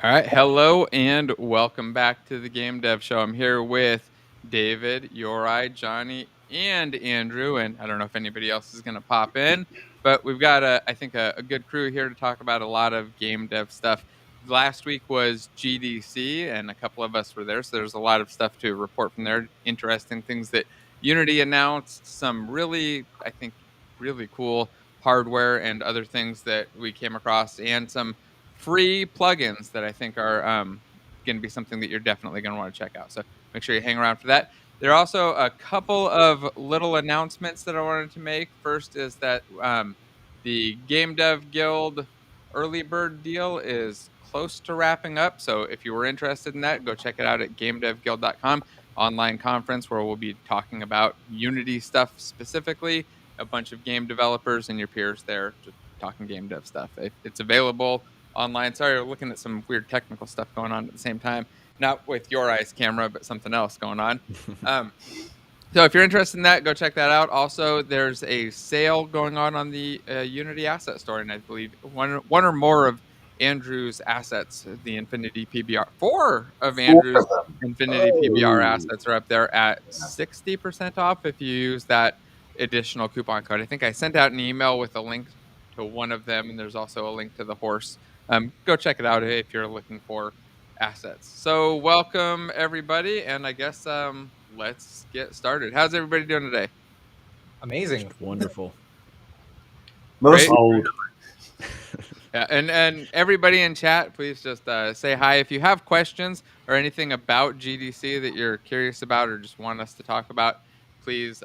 All right, hello and welcome back to the Game Dev Show. I'm here with David, Yorai, Johnny, and Andrew, and I don't know if anybody else is going to pop in, but we've got I think a good crew here to talk about a lot of game dev stuff. Last week was GDC, and a couple of us were there, so there's a lot of stuff to report from there. Interesting things that Unity announced, some really, I think, really cool hardware and other things that we came across, and some free plugins that I think are going to be something that you're definitely going to want to check out. So make sure you hang around for that. There are also a couple of little announcements that I wanted to make. First is that the GameDev Guild early bird deal is close to wrapping up. So if you were interested in that, go check it out at gamedevguild.com, online conference where we'll be talking about Unity stuff specifically, a bunch of game developers and your peers there just talking game dev stuff. It's available online. Sorry, we're looking at some weird technical stuff going on at the same time. Not with your eyes camera, but something else going on. So if you're interested in that, go check that out. Also, there's a sale going on the Unity Asset Store, and I believe one or more of Andrew's assets, the Infinity PBR, four of Andrew's Infinity PBR assets are up there at 60% off if you use that additional coupon code. I think I sent out an email with a link to one of them, and there's also a link to the horse. Go check it out if you're looking for assets. So welcome everybody, and I guess let's get started. How's everybody doing today? Amazing. Wonderful. Most old. Yeah, and everybody in chat, please just say hi. If you have questions or anything about GDC that you're curious about or just want us to talk about, please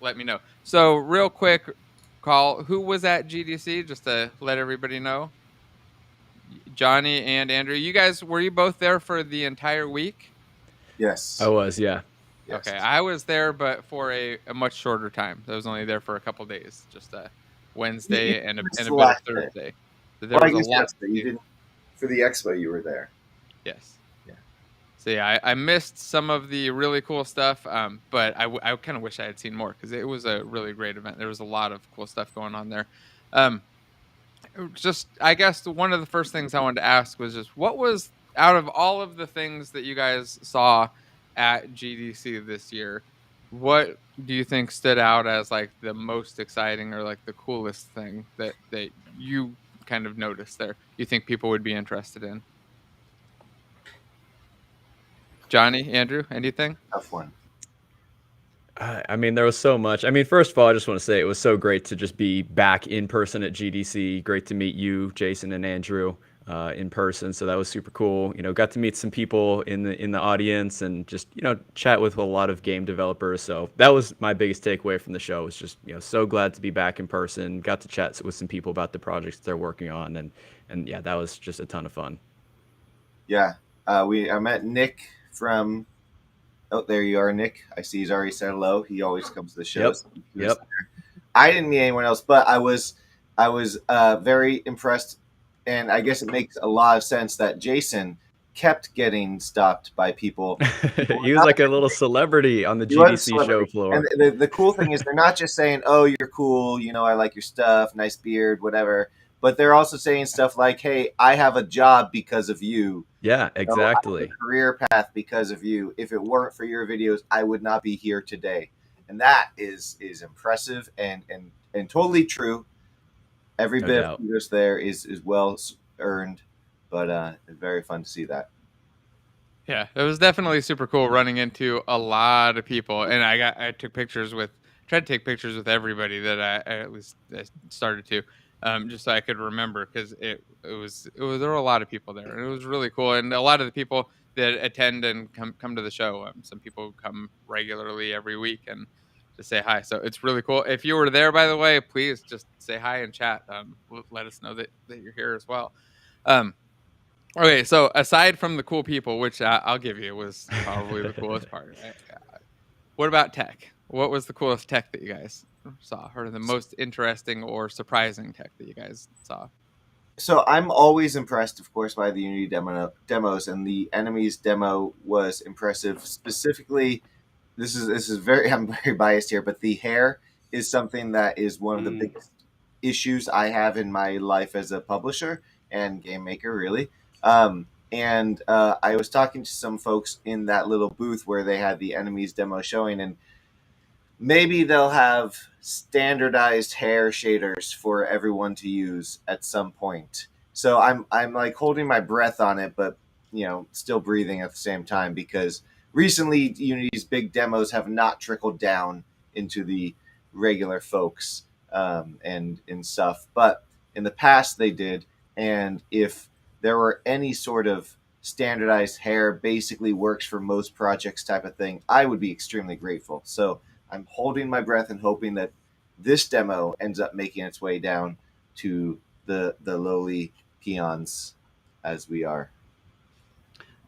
let me know. So real quick, call, who was at GDC, just to let everybody know? Johnny and Andrew, you guys, were you both there for the entire week? Yes. I was, yeah. Yes. Okay, I was there, but for a much shorter time. I was only there for a couple days, just a Wednesday and a bit of Thursday. So there was a lot. You didn't for the expo. You were there. Yes. Yeah. So yeah, I missed some of the really cool stuff, but I kind of wish I had seen more because it was a really great event. There was a lot of cool stuff going on there. Just I guess one of the first things I wanted to ask was just what was out of all of the things that you guys saw at GDC this year, what do you think stood out as like the most exciting or like the coolest thing that you kind of noticed there you think people would be interested in? Johnny, Andrew, anything? Tough one. I mean, there was so much. I mean, first of all, I just want to say it was so great to just be back in person at GDC. Great to meet you, Jason and Andrew, in person. So that was super cool. You know, got to meet some people in the audience and just, you know, chat with a lot of game developers. So that was my biggest takeaway from the show. Was just, you know, so glad to be back in person. Got to chat with some people about the projects they're working on, and yeah, that was just a ton of fun. Yeah, I met Nick from. Oh, there you are, Nick. I see he's already said hello. He always comes to the shows. Yep. I didn't meet anyone else, but I was very impressed, and I guess it makes a lot of sense that Jason kept getting stopped by people. He was like a little celebrity on the GDC show floor. And the cool thing is they're not just saying, "Oh, you're cool," you know, "I like your stuff, nice beard, whatever," but they're also saying stuff like, "Hey, I have a job because of you." Yeah, exactly. I have a career path because of you. If it weren't for your videos, I would not be here today. And that is impressive and totally true. Every bit of kudos there is well earned, but it's very fun to see that. Yeah, it was definitely super cool running into a lot of people, and I took pictures with, tried to take pictures with everybody that I at least started to, just so I could remember because it was there were a lot of people there, and it was really cool, and a lot of the people that attend and come to the show, some people come regularly every week and just say hi, so it's really cool. If you were there, by the way, please just say hi and chat. Let us know that you're here as well. Okay, so aside from the cool people, which I'll give you was probably the coolest part, right? What about tech? What was the coolest tech that you guys saw, or the most interesting or surprising tech that you guys saw? So I'm always impressed, of course, by the Unity demos, and the enemies demo was impressive. Specifically, this is very I'm very biased here, but the hair is something that is one of the biggest issues I have in my life as a publisher and game maker, really. And I was talking to some folks in that little booth where they had the enemies demo showing, and maybe they'll have standardized hair shaders for everyone to use at some point. So I'm like holding my breath on it, but still breathing at the same time, because recently Unity's big demos have not trickled down into the regular folks and stuff, but in the past they did. And if there were any sort of standardized hair, basically works for most projects type of thing, I would be extremely grateful. So I'm holding my breath and hoping that this demo ends up making its way down to the lowly peons as we are.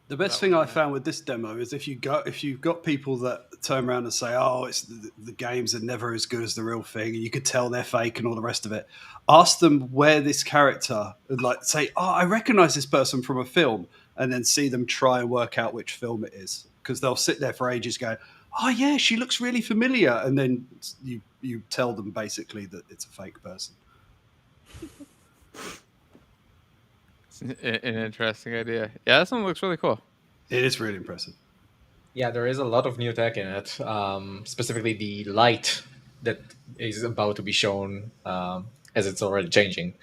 The best thing I found with this demo is if you've got people that turn around and say, "Oh, it's the games are never as good as the real thing," and you could tell they're fake and all the rest of it. Ask them where this character, like, say, "Oh, I recognize this person from a film," and then see them try and work out which film it is, because they'll sit there for ages going, "Oh yeah, she looks really familiar," and then you tell them basically that it's a fake person. An interesting idea. Yeah, this one looks really cool. It is really impressive. Yeah, there is a lot of new tech in it. Specifically, the light that is about to be shown, as it's already changing,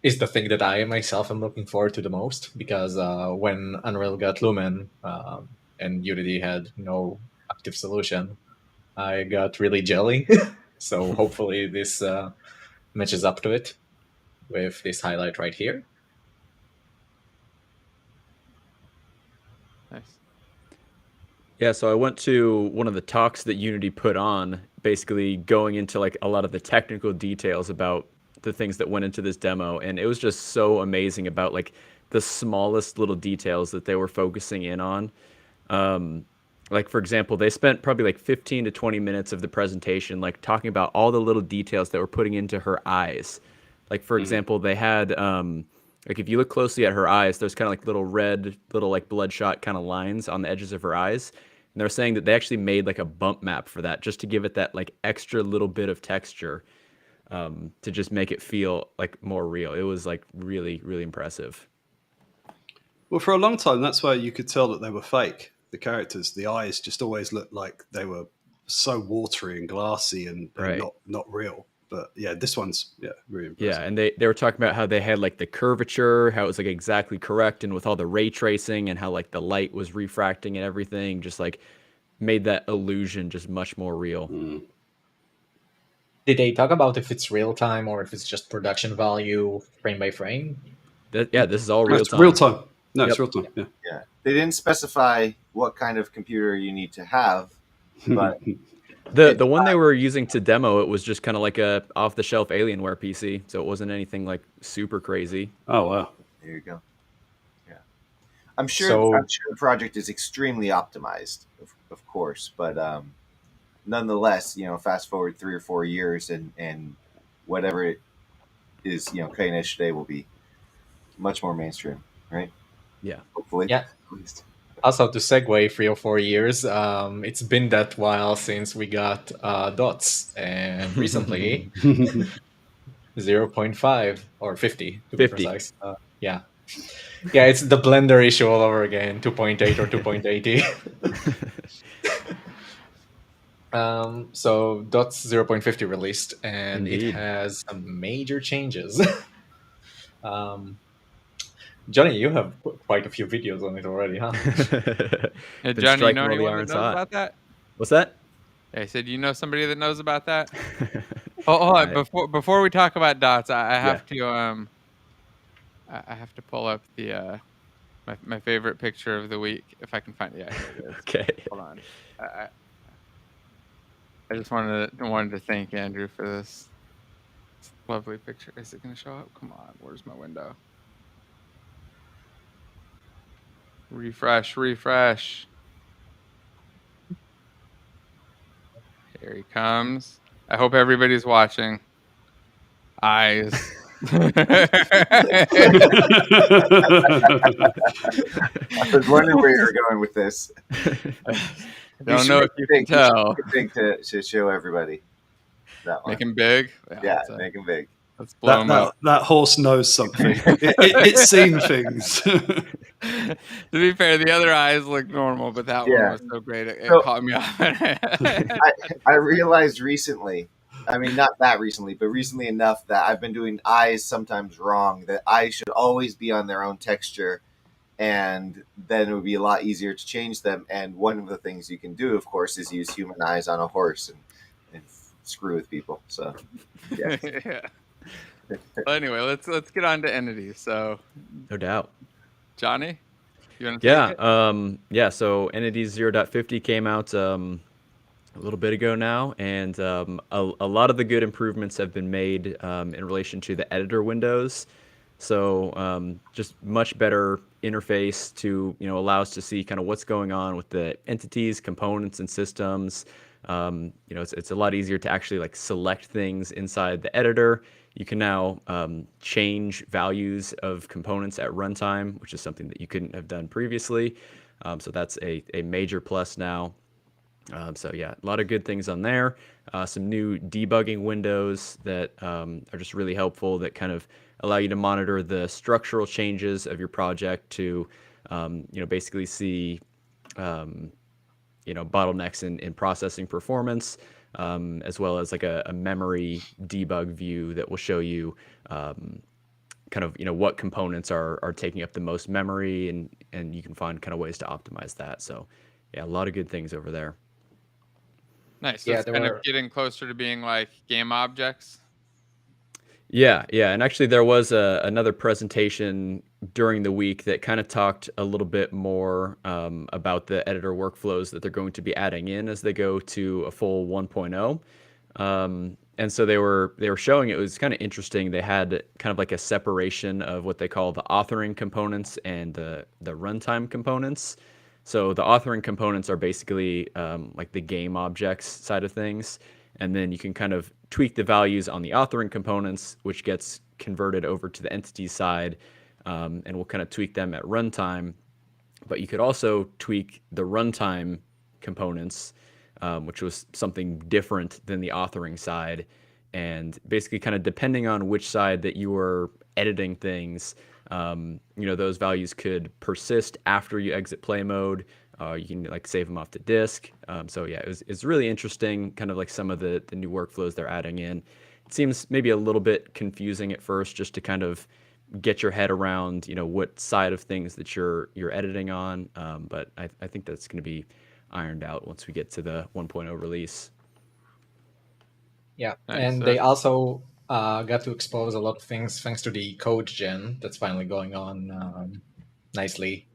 is the thing that I myself am looking forward to the most, because when Unreal got Lumen and Unity had no active solution, I got really jelly. So hopefully this matches up to it with this highlight right here. Nice. Yeah, so I went to one of the talks that Unity put on, basically going into like a lot of the technical details about the things that went into this demo, and it was just so amazing about like the smallest little details that they were focusing in on. Like, for example, they spent probably like 15 to 20 minutes of the presentation like talking about all the little details that were putting into her eyes. Like, for example, they had like if you look closely at her eyes, there's kind of like little red, little like bloodshot kind of lines on the edges of her eyes. And they're saying that they actually made like a bump map for that, just to give it that like extra little bit of texture, to just make it feel like more real. It was like really, really impressive. Well, for a long time, that's why you could tell that they were fake. The characters, the eyes just always looked like they were so watery and glassy and Right. not real. But yeah, this one's really impressive. Yeah, and they were talking about how they had like the curvature, how it was like exactly correct, and with all the ray tracing and how like the light was refracting and everything, just like made that illusion just much more real. Did they talk about if it's real time or if it's just production value frame by frame? Yeah, this is all real time. Real time. No, Yep. it's real time. Yeah. Yeah, they didn't specify what kind of computer you need to have, but The one they were using to demo it was just kind of like a off-the-shelf Alienware PC, so it wasn't anything like super crazy. Oh wow. there you go. Yeah, I'm sure the project is extremely optimized, of course, but nonetheless, fast forward 3 or 4 years, and whatever it is, cutting edge today will be much more mainstream, right? Yeah. Hopefully. Yeah. Also, to segue 3 or 4 years, it's been that while since we got dots, and recently 0.5 or 50 to be precise. Yeah, it's the Blender issue all over again, 2.8 or 2.80. So dots 0.50 released, and Indeed. it has some major changes. Johnny, you have quite a few videos on it already, huh? Hey, Been Johnny, you striking know while the anyone that iron's knows hot. about that? What's that? I said, you know somebody that knows about that? Hold on. Before we talk about dots, I have to I have to pull up the my favorite picture of the week if I can find it. Yeah, here it is. Okay. Hold on. I just wanted to thank Andrew for this lovely picture. Is it going to show up? Come on. Where's my window? Refresh. Here he comes. I hope everybody's watching. Eyes. I was wondering where you were going with this. Don't know if you can tell. Big to show everybody. That one. Make him big. Yeah, make him big. Let's blow him up. That horse knows something. It's seen things. To be fair, the other eyes look normal, but that one was so great. It caught me off. I realized recently, I mean, not that recently, but recently enough that I've been doing eyes sometimes wrong, that eyes should always be on their own texture, and then it would be a lot easier to change them. And one of the things you can do, of course, is use human eyes on a horse and screw with people. So, yeah. Yeah. Well, anyway, let's get on to entities. So, No doubt. Johnny, you want to take it? Yeah. So entities 0.50 came out a little bit ago now, and a lot of the good improvements have been made in relation to the editor windows. So just much better interface to allow us to see kind of what's going on with the entities, components, and systems. It's a lot easier to actually like select things inside the editor. You can now change values of components at runtime, which is something that you couldn't have done previously. So that's a major plus now. So yeah, a lot of good things on there. Some new debugging windows that are just really helpful, that kind of allow you to monitor the structural changes of your project to, basically see, bottlenecks in processing performance, as well as like a memory debug view that will show you kind of what components are taking up the most memory, and you can find kind of ways to optimize that. So yeah, a lot of good things over there. Nice. So it's kind of getting closer to being like game objects. Yeah, and actually there was another presentation during the week that kind of talked a little bit more about the editor workflows that they're going to be adding in as they go to a full 1.0. And so they were showing, it was kind of interesting. They had kind of like a separation of what they call the authoring components and the runtime components. So the authoring components are basically like the game objects side of things. And then you can kind of tweak the values on the authoring components, which gets converted over to the entity side, and we'll kind of tweak them at runtime. But you could also tweak the runtime components, which was something different than the authoring side. And basically kind of depending on which side that you were editing things, those values could persist after you exit play mode. You can like save them off the disk. So yeah, it's really interesting, kind of like some of the new workflows they're adding in. It seems maybe a little bit confusing at first, just to kind of get your head around, what side of things that you're editing on. But I think that's going to be ironed out once we get to the 1.0 release. Yeah, nice. And they also got to expose a lot of things thanks to the code gen that's finally going on maybe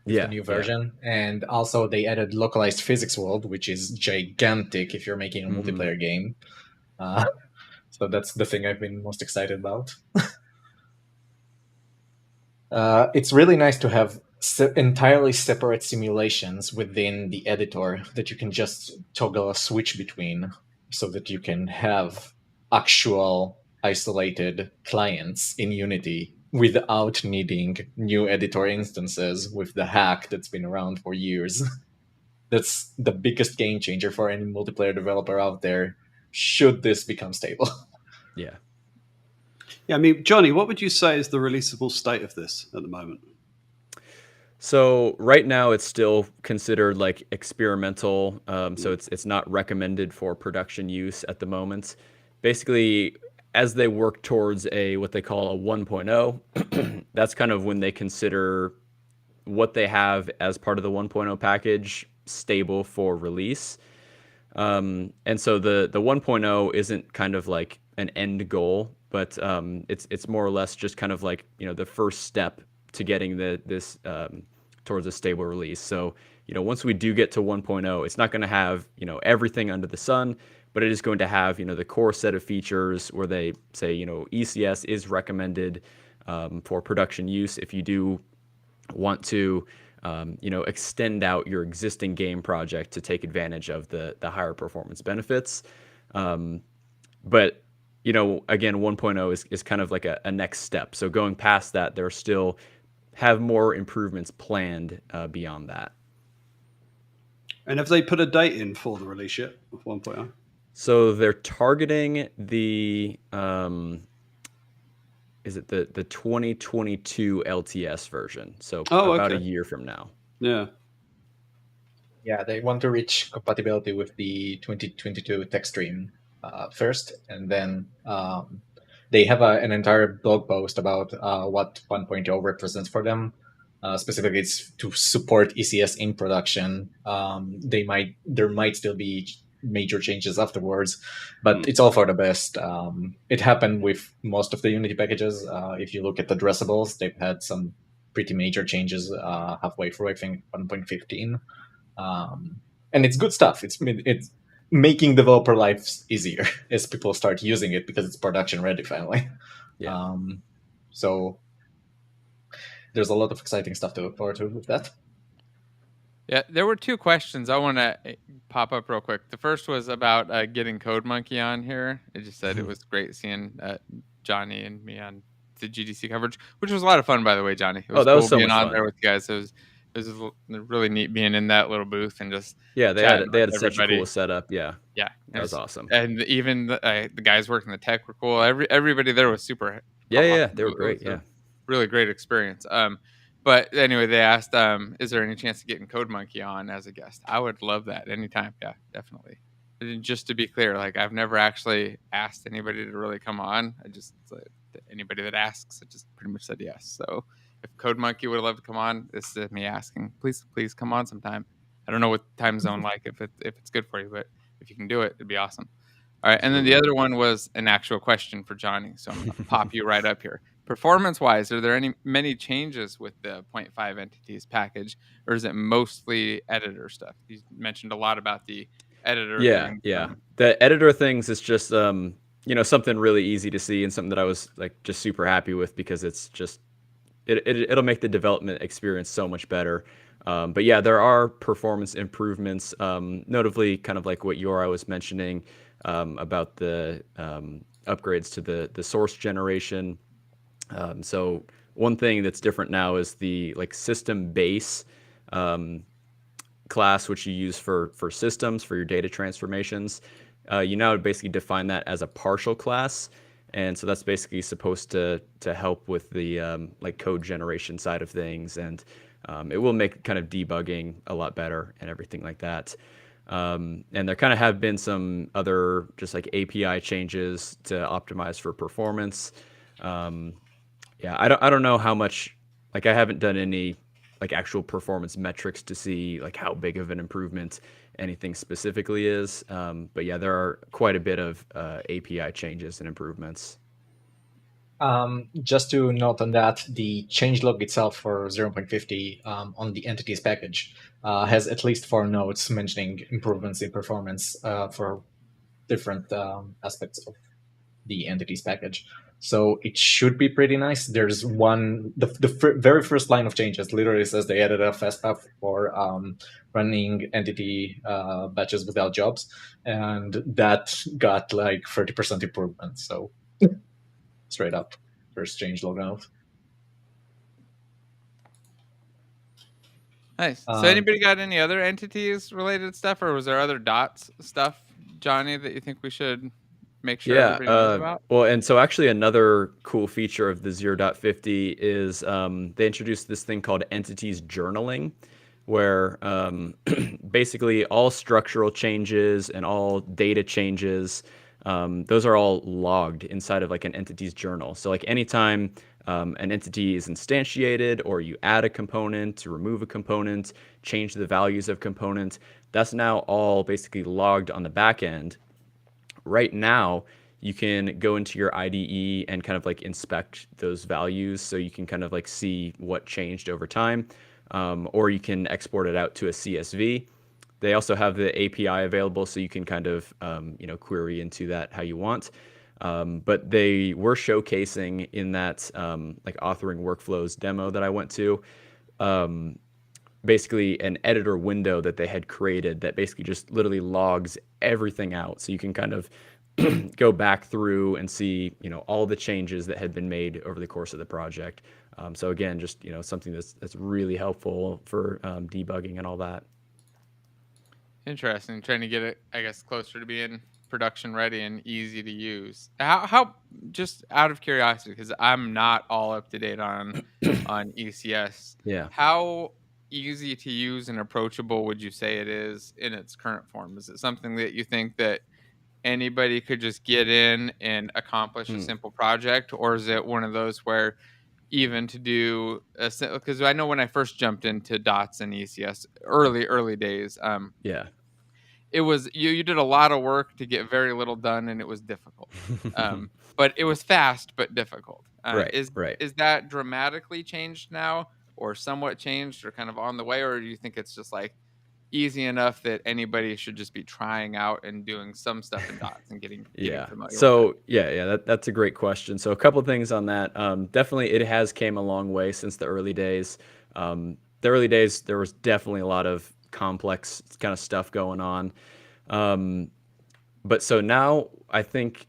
the new version. And also they added localized physics world, which is gigantic if you're making a multiplayer game. So that's the thing I've been most excited about. It's really nice to have entirely separate simulations within the editor that you can just toggle a switch between, so that you can have actual isolated clients in Unity without needing new editor instances with the hack that's been around for years. That's the biggest game changer for any multiplayer developer out there, should this become stable. Yeah. Yeah, I mean, Johnny, what would you say is the releasable state of this at the moment? So right now it's still considered like experimental. So it's not recommended for production use at the moment. Basically, as they work towards what they call a 1.0, that's kind of when they consider what they have as part of the 1.0 package stable for release. And so the 1.0 isn't kind of like an end goal, but it's more or less just kind of like the first step to getting this towards a stable release. So once we do get to 1.0, it's not going to have everything under the sun, but it is going to have the core set of features where they say ECS is recommended for production use if you do want to extend out your existing game project to take advantage of the higher performance benefits. But again, 1.0 is kind of like a next step. So going past that, there still have more improvements planned beyond that. And have they put a date in for the release yet of 1.0? So they're targeting the is it the 2022 LTS version? So about a year from now. Yeah. Yeah, they want to reach compatibility with the 2022 tech stream first, and then they have an entire blog post about what 1.0 represents for them. Specifically, it's to support ECS in production. There might still be major changes afterwards, but it's all for the best. It happened with most of the Unity packages. If you look at the addressables, they've had some pretty major changes halfway through, I think 1.15. And it's good stuff. It's making developer lives easier as people start using it because it's production ready finally. Yeah. So there's a lot of exciting stuff to look forward to with that. Yeah, there were two questions I want to pop up real quick. The first was about getting CodeMonkey on here. It just said it was great seeing Johnny and me on the GDC coverage, which was a lot of fun, by the way, Johnny. It was that cool was so being much on fun. there with you guys. It was really neat being in that little booth and just they had such a cool setup. Yeah, that was awesome. And even the guys working the tech were cool. Everybody there was super. Yeah, they were great. Yeah, really great experience. But anyway, they asked, is there any chance of getting CodeMonkey on as a guest? I would love that anytime. Yeah, definitely. And just to be clear, like I've never actually asked anybody to really come on. I just anybody that asks, I just pretty much said yes. So if CodeMonkey would love to come on, this is me asking. Please come on sometime. I don't know what time zone like if it's good for you, but if you can do it, it'd be awesome. All right, and then the other one was an actual question for Johnny. So I'm gonna pop you right up here. Performance-wise, are there many changes with the 0.5 entities package, or is it mostly editor stuff? You mentioned a lot about the editor thing. Yeah. The editor things is just something really easy to see and something that I was like just super happy with because it's just it'll make the development experience so much better. But yeah, there are performance improvements, notably kind of like what Yorai was mentioning about the upgrades to the source generation. So one thing that's different now is the like system base class, which you use for systems for your data transformations. You now basically define that as a partial class. And so that's basically supposed to help with the like code generation side of things. And it will make kind of debugging a lot better and everything like that. And there kind of have been some other just like API changes to optimize for performance. Yeah, I don't know how much, like I haven't done any like actual performance metrics to see like how big of an improvement anything specifically is. But yeah, there are quite a bit of API changes and improvements. Just to note on that, the changelog itself for 0.50 on the entities package has at least 4 notes mentioning improvements in performance for different aspects of the entities package. So it should be pretty nice. There's the very first line of changes literally says they added a fast path for running entity batches without jobs, and that got like 30% improvement. So straight up, first changelog out. Nice. So anybody got any other entities related stuff, or was there other dots stuff, Johnny, that you think we should make sure everybody knows about? Well, and so actually another cool feature of the 0.50 is they introduced this thing called entities journaling, where basically all structural changes and all data changes, those are all logged inside of like an entities journal. So like anytime an entity is instantiated or you add a component, to remove a component, change the values of components, that's now all basically logged on the back end. Right now, you can go into your IDE and kind of like inspect those values so you can kind of like see what changed over time, or you can export it out to a CSV. They also have the API available so you can kind of query into that how you want. But they were showcasing in that like authoring workflows demo that I went to, basically an editor window that they had created that basically just literally logs everything out. So you can kind of go back through and see, all the changes that had been made over the course of the project. So again, just, something that's really helpful for debugging and all that. Interesting. Trying to get it, I guess, closer to being production ready and easy to use. How just out of curiosity, because I'm not all up to date on ECS. Yeah. How easy to use and approachable would you say it is in its current form? Is it something that you think that anybody could just get in and accomplish a simple project, or is it one of those where even to do because I know when I first jumped into dots and ECS early days, Yeah. it was you did a lot of work to get very little done, and it was difficult. But it was fast but difficult. Right. Is that dramatically changed now, or somewhat changed, or kind of on the way, or do you think it's just like easy enough that anybody should just be trying out and doing some stuff in dots and getting familiar so with it? that's a great question. So a couple things on that. Definitely it has came a long way since the early days. The early days there was definitely a lot of complex kind of stuff going on, but so now I think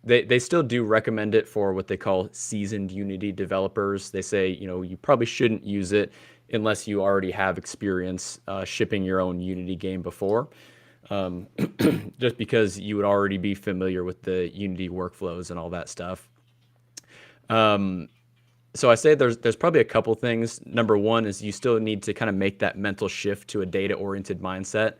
they still do recommend it for what they call seasoned Unity developers. They say, you probably shouldn't use it unless you already have experience shipping your own Unity game before, just because you would already be familiar with the Unity workflows and all that stuff. So I say there's probably a couple things. Number one is you still need to kind of make that mental shift to a data-oriented mindset,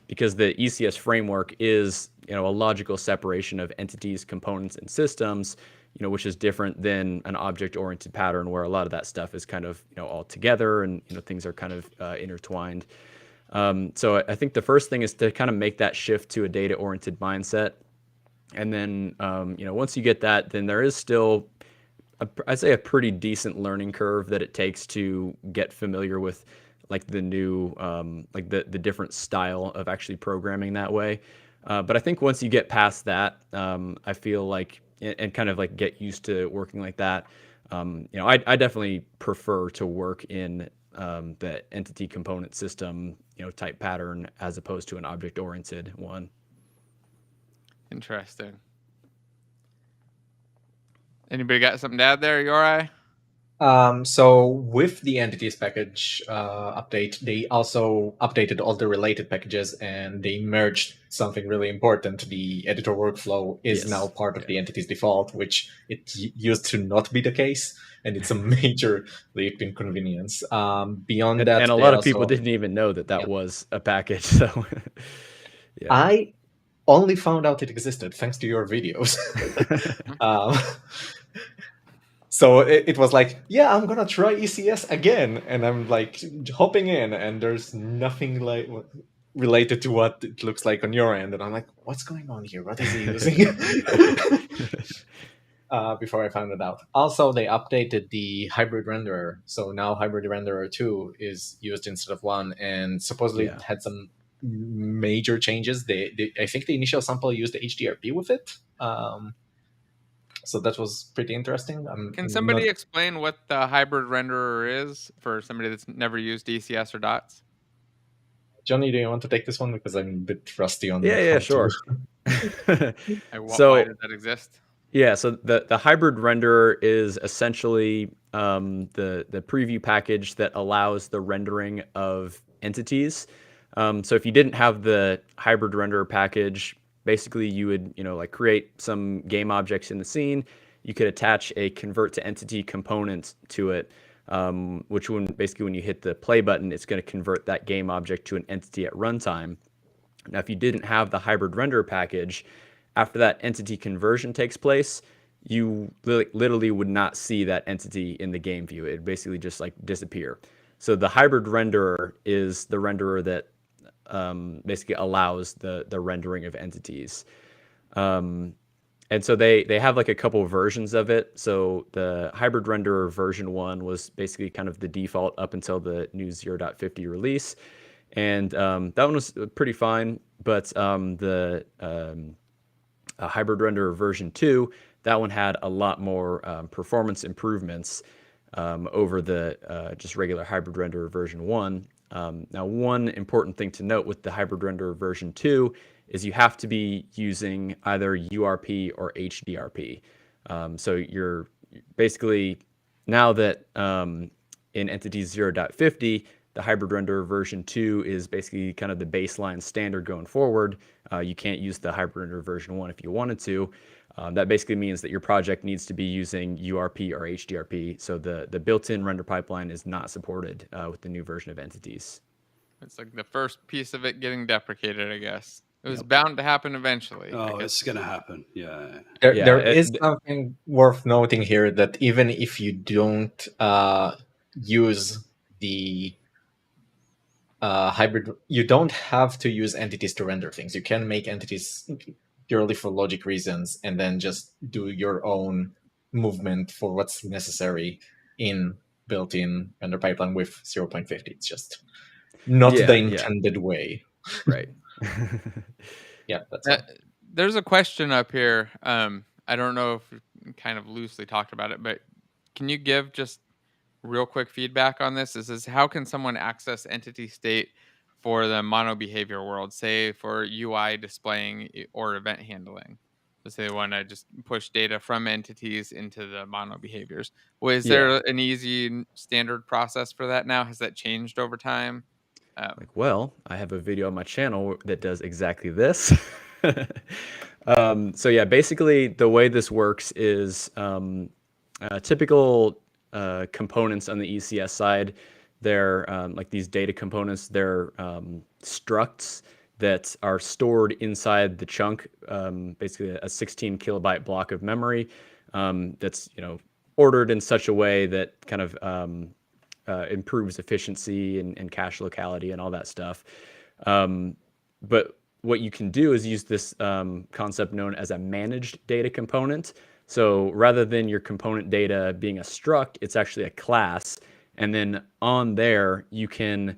because the ECS framework is a logical separation of entities, components, and systems, which is different than an object-oriented pattern where a lot of that stuff is kind of all together and things are kind of intertwined. So I think the first thing is to kind of make that shift to a data-oriented mindset, and then once you get that, then there is still I'd say a pretty decent learning curve that it takes to get familiar with like the new like the different style of actually programming that way. But I think once you get past that, I feel like and kind of like get used to working like that, I definitely prefer to work in the entity component system type pattern as opposed to an object oriented one. Interesting. Anybody got something to add there, Yorai? So with the entities package update, they also updated all the related packages and they merged something really important. The editor workflow is now part of the entities default, which it used to not be the case. And it's a major leap in convenience. Beyond that, and a lot of people didn't even know that was a package. So I only found out it existed thanks to your videos. So it was like, yeah, I'm gonna try ECS again, and I'm like hopping in, and there's nothing like related to what it looks like on your end, and I'm like, what's going on here? What is he using? Before I found it out. Also, they updated the hybrid renderer, so now hybrid renderer 2 is used instead of 1, and supposedly it had some major changes. I think the initial sample used the HDRP with it. So that was pretty interesting. Can somebody explain what the hybrid renderer is for somebody that's never used ECS or dots? Johnny, do you want to take this one? Because I'm a bit rusty on sure. Why does that exist? Yeah, so the hybrid renderer is essentially the preview package that allows the rendering of entities. So if you didn't have the hybrid renderer package, basically you would like create some game objects in the scene. You could attach a convert to entity component to it, which when you hit the play button, it's going to convert that game object to an entity at runtime. Now, if you didn't have the hybrid renderer package, after that entity conversion takes place, you literally would not see that entity in the game view. It basically just like disappear. So the hybrid renderer is the renderer that basically allows the rendering of entities. And so they have like a couple of versions of it. So the hybrid renderer version 1 was basically kind of the default up until the new 0.50 release. And that one was pretty fine. But the hybrid renderer version 2, that one had a lot more performance improvements over the just regular hybrid renderer version 1. Now, one important thing to note with the hybrid renderer version 2 is you have to be using either URP or HDRP. So you're basically, now that in Entities 0.50, the hybrid render version 2 is basically kind of the baseline standard going forward. You can't use the hybrid render version 1 if you wanted to. That basically means that your project needs to be using URP or HDRP. So the built-in render pipeline is not supported with the new version of entities. It's like the first piece of it getting deprecated, I guess. It was bound to happen eventually. Oh, it's going to happen. Yeah. There is something worth noting here, that even if you don't use the hybrid, you don't have to use entities to render things. You can make entities purely for logic reasons and then just do your own movement for what's necessary in built-in render pipeline with 0.50. It's just not the intended way. Right. Yeah, that's there's a question up here. I don't know if we kind of loosely talked about it, but can you give just real quick feedback on this? This is how can someone access entity state for the mono behavior world, say for UI displaying or event handling? So say they want to just push data from entities into the mono behaviors. Well, is there an easy standard process for that now? Has that changed over time? Well, I have a video on my channel that does exactly this. So yeah, basically the way this works is typical components on the ECS side. They're like these data components. They're structs that are stored inside the chunk, basically a 16 kilobyte block of memory that's ordered in such a way that kind of improves efficiency and cache locality and all that stuff. But what you can do is use this concept known as a managed data component. So rather than your component data being a struct, it's actually a class. And then on there, you can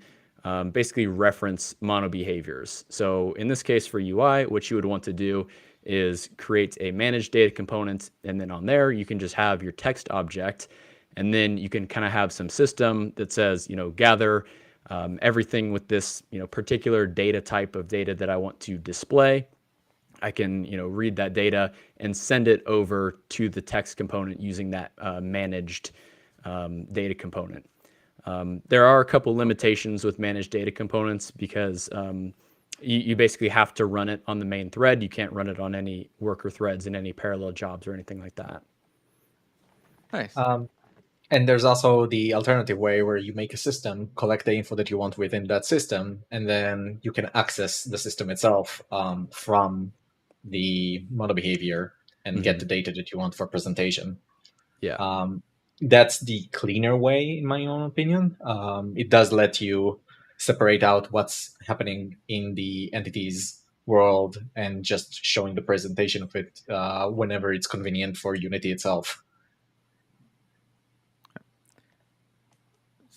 basically reference mono behaviors. So in this case for UI, what you would want to do is create a managed data component. And then on there, you can just have your text object. And then you can kind of have some system that says, gather everything with this, particular data type of data that I want to display. I can, read that data and send it over to the text component using that managed data component. There are a couple limitations with managed data components because you basically have to run it on the main thread. You can't run it on any worker threads in any parallel jobs or anything like that. Nice. And there's also the alternative way where you make a system, collect the info that you want within that system, and then you can access the system itself from the mono behavior and get the data that you want for presentation. Yeah. That's the cleaner way, in my own opinion. It does let you separate out what's happening in the entities world and just showing the presentation of it whenever it's convenient for Unity itself.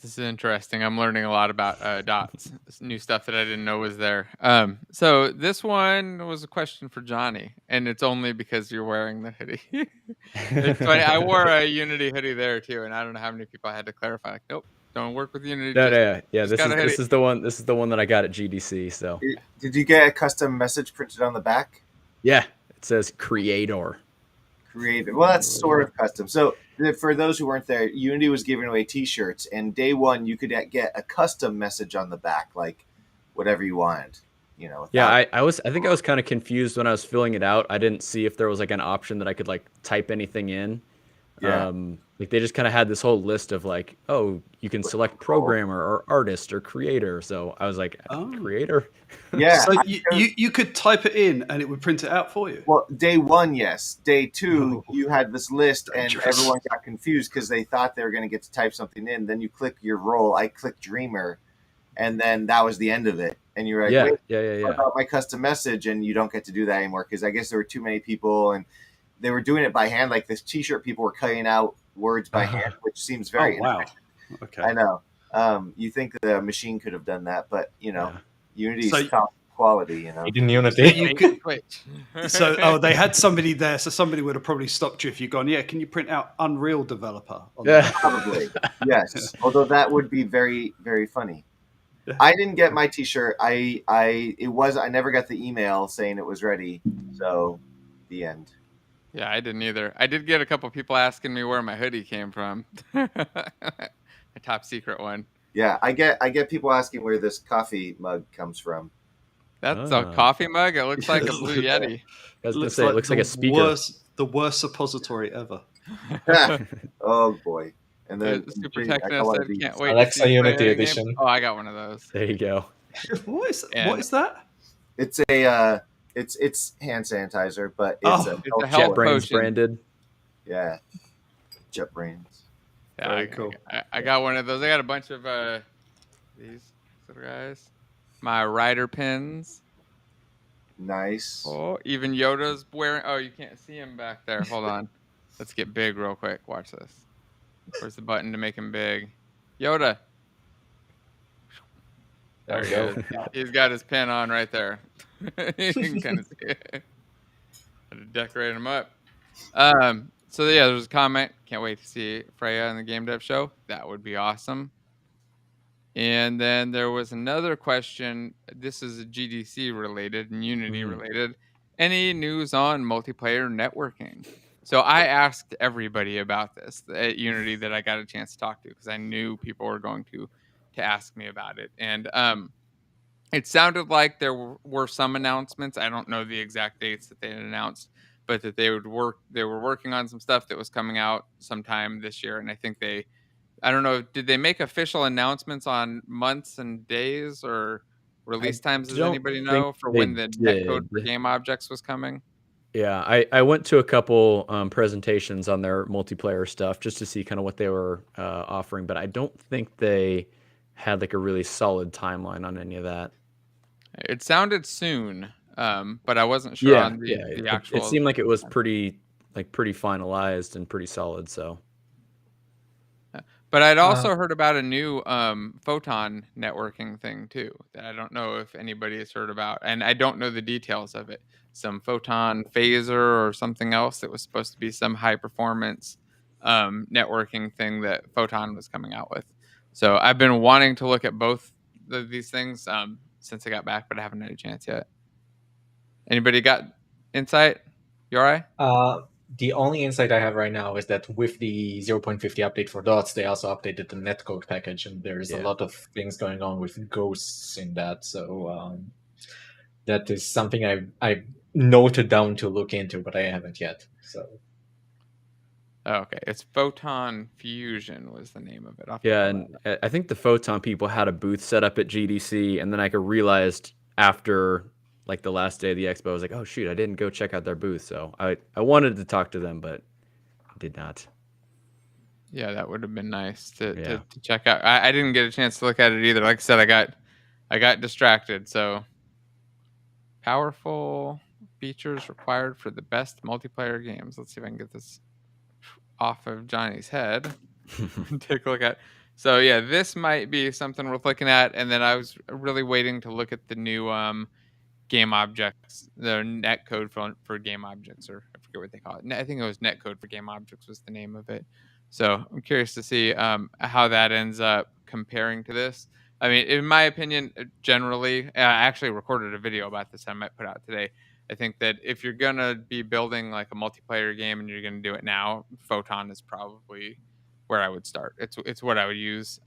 This is interesting. I'm learning a lot about dots, new stuff that I didn't know was there. So this one was a question for Johnny, and it's only because you're wearing the hoodie. It's funny. I wore a Unity hoodie there too, and I don't know how many people I had to clarify. Like, nope, don't work with Unity. Yeah. This is the one that I got at GDC. So did you get a custom message printed on the back? Yeah, it says creator. Creator. Well, that's sort of custom. So for those who weren't there, Unity was giving away T-shirts, and day one you could get a custom message on the back, like whatever you wanted. Yeah, I think I was kind of confused when I was filling it out. I didn't see if there was like an option that I could like type anything in. Yeah. Like they just kind of had this whole list of like, oh, you can select programmer or artist or creator. So I was like, creator. Yeah. So you could type it in and it would print it out for you. Well, day one, yes. Day two, you had this list, and everyone got confused because they thought they were going to get to type something in. Then you click your role. I clicked Dreamer, and then that was the end of it. And you're like, yeah. What about my custom message? And you don't get to do that anymore because I guess there were too many people, and they were doing it by hand. Like this T-shirt, people were cutting out words by hand, which seems very wow. Okay. I know. You think the machine could have done that, but Unity's top quality. In Unity, you could wait. So they had somebody there, so somebody would have probably stopped you if you'd gone, can you print out Unreal Developer? Probably, yes. Although that would be very, very funny. I didn't get my T-shirt. I never got the email saying it was ready. So, the end. Yeah, I didn't either. I did get a couple people asking me where my hoodie came from. A top secret one. Yeah, I get people asking where this coffee mug comes from. That's a coffee mug. It looks like a Yes. Blue Yeti. I was gonna say it looks like a speaker. The worst suppository ever. Oh boy! And then Super I Techno got one said, of these. "Can't wait Alexa to see Unity Freya game." Edition. Oh, I got one of those. There you go. What is And that? It's a it's hand sanitizer, but it's Oh. It's a health health food. JetBrains potion. branded. Yeah, JetBrains. Yeah, Very cool. I got one of those. I got a bunch of these little guys. My rider pins. Nice. Oh, even Yoda's wearing. Oh, you can't see him back there. Hold on. Let's get big real quick. Watch this. Where's the button to make him big? Yoda. There he is. He's got his pin on right there. You can kind of see it. Had to decorate him up. So yeah, there's a comment. Can't wait to see Freya in the Game Dev show. That would be awesome. And then there was another question. This is GDC related and Unity related. Any news on multiplayer networking? So I asked everybody about this at Unity that I got a chance to talk to because I knew people were going to ask me about it. And it sounded like there were some announcements. I don't know the exact dates that they had announced, but that they were working on some stuff that was coming out sometime this year. And I think I don't know, did they make official announcements on months and days or release times? Does anybody know for when the netcode for game objects was coming? Yeah, I went to a couple presentations on their multiplayer stuff just to see kind of what they were offering, but I don't think they had like a really solid timeline on any of that. It sounded soon, but I wasn't sure on the actual. It seemed like it was pretty finalized and pretty solid. So, but I'd also heard about a new photon networking thing too that I don't know if anybody has heard about, and I don't know the details of it. Some photon phaser or something else that was supposed to be some high performance networking thing that Photon was coming out with. So I've been wanting to look at both these things since I got back, but I haven't had a chance yet. Anybody got insight? You all right? The only insight I have right now is that with the 0.50 update for dots, they also updated the netcode package, and there's a lot of things going on with ghosts in that. So that is something I noted down to look into, but I haven't yet. So. Okay, it's Photon Fusion was the name of it. Yeah, and I think the Photon people had a booth set up at GDC, and then I realized after like the last day of the expo, I was like, oh shoot, I didn't go check out their booth. So I wanted to talk to them, but did not. Yeah, that would have been nice to check out. I didn't get a chance to look at it either. Like I said, I got distracted. So powerful features required for the best multiplayer games. Let's see if I can get this off of Johnny's head. Take a look at. So yeah, this might be something worth looking at. And then I was really waiting to look at the new game objects, the netcode for game objects, or I forget what they call it. I think it was netcode for game objects was the name of it. So I'm curious to see how that ends up comparing to this. I mean, in my opinion, generally, I actually recorded a video about this I might put out today. I think that if you're going to be building like a multiplayer game and you're going to do it now, Photon is probably where I would start. It's what I would use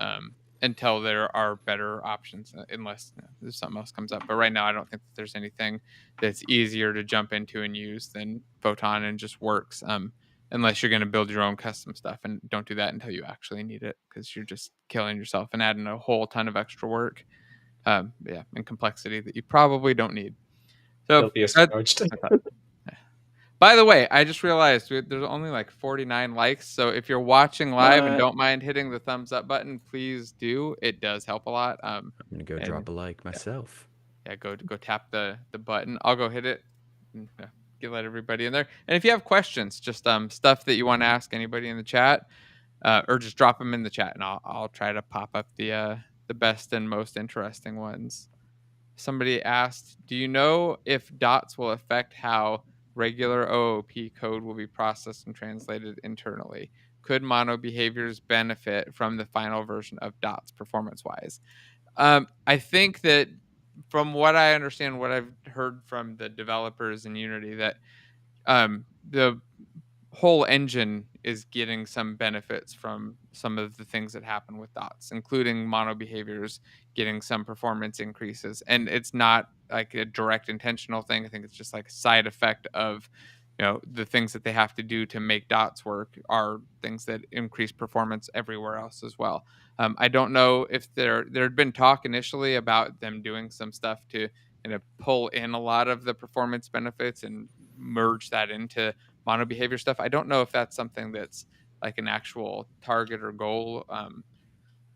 until there are better options, unless something else comes up. But right now, I don't think that there's anything that's easier to jump into and use than Photon and just works. Unless you're going to build your own custom stuff, and don't do that until you actually need it, because you're just killing yourself and adding a whole ton of extra work, and complexity that you probably don't need. So, by the way, I just realized there's only like 49 likes. So if you're watching live and don't mind hitting the thumbs up button, please do. It does help a lot. I'm gonna go drop a like myself. Yeah, go tap the button. I'll go hit it. And, let everybody in there. And if you have questions, just stuff that you want to ask anybody in the chat, or just drop them in the chat, and I'll try to pop up the best and most interesting ones. Somebody asked, do you know if dots will affect how regular OOP code will be processed and translated internally? Could mono behaviors benefit from the final version of dots performance-wise? I think that from what I understand, what I've heard from the developers in Unity, that the whole engine is getting some benefits from some of the things that happen with dots, including mono behaviors getting some performance increases. And it's not like a direct intentional thing. I think it's just like a side effect of, the things that they have to do to make dots work are things that increase performance everywhere else as well. I don't know if there had been talk initially about them doing some stuff to pull in a lot of the performance benefits and merge that into mono behavior stuff. I don't know if that's something that's like an actual target or goal,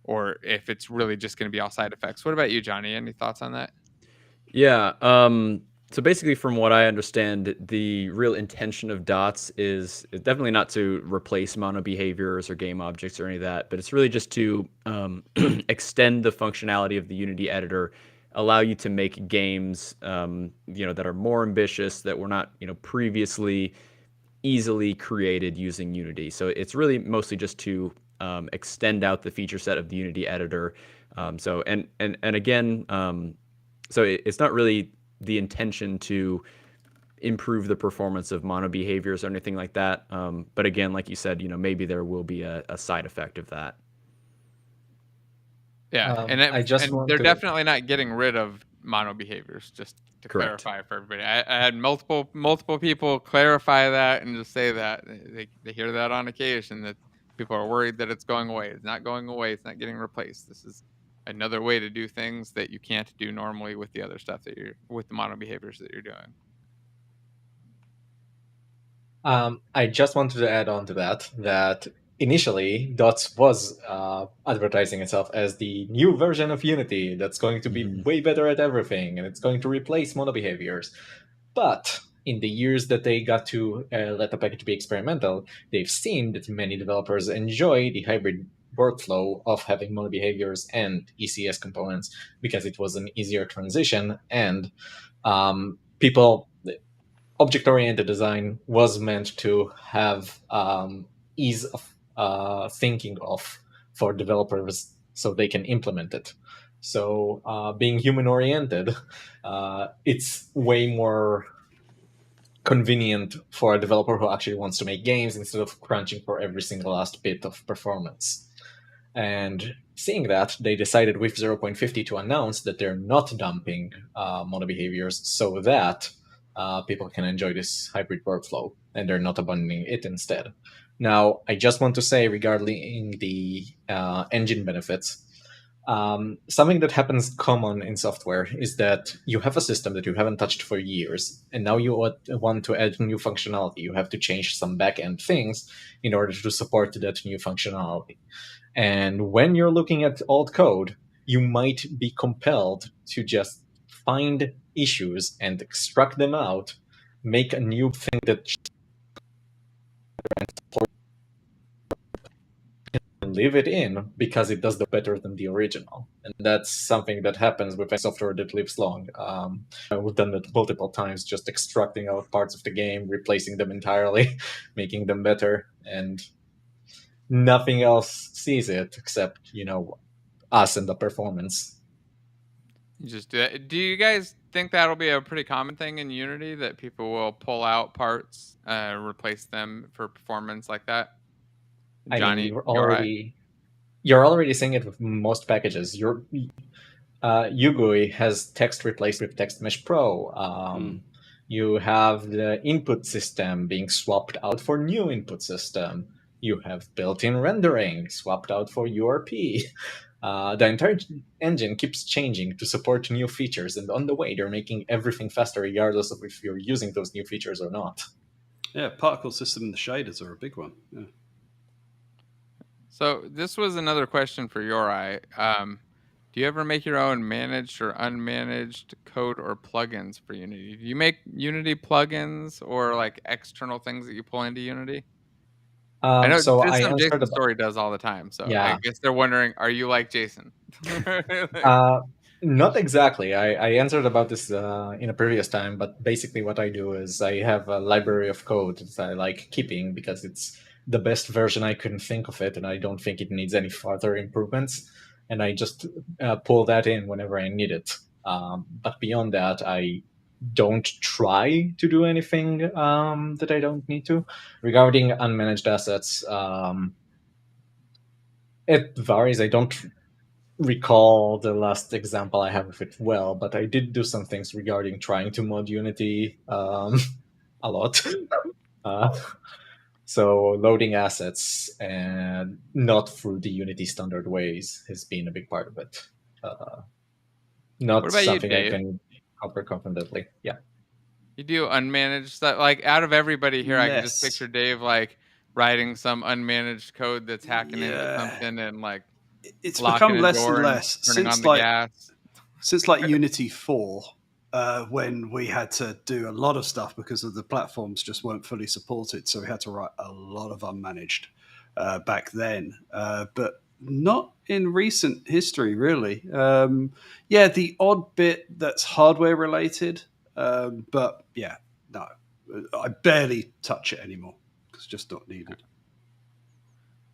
or if it's really just going to be all side effects. What about you, Johnny? Any thoughts on that? Yeah. So basically, from what I understand, the real intention of dots is definitely not to replace mono behaviors or game objects or any of that, but it's really just to extend the functionality of the Unity editor, allow you to make games, that are more ambitious, that were not, previously easily created using Unity. So it's really mostly just to extend out the feature set of the Unity editor. So again, so it's not really the intention to improve the performance of mono behaviors or anything like that. But again, like you said, maybe there will be a side effect of that. Yeah, and they're definitely not getting rid of mono behaviors, just to Correct. clarify for everybody. I had multiple people clarify that and just say that. They hear that on occasion, that people are worried that it's going away. It's not going away. It's not getting replaced. This is another way to do things that you can't do normally with the other stuff with the mono behaviors that you're doing. I just wanted to add on to that initially Dots was advertising itself as the new version of Unity that's going to be way better at everything, and it's going to replace mono behaviors. But in the years that they got to let the package be experimental, they've seen that many developers enjoy the hybrid workflow of having mono behaviors and ECS components, because it was an easier transition, and object-oriented design was meant to have ease of thinking of for developers so they can implement it. So being human-oriented, it's way more convenient for a developer who actually wants to make games instead of crunching for every single last bit of performance. And seeing that, they decided with 0.50 to announce that they're not dumping mono behaviors so that people can enjoy this hybrid workflow, and they're not abandoning it instead. Now, I just want to say regarding the engine benefits, something that happens common in software is that you have a system that you haven't touched for years, and now you want to add new functionality. You have to change some back-end things in order to support that new functionality. And when you're looking at old code, you might be compelled to just find issues and extract them out, make a new thing that and leave it in because it does the better than the original. And that's something that happens with software that lives long. We've done that multiple times, just extracting out parts of the game, replacing them entirely, making them better, and nothing else sees it except, us and the performance. You just do that. Do you guys think that'll be a pretty common thing in Unity, that people will pull out parts, replace them for performance like that? Johnny, you're already seeing it with most packages. UGUI has text replaced with Text Mesh Pro. You have the input system being swapped out for new input system. You have built-in rendering swapped out for URP. The entire engine keeps changing to support new features, and on the way, they're making everything faster, regardless of if you're using those new features or not. Yeah, particle system and the shaders are a big one. Yeah. So this was another question for Yorai. Do you ever make your own managed or unmanaged code or plugins for Unity? Do you make Unity plugins or like external things that you pull into Unity? I know Jason Story does all the time, so yeah. I guess they're wondering, are you like Jason? Not exactly. I answered about this in a previous time, but basically what I do is I have a library of code that I like keeping because it's the best version I couldn't think of it, and I don't think it needs any further improvements, and I just pull that in whenever I need it. But beyond that, I don't try to do anything that I don't need to. Regarding unmanaged assets, it varies. I don't recall the last example I have of it well, but I did do some things regarding trying to mod Unity a lot. So loading assets and not through the Unity standard ways has been a big part of it. Not What about you, something I Dave? can cover confidently. Yeah. You do unmanaged stuff. Like out of everybody here, I can just Less. picture Dave like writing some unmanaged code that's hacking into Yeah. something and like It's locking become a less and door and less turning on the gas. since like Unity 4, when we had to do a lot of stuff because of the platforms just weren't fully supported. So we had to write a lot of unmanaged back then, but not in recent history, really. Yeah, the odd bit that's hardware related, but yeah, no, I barely touch it anymore because it's just not needed.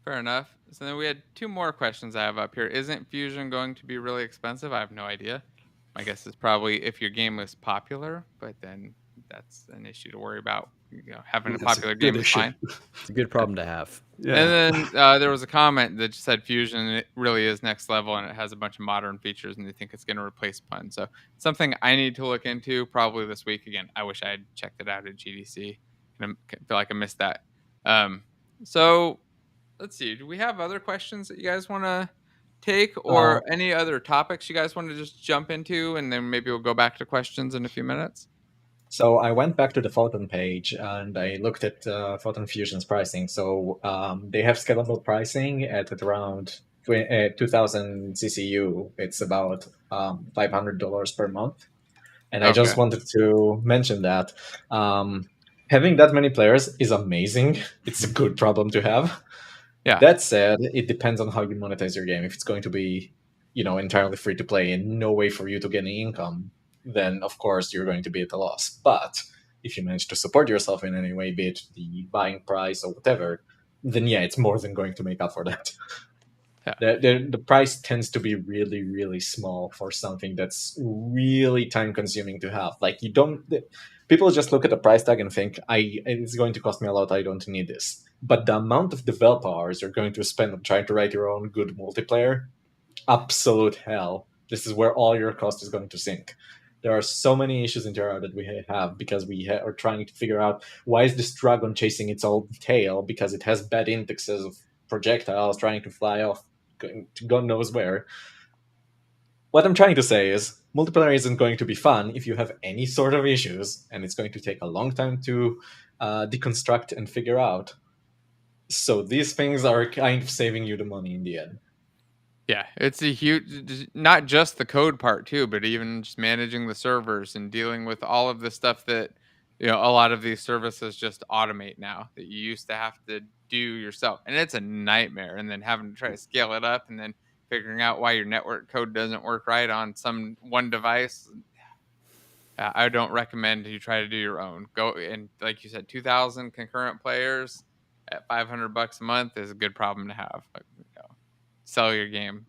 Fair enough. So then we had two more questions I have up here. Isn't Fusion going to be really expensive? I have no idea. My guess is probably if your game was popular, but then that's an issue to worry about. Having a That's a popular good game is issue. fine. It's a good problem to have. Yeah. And then there was a comment that said Fusion it really is next level and it has a bunch of modern features and they think it's going to replace Pun. So something I need to look into probably this week. Again, I wish I had checked it out at GDC. I feel like I missed that. So let's see. Do we have other questions that you guys want to take or any other topics you guys want to just jump into? And then maybe we'll go back to questions in a few minutes. So I went back to the Photon page and I looked at Photon Fusion's pricing. So they have scalable pricing at around 2,000 CCU. It's about $500 per month. And I just wanted to mention that having that many players is amazing. It's a good problem to have. Yeah. That said, it depends on how you monetize your game. If it's going to be, entirely free to play and no way for you to get any income, then of course you're going to be at a loss. But if you manage to support yourself in any way, be it the buying price or whatever, then yeah, it's more than going to make up for that. Yeah. The price tends to be really, really small for something that's really time consuming to have. Like people just look at the price tag and think, it's going to cost me a lot, I don't need this. But the amount of developer hours you're going to spend on trying to write your own good multiplayer, absolute hell. This is where all your cost is going to sink. There are so many issues in Terra that we have because we are trying to figure out why is this dragon chasing its own tail because it has bad indexes of projectiles trying to fly off to God knows where. What I'm trying to say is multiplayer isn't going to be fun if you have any sort of issues, and it's going to take a long time to deconstruct and figure out. So these things are kind of saving you the money in the end. Yeah, it's a huge, not just the code part too, but even just managing the servers and dealing with all of the stuff that, a lot of these services just automate now that you used to have to do yourself. And it's a nightmare. And then having to try to scale it up and then figuring out why your network code doesn't work right on some one device. I don't recommend you try to do your own. Go and like you said, 2,000 concurrent players at $500 a month is a good problem to have. But, sell your game.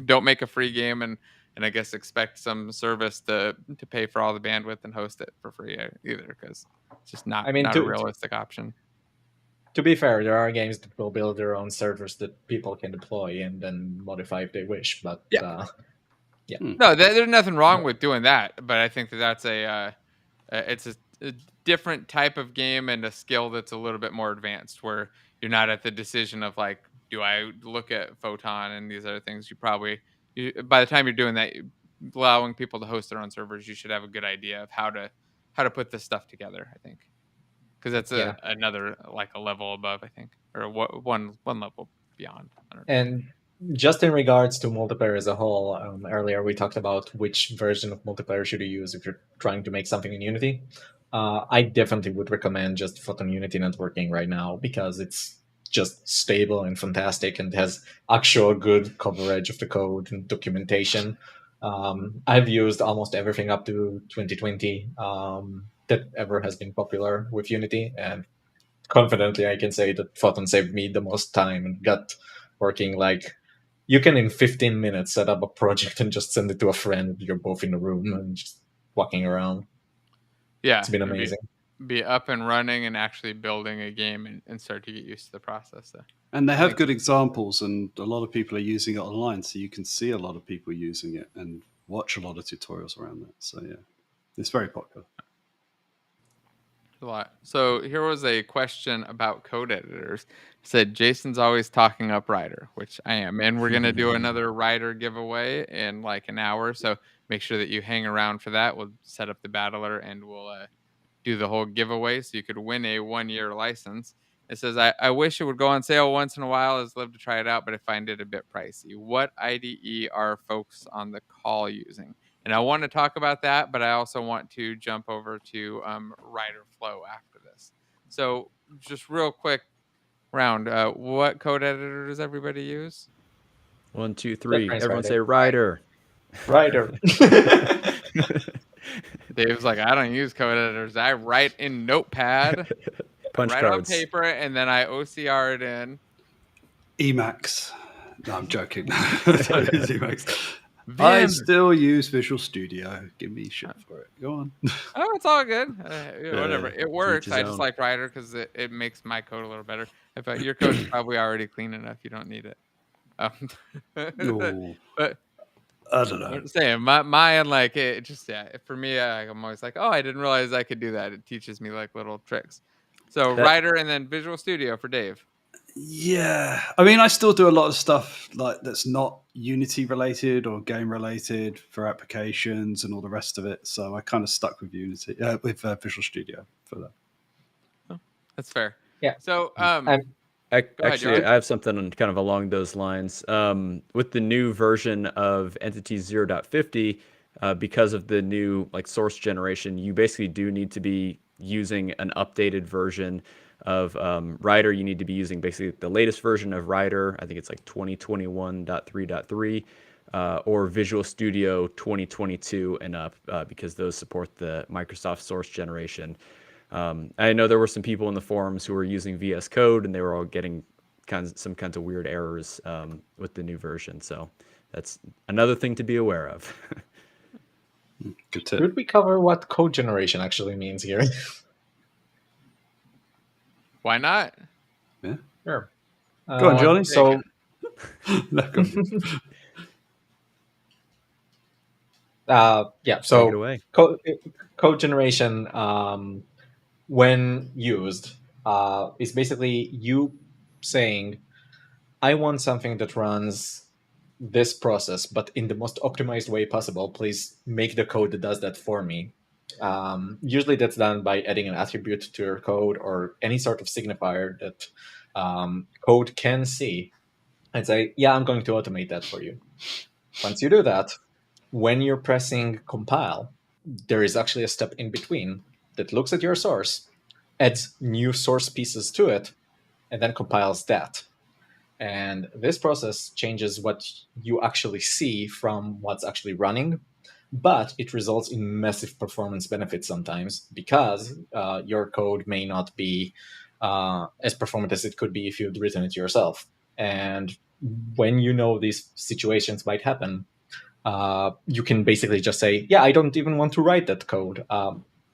Don't make a free game and I guess expect some service to pay for all the bandwidth and host it for free either, because it's just not a realistic option. To be fair, there are games that will build their own servers that people can deploy and then modify if they wish. But yeah. No, there's nothing wrong with doing that, but I think that's it's a different type of game and a skill that's a little bit more advanced, where you're not at the decision of like, do I look at Photon and these other things? By the time you're doing that, allowing people to host their own servers, you should have a good idea of how to put this stuff together, I think, because that's another like a level above, I think, or one level beyond. I don't know. And just in regards to multiplayer as a whole, earlier we talked about which version of multiplayer should you use if you're trying to make something in Unity. I definitely would recommend just Photon Unity networking right now because it's just stable and fantastic and has actual good coverage of the code and documentation. I've used almost everything up to 2020 that ever has been popular with Unity, and confidently I can say that Photon saved me the most time and got working. Like, you can in 15 minutes set up a project and just send it to a friend. You're both in the room and just walking around. Yeah, It's been amazing. Be up and running and actually building a game and start to get used to the process. So. And they have good examples, and a lot of people are using it online, so you can see a lot of people using it and watch a lot of tutorials around that. So yeah, it's very popular. A lot. So here was a question about code editors. It said Jason's always talking up Ryder, which I am, and we're gonna do another Ryder giveaway in like an hour. So make sure that you hang around for that. We'll set up the battler and we'll do the whole giveaway so you could win a 1-year license. It says, I wish it would go on sale once in a while. I'd love to try it out, but I find it a bit pricey. What IDE are folks on the call using? And I want to talk about that, but I also want to jump over to Ryder Flow after this. So just real quick round, what code editor does everybody use? 1, 2, 3. Friends Everyone Ryder. say Ryder. Ryder. Dave's like, I don't use code editors. I write in Notepad, Punch write cards. on paper, and then I OCR it in. Emacs. No, I'm joking. Don't use Emacs. Vim. I still use Visual Studio. Give me shit for it. Go on. Oh, it's all good. Whatever. It works. his I just own. like Ryder because it makes my code a little better. If your code's probably already clean enough, you don't need it. No, But I don't know. I'm saying mine like it just for me I'm always like, oh, I didn't realize I could do that. It teaches me like little tricks. So Ryder and then Visual Studio for Dave. Yeah, I mean, I still do a lot of stuff like that's not Unity related or game related for applications and all the rest of it. So I kind of stuck with Unity, with Visual Studio for that. Oh, that's fair. Yeah. So Actually, I have something kind of along those lines. With the new version of Entity 0.50, because of the new like source generation, you basically do need to be using an updated version of Ryder. You need to be using basically the latest version of Ryder. I think it's like 2021.3.3 or Visual Studio 2022 and up because those support the Microsoft source generation. I know there were some people in the forums who were using VS Code and they were all getting some kinds of weird errors with the new version. So that's another thing to be aware of. Good tip. Could we cover what code generation actually means here? Why not? Yeah. Sure. Go on, Johnny. So, No, go on. yeah. Take it So away. code generation, when used, is basically you saying, "I want something that runs this process, but in the most optimized way possible. Please make the code that does that for me." Usually that's done by adding an attribute to your code or any sort of signifier that code can see and say, yeah, I'm going to automate that for you. Once you do that, when you're pressing compile, there is actually a step in between that looks at your source, adds new source pieces to it, and then compiles that. And this process changes what you actually see from what's actually running, but it results in massive performance benefits sometimes because your code may not be as performant as it could be if you'd written it yourself. And when you know these situations might happen, you can basically just say, yeah, I don't even want to write that code.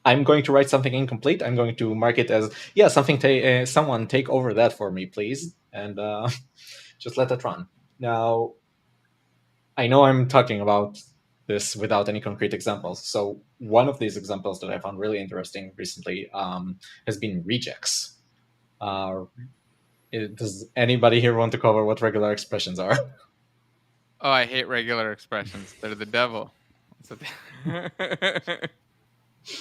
I'm going to write something incomplete. I'm going to mark it as, yeah, someone take over that for me, please. And just let it run. Now, I know I'm talking about this without any concrete examples. So one of these examples that I found really interesting recently has been regex. Does anybody here want to cover what regular expressions are? Oh, I hate regular expressions. They're the devil.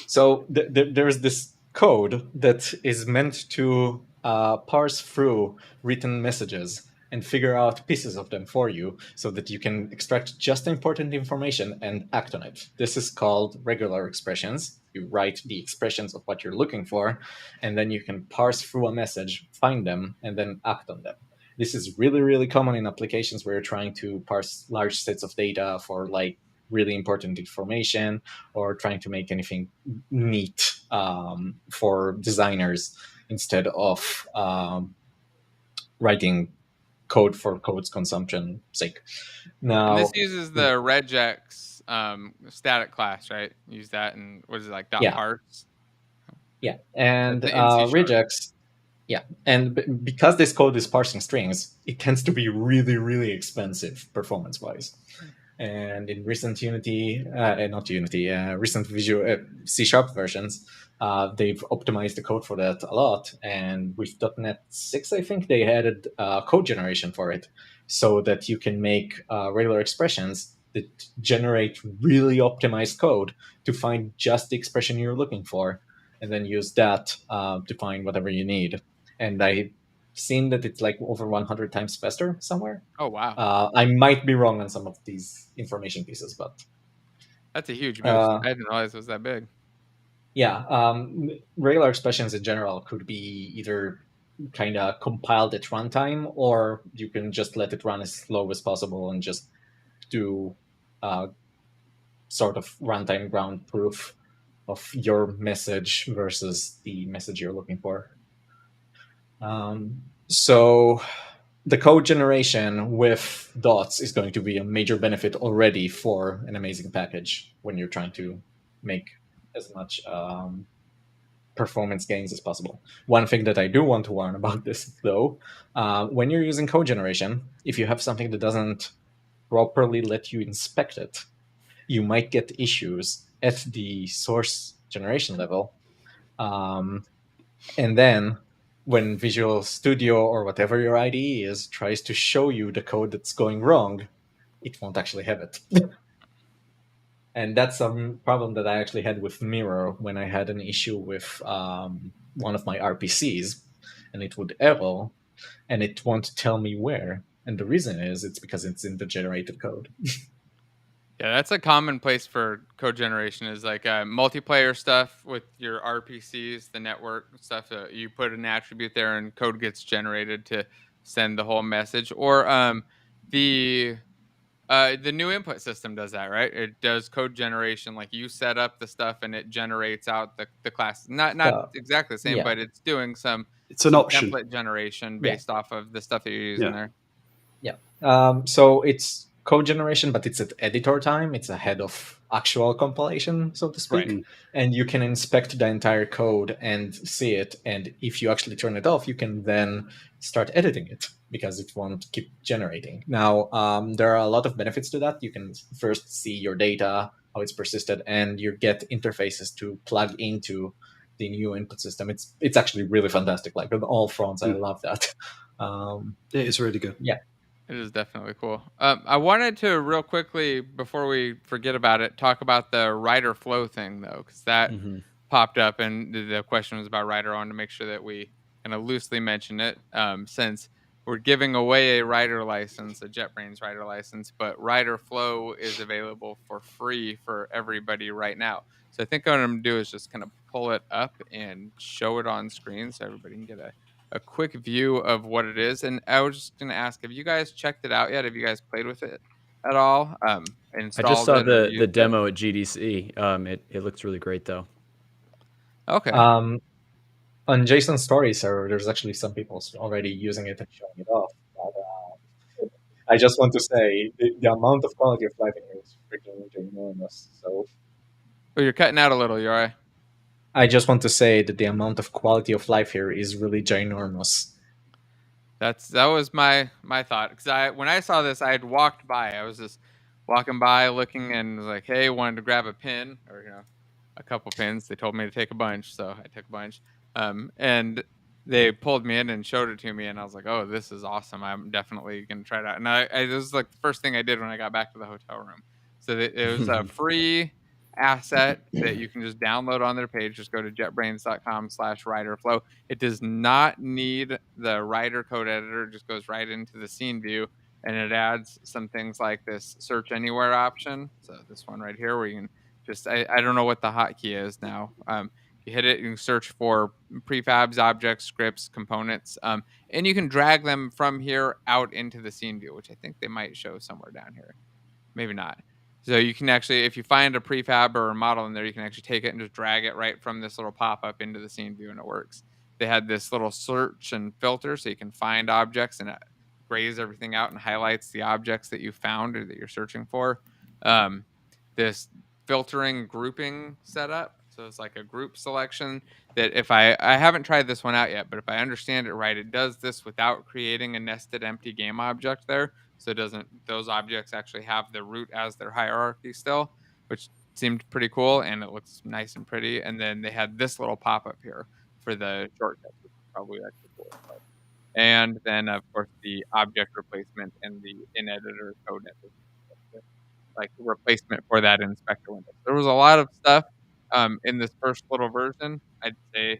So there's this code that is meant to parse through written messages and figure out pieces of them for you so that you can extract just important information and act on it. This is called regular expressions. You write the expressions of what you're looking for, and then you can parse through a message, find them, and then act on them. This is really, really common in applications where you're trying to parse large sets of data for like really important information or trying to make anything neat for designers instead of writing code for code's consumption sake. Now, this uses the regex static class, right? Use that and what is it like Yeah. .parts? Yeah, and in C#. regex. Yeah, and because this code is parsing strings, it tends to be really, really expensive performance-wise. And in recent Unity, not Unity, recent Visual C# versions, they've optimized the code for that a lot. And with .NET 6, I think they added code generation for it, so that you can make regular expressions that generate really optimized code to find just the expression you're looking for, and then use that to find whatever you need. And I've seen that it's like over 100 times faster somewhere. Oh wow, I might be wrong on some of these information pieces, but that's a huge boost. I didn't realize it was that big. yeah, regular expressions in general could be either kind of compiled at runtime, or you can just let it run as slow as possible and just do sort of runtime ground proof of your message versus the message you're looking for. So the code generation with dots is going to be a major benefit already for an amazing package when you're trying to make as much performance gains as possible. One thing that I do want to warn about this, though, when you're using code generation, if you have something that doesn't properly let you inspect it, you might get issues at the source generation level. And then when Visual Studio or whatever your IDE is tries to show you the code that's going wrong, it won't actually have it. And that's a problem that I actually had with Mirror when I had an issue with one of my RPCs, and it would error, and it won't tell me where. And the reason is it's because it's in the generated code. Yeah, that's a common place for code generation is like multiplayer stuff with your RPCs, the network stuff. You put an attribute there and code gets generated to send the whole message. Or the new input system does that, right? It does code generation. Like you set up the stuff and it generates out the class. Not exactly the same, yeah. but it's doing some option. template generation based off of the stuff that you're using there. Yeah. So it's code generation, but it's at editor time. It's ahead of actual compilation, so to speak. Right. And you can inspect the entire code and see it. And if you actually turn it off, you can then start editing it because it won't keep generating. Now, there are a lot of benefits to that. You can first see your data, how it's persisted, and you get interfaces to plug into the new input system. It's actually really fantastic. Like on all fronts, I love that. It is really good. Yeah. It is definitely cool. I wanted to real quickly, before we forget about it, talk about the writer flow thing, though, because that popped up, and the question was about writer. I wanted to make sure that we kind of loosely mention it, since we're giving away a writer license, a JetBrains writer license, but writer flow is available for free for everybody right now. So I think what I'm going to do is just kind of pull it up and show it on screen so everybody can get a quick view of what it is. And I was just going to ask, have you guys checked it out yet? Have you guys played with it at all? I just saw the demo at GDC. It looks really great, though. Okay. On Jason's story server, there's actually some people already using it and showing it off. But, I just want to say the amount of quality of life in here is freaking enormous. So, oh, you're cutting out a little. You're right. I just want to say that the amount of quality of life here is really ginormous. That was my thought, because when I saw this, I had walked by. I was just walking by, looking, and was like, "Hey, wanted to grab a pin, or a couple pins." They told me to take a bunch, so I took a bunch. And they pulled me in and showed it to me, and I was like, "Oh, this is awesome! I'm definitely gonna try it out." And this was like the first thing I did when I got back to the hotel room. So it was a free asset that you can just download on their page. Just go to jetbrains.com/writerflow. It does not need the writer code editor. It just goes right into the scene view, and it adds some things like this search anywhere option. So this one right here, where you can just, I don't know what the hotkey is now. You hit it, you can search for prefabs, objects, scripts, components, and you can drag them from here out into the scene view, which I think they might show somewhere down here. Maybe not. So you can actually, if you find a prefab or a model in there, you can actually take it and just drag it right from this little pop-up into the scene view, and it works. They had this little search and filter, so you can find objects, and it grays everything out and highlights the objects that you found or that you're searching for. This filtering grouping setup. So So it's like a group selection that if I haven't tried this one out yet, but if I understand it right, it does this without creating a nested empty game object there. So it doesn't, those objects actually have the root as their hierarchy still, which seemed pretty cool, and it looks nice and pretty. And then they had this little pop-up here for the shortcuts, which is probably actually cool. And then of course the object replacement and the in-editor code editor, like replacement for that inspector window. There was a lot of stuff in this first little version. I'd say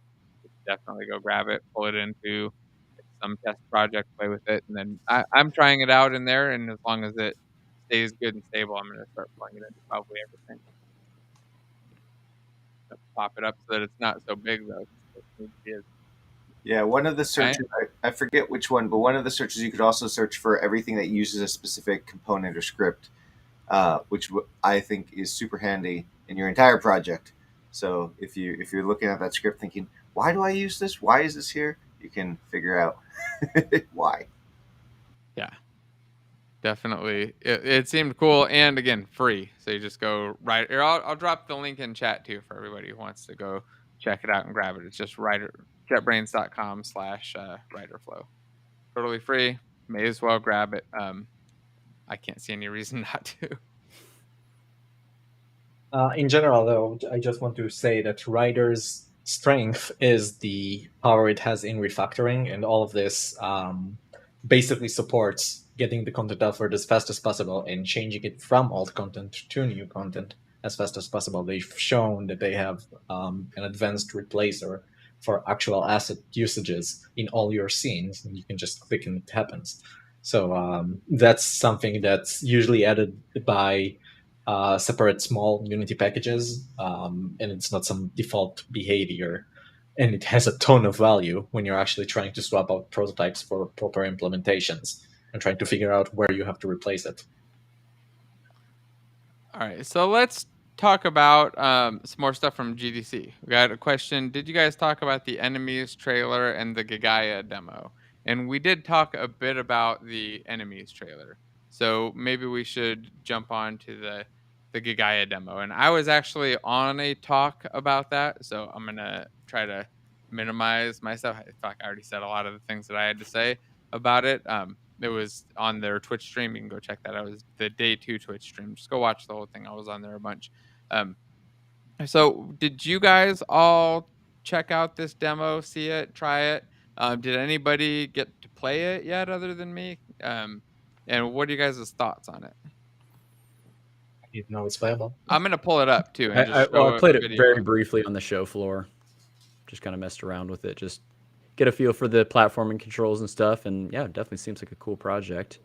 definitely go grab it, pull it into some test project, play with it, and then I'm trying it out in there. And as long as it stays good and stable, I'm going to start pulling it into probably everything. Pop it up so that it's not so big though. Yeah, one of the searches, I forget which one, but one of the searches you could also search for everything that uses a specific component or script, which I think is super handy in your entire project. So if you're looking at that script thinking, why do I use this? Why is this here? You can figure out why. Yeah, definitely. It seemed cool, and again, free. So you just go right here. I'll drop the link in chat too for everybody who wants to go check it out and grab it. It's just jetbrains.com/writerflow. Totally free. May as well grab it. I can't see any reason not to. In general, though, I just want to say that Writer's strength is the power it has in refactoring, and all of this basically supports getting the content outward as fast as possible and changing it from old content to new content as fast as possible. They've shown that they have an advanced replacer for actual asset usages in all your scenes, and you can just click and it happens. So that's something that's usually added by separate small Unity packages, and it's not some default behavior. And it has a ton of value when you're actually trying to swap out prototypes for proper implementations and trying to figure out where you have to replace it. All right, so let's talk about some more stuff from GDC. We got a question. Did you guys talk about the enemies trailer and the Gagaya demo? And we did talk a bit about the enemies trailer. So maybe we should jump on to the Gagaya demo. And I was actually on a talk about that, so I'm going to try to minimize myself. I feel like I already said a lot of the things that I had to say about it. It was on their Twitch stream. You can go check that out. It was the day 2 Twitch stream. Just go watch the whole thing. I was on there a bunch. So did you guys all check out this demo, see it, try it? Did anybody get to play it yet other than me? And what are you guys' thoughts on it? You know it's playable. I'm going to pull it up too. And I played it very briefly on the show floor. Just kind of messed around with it. Just get a feel for the platforming controls and stuff. And yeah, it definitely seems like a cool project.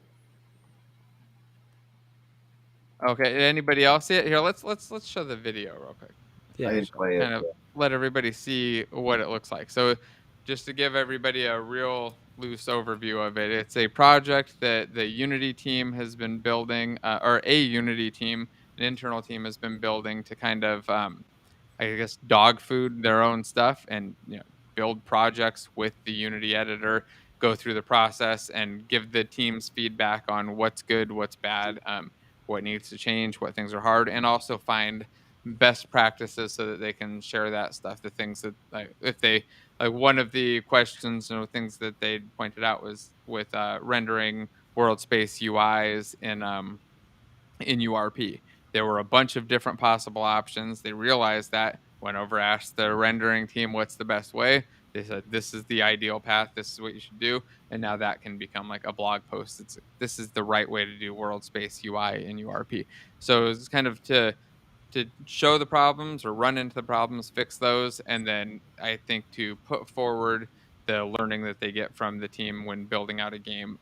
Okay. Anybody else see it? Here, let's show the video real quick. Yeah, I didn't play it. Kind of let everybody see what it looks like. So just to give everybody a real loose overview of it, it's a project that the Unity team has been building, or a Unity team, an internal team has been building to kind of, I guess, dog food their own stuff and build projects with the Unity editor, go through the process and give the teams feedback on what's good, what's bad, what needs to change, what things are hard, and also find best practices so that they can share that stuff. The things that, if they, one of the questions and things that they pointed out was with rendering world space UIs in URP. There were a bunch of different possible options. They realized that, went over, asked the rendering team what's the best way. They said, this is the ideal path. This is what you should do. And now that can become like a blog post. This is the right way to do world space UI in URP. So it's kind of to show the problems or run into the problems, fix those, and then I think to put forward the learning that they get from the team when building out a game,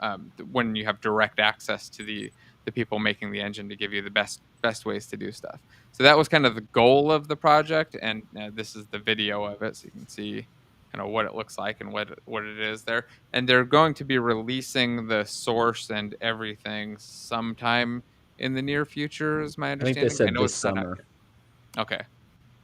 when you have direct access to the people making the engine to give you the best ways to do stuff. So that was kind of the goal of the project, and this is the video of it, so you can see kind of what it looks like and what it is there. And they're going to be releasing the source and everything sometime in the near future, is my understanding. I think they said I know this summer. Okay.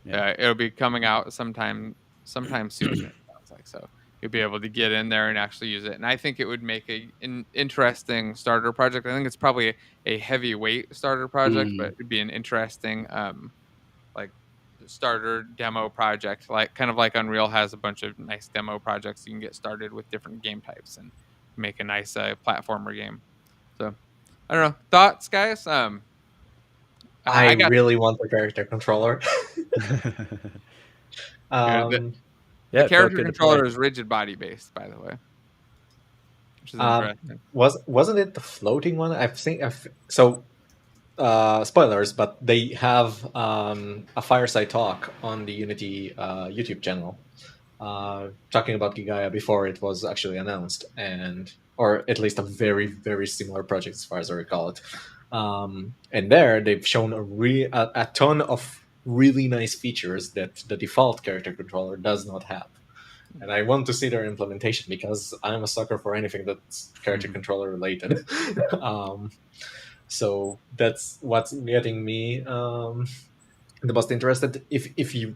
Yeah. It'll be coming out sometime soon, it sounds like. So you'll be able to get in there and actually use it. And I think it would make an interesting starter project. I think it's probably a heavyweight starter project, but it'd be an interesting like starter demo project, like kind of like Unreal has a bunch of nice demo projects. You can get started with different game types and make a nice platformer game. So I don't know, thoughts, guys. I got really want the character controller. the Yeah, it felt character good to controller play. is rigid body based, by the way, which is interesting. Wasn't it the floating one? So. Spoilers, but they have a fireside talk on the Unity YouTube channel, talking about Gagaya before it was actually announced, or at least a very, very similar project as far as I recall it. And there they've shown a ton of really nice features that the default character controller does not have. And I want to see their implementation because I'm a sucker for anything that's character controller related. So that's what's getting me the most interested. If you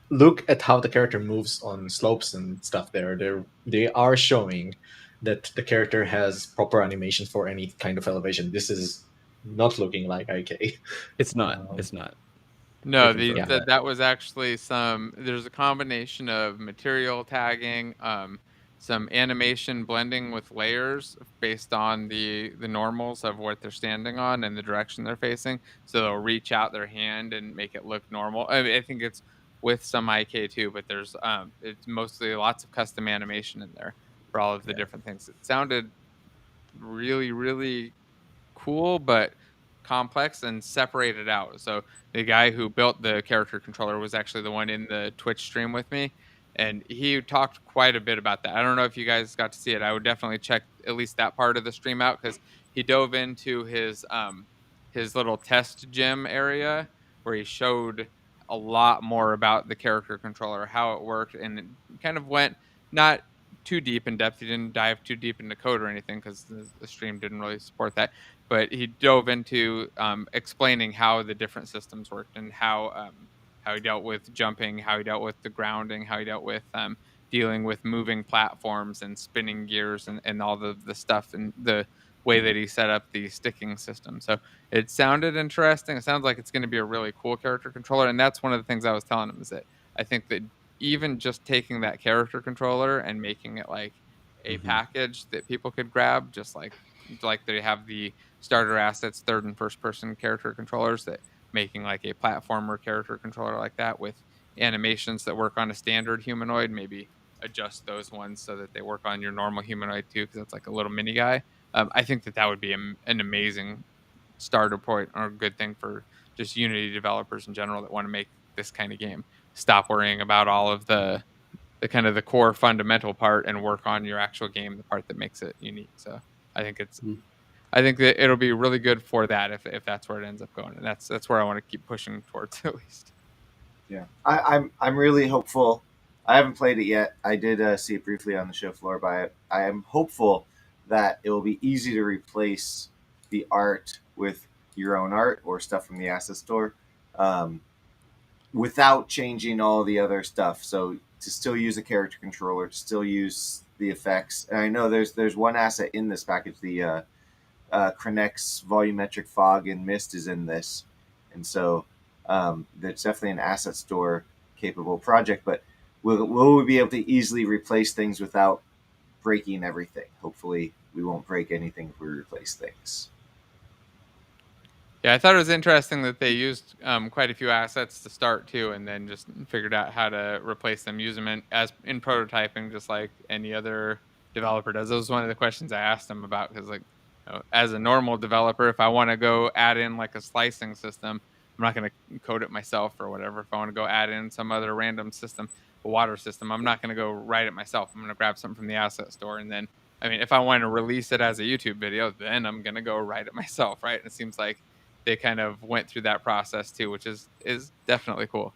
look at how the character moves on slopes and stuff, they are showing that the character has proper animation for any kind of elevation. This is not looking like IK. It's not. It's not. No, confirmed that was actually there's a combination of material tagging, some animation blending with layers based on the normals of what they're standing on and the direction they're facing. So they'll reach out their hand and make it look normal. I think it's with some IK too, but there's it's mostly lots of custom animation in there for all of the different things. It sounded really, really cool, but complex and separated out. So the guy who built the character controller was actually the one in the Twitch stream with me, and he talked quite a bit about that. I don't know if you guys got to see it. I would definitely check at least that part of the stream out because he dove into his little test gym area where he showed a lot more about the character controller, how it worked, and it kind of went not too deep in depth. He didn't dive too deep into code or anything because the stream didn't really support that, but he dove into explaining how the different systems worked and how he dealt with jumping, how he dealt with the grounding, how he dealt with dealing with moving platforms and spinning gears and all the stuff and the way that he set up the sticking system. So it sounded interesting. It sounds like it's going to be a really cool character controller, and that's one of the things I was telling him is that I think that even just taking that character controller and making it like a package that people could grab, just like they have the starter assets, third and first person character controllers, that making like a platformer character controller like that with animations that work on a standard humanoid, maybe adjust those ones so that they work on your normal humanoid too, because that's like a little mini guy. I think that would be an amazing starter point or a good thing for just Unity developers in general that want to make this kind of game. Stop worrying about all of the kind of the core fundamental part and work on your actual game, the part that makes it unique. So I think I think that it'll be really good for that if that's where it ends up going, and that's where I want to keep pushing towards at least. Yeah, I'm really hopeful. I haven't played it yet. I did see it briefly on the show floor, but I am hopeful that it will be easy to replace the art with your own art or stuff from the asset store, without changing all the other stuff. So to still use a character controller, to still use the effects. And I know there's one asset in this package, the Krenex volumetric fog and mist is in this, and so there's definitely an asset store capable project. But will we be able to easily replace things without breaking everything? Hopefully, we won't break anything if we replace things. Yeah, I thought it was interesting that they used quite a few assets to start too, and then just figured out how to replace them, use them in prototyping, just like any other developer does. That was one of the questions I asked them about, because like, as a normal developer, if I want to go add in like a slicing system, I'm not going to code it myself or whatever. If I want to go add in some other random system, a water system, I'm not going to go write it myself. I'm going to grab something from the asset store, and then, I mean, if I want to release it as a YouTube video, then I'm going to go write it myself, right? And it seems like they kind of went through that process too, which is definitely cool.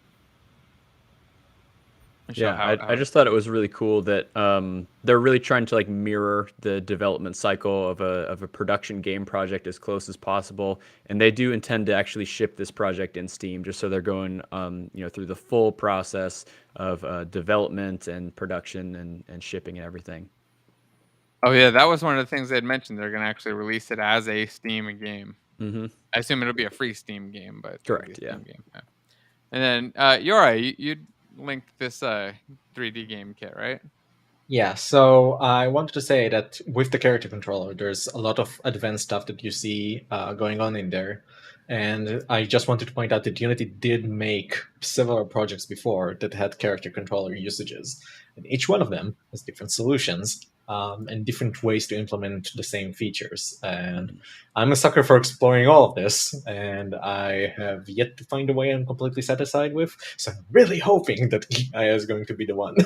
Yeah, I just thought it was really cool that they're really trying to like mirror the development cycle of a production game project as close as possible, and they do intend to actually ship this project in Steam, just so they're going through the full process of development and production and shipping and everything. Oh yeah, that was one of the things they'd mentioned. They're going to actually release it as a Steam game. I assume it'll be a free Steam game, but correct, yeah. Game. Yeah. And then Yora, you linked this 3D game kit, right? Yeah, so I wanted to say that with the character controller, there's a lot of advanced stuff that you see going on in there. And I just wanted to point out that Unity did make several projects before that had character controller usages. And each one of them has different solutions and different ways to implement the same features. And I'm a sucker for exploring all of this, and I have yet to find a way I'm completely satisfied with. So I'm really hoping that Giga is going to be the one.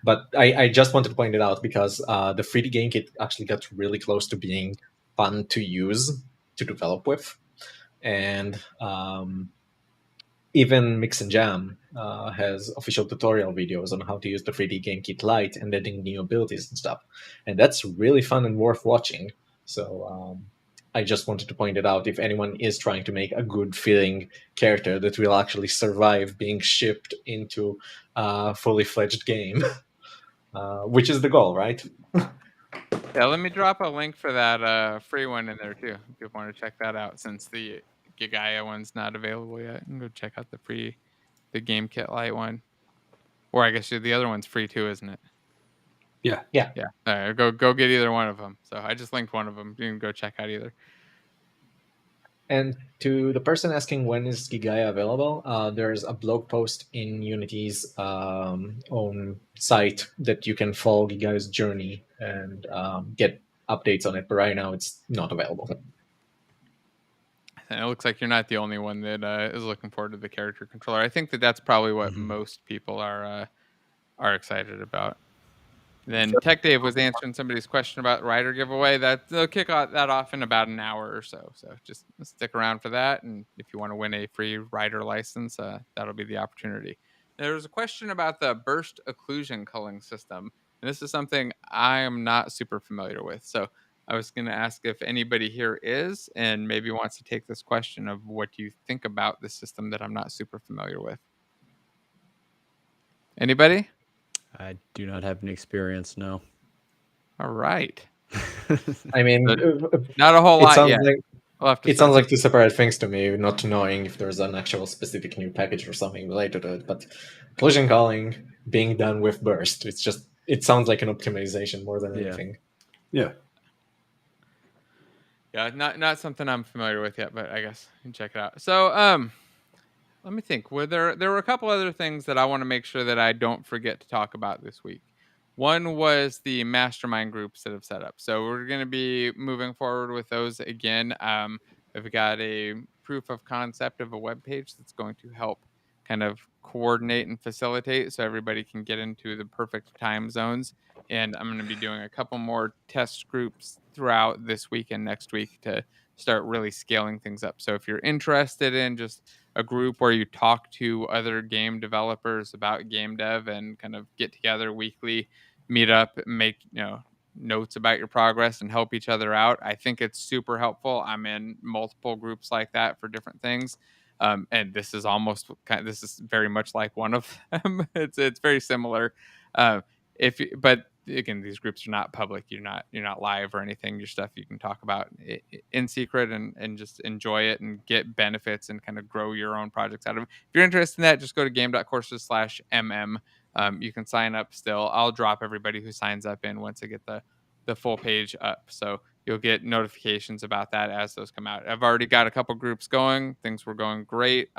But I just wanted to point it out because the 3D game kit actually got really close to being fun to use, to develop with. And even Mix and Jam has official tutorial videos on how to use the 3D game kit Lite and adding new abilities and stuff. And that's really fun and worth watching. So I just wanted to point it out if anyone is trying to make a good feeling character that will actually survive being shipped into a fully fledged game. Which is the goal, right? Yeah, let me drop a link for that free one in there too, if you want to check that out, since the Gagaya one's not available yet. And go check out the Game Kit Lite one. Or I guess the other one's free too, isn't it? Yeah. Yeah. All right, go get either one of them. So I just linked one of them. You can go check out either. And to the person asking when is Gigaya available, there's a blog post in Unity's own site that you can follow Gigaya's journey and get updates on it. But right now, it's not available. And it looks like you're not the only one that is looking forward to the character controller. I think that's probably what most people are excited about. Then Tech Dave was answering somebody's question about rider giveaway. They'll kick that off in about an hour or so. So just stick around for that. And if you want to win a free rider license, that'll be the opportunity. There was a question about the burst occlusion culling system. And this is something I am not super familiar with. So I was going to ask if anybody here is and maybe wants to take this question of what do you think about the system that I'm not super familiar with. Anybody? I do not have any experience, no. All right. I mean, not a whole lot yet. It sounds like two separate things to me, not knowing if there's an actual specific new package or something related to it. But occlusion culling being done with burst, it sounds like an optimization more than anything. Yeah. Yeah, not something I'm familiar with yet, but I guess you can check it out. So, let me think. There were a couple other things that I want to make sure that I don't forget to talk about this week. One was the mastermind groups that have set up. So we're going to be moving forward with those again. We've got a proof of concept of a web page that's going to help kind of coordinate and facilitate so everybody can get into the perfect time zones. And I'm going to be doing a couple more test groups throughout this week and next week to start really scaling things up. So if you're interested in just a group where you talk to other game developers about game dev and kind of get together weekly, meet up, make notes about your progress and help each other out, I think it's super helpful. I'm in multiple groups like that for different things. And this is this is very much like one of them. It's very similar. But again, these groups are not public. You're not live or anything. Your stuff you can talk about in secret and just enjoy it and get benefits and kind of grow your own projects out of it. If you're interested in that, just go to game.courses/mm. You can sign up still. I'll drop everybody who signs up in once I get the full page up. So you'll get notifications about that as those come out. I've already got a couple groups going. Things were going great.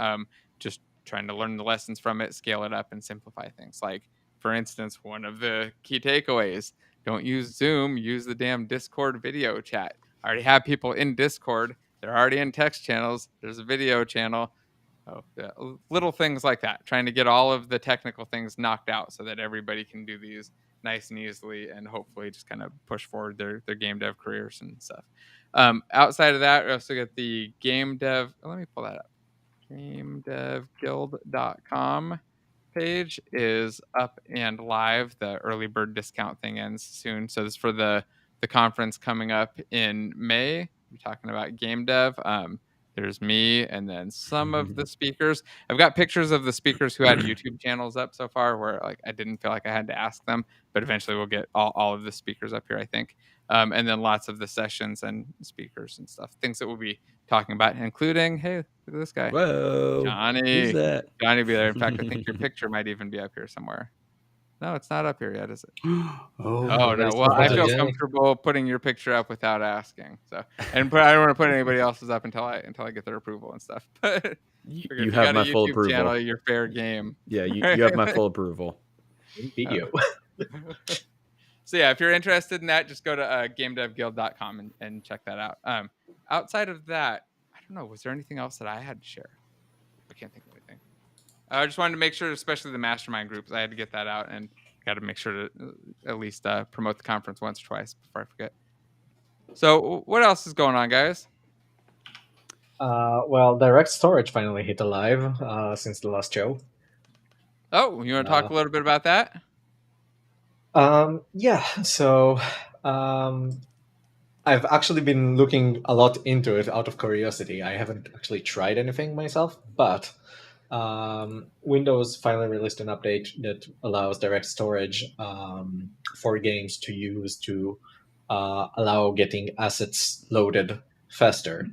Just trying to learn the lessons from it, scale it up, and simplify things. Like, for instance, one of the key takeaways, don't use Zoom, use the damn Discord video chat. I already have people in Discord. They're already in text channels. There's a video channel. Little things like that, trying to get all of the technical things knocked out so that everybody can do these nice and easily and hopefully just kind of push forward their game dev careers and stuff. Outside of that, we also got the game dev. Let me pull that up. GameDevGuild.com page is up and live. The early bird discount thing ends soon. So this is for the conference coming up in May. We're talking about game dev. There's me, and then some of the speakers. I've got pictures of the speakers who had YouTube channels up so far, where like I didn't feel like I had to ask them, but eventually we'll get all of the speakers up here, I think. And then lots of the sessions and speakers and stuff, things that we'll be talking about, including, hey, look at this guy, Whoa, Johnny. who's that? Johnny will be there. In fact, I think your picture might even be up here somewhere. No, it's not up here yet, is it? Oh no. Well, I feel comfortable putting your picture up without asking. So, and I don't want to put anybody else's up until I get their approval and stuff. But you have my full approval. Channel, you're fair game. Yeah, you have my full approval. Video. So yeah, if you're interested in that, just go to GameDevGuild.com and check that out. Outside of that, I don't know. Was there anything else that I had to share? I can't think of anything. I just wanted to make sure, especially the Mastermind Groups, I had to get that out and got to make sure to at least promote the conference once or twice before I forget. So what else is going on, guys? Well, direct storage finally hit alive since the last show. Oh, you want to talk a little bit about that? Yeah, so I've actually been looking a lot into it out of curiosity. I haven't actually tried anything myself, but Windows finally released an update that allows direct storage for games to use to allow getting assets loaded faster.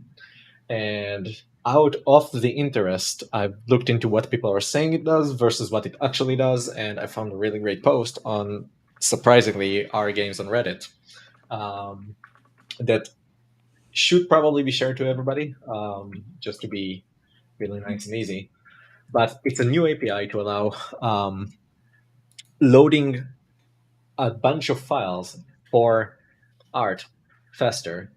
And out of the interest, I've looked into what people are saying it does versus what it actually does, and I found a really great post on, surprisingly, our games on Reddit that should probably be shared to everybody, just to be really nice and easy. But it's a new API to allow loading a bunch of files for art faster,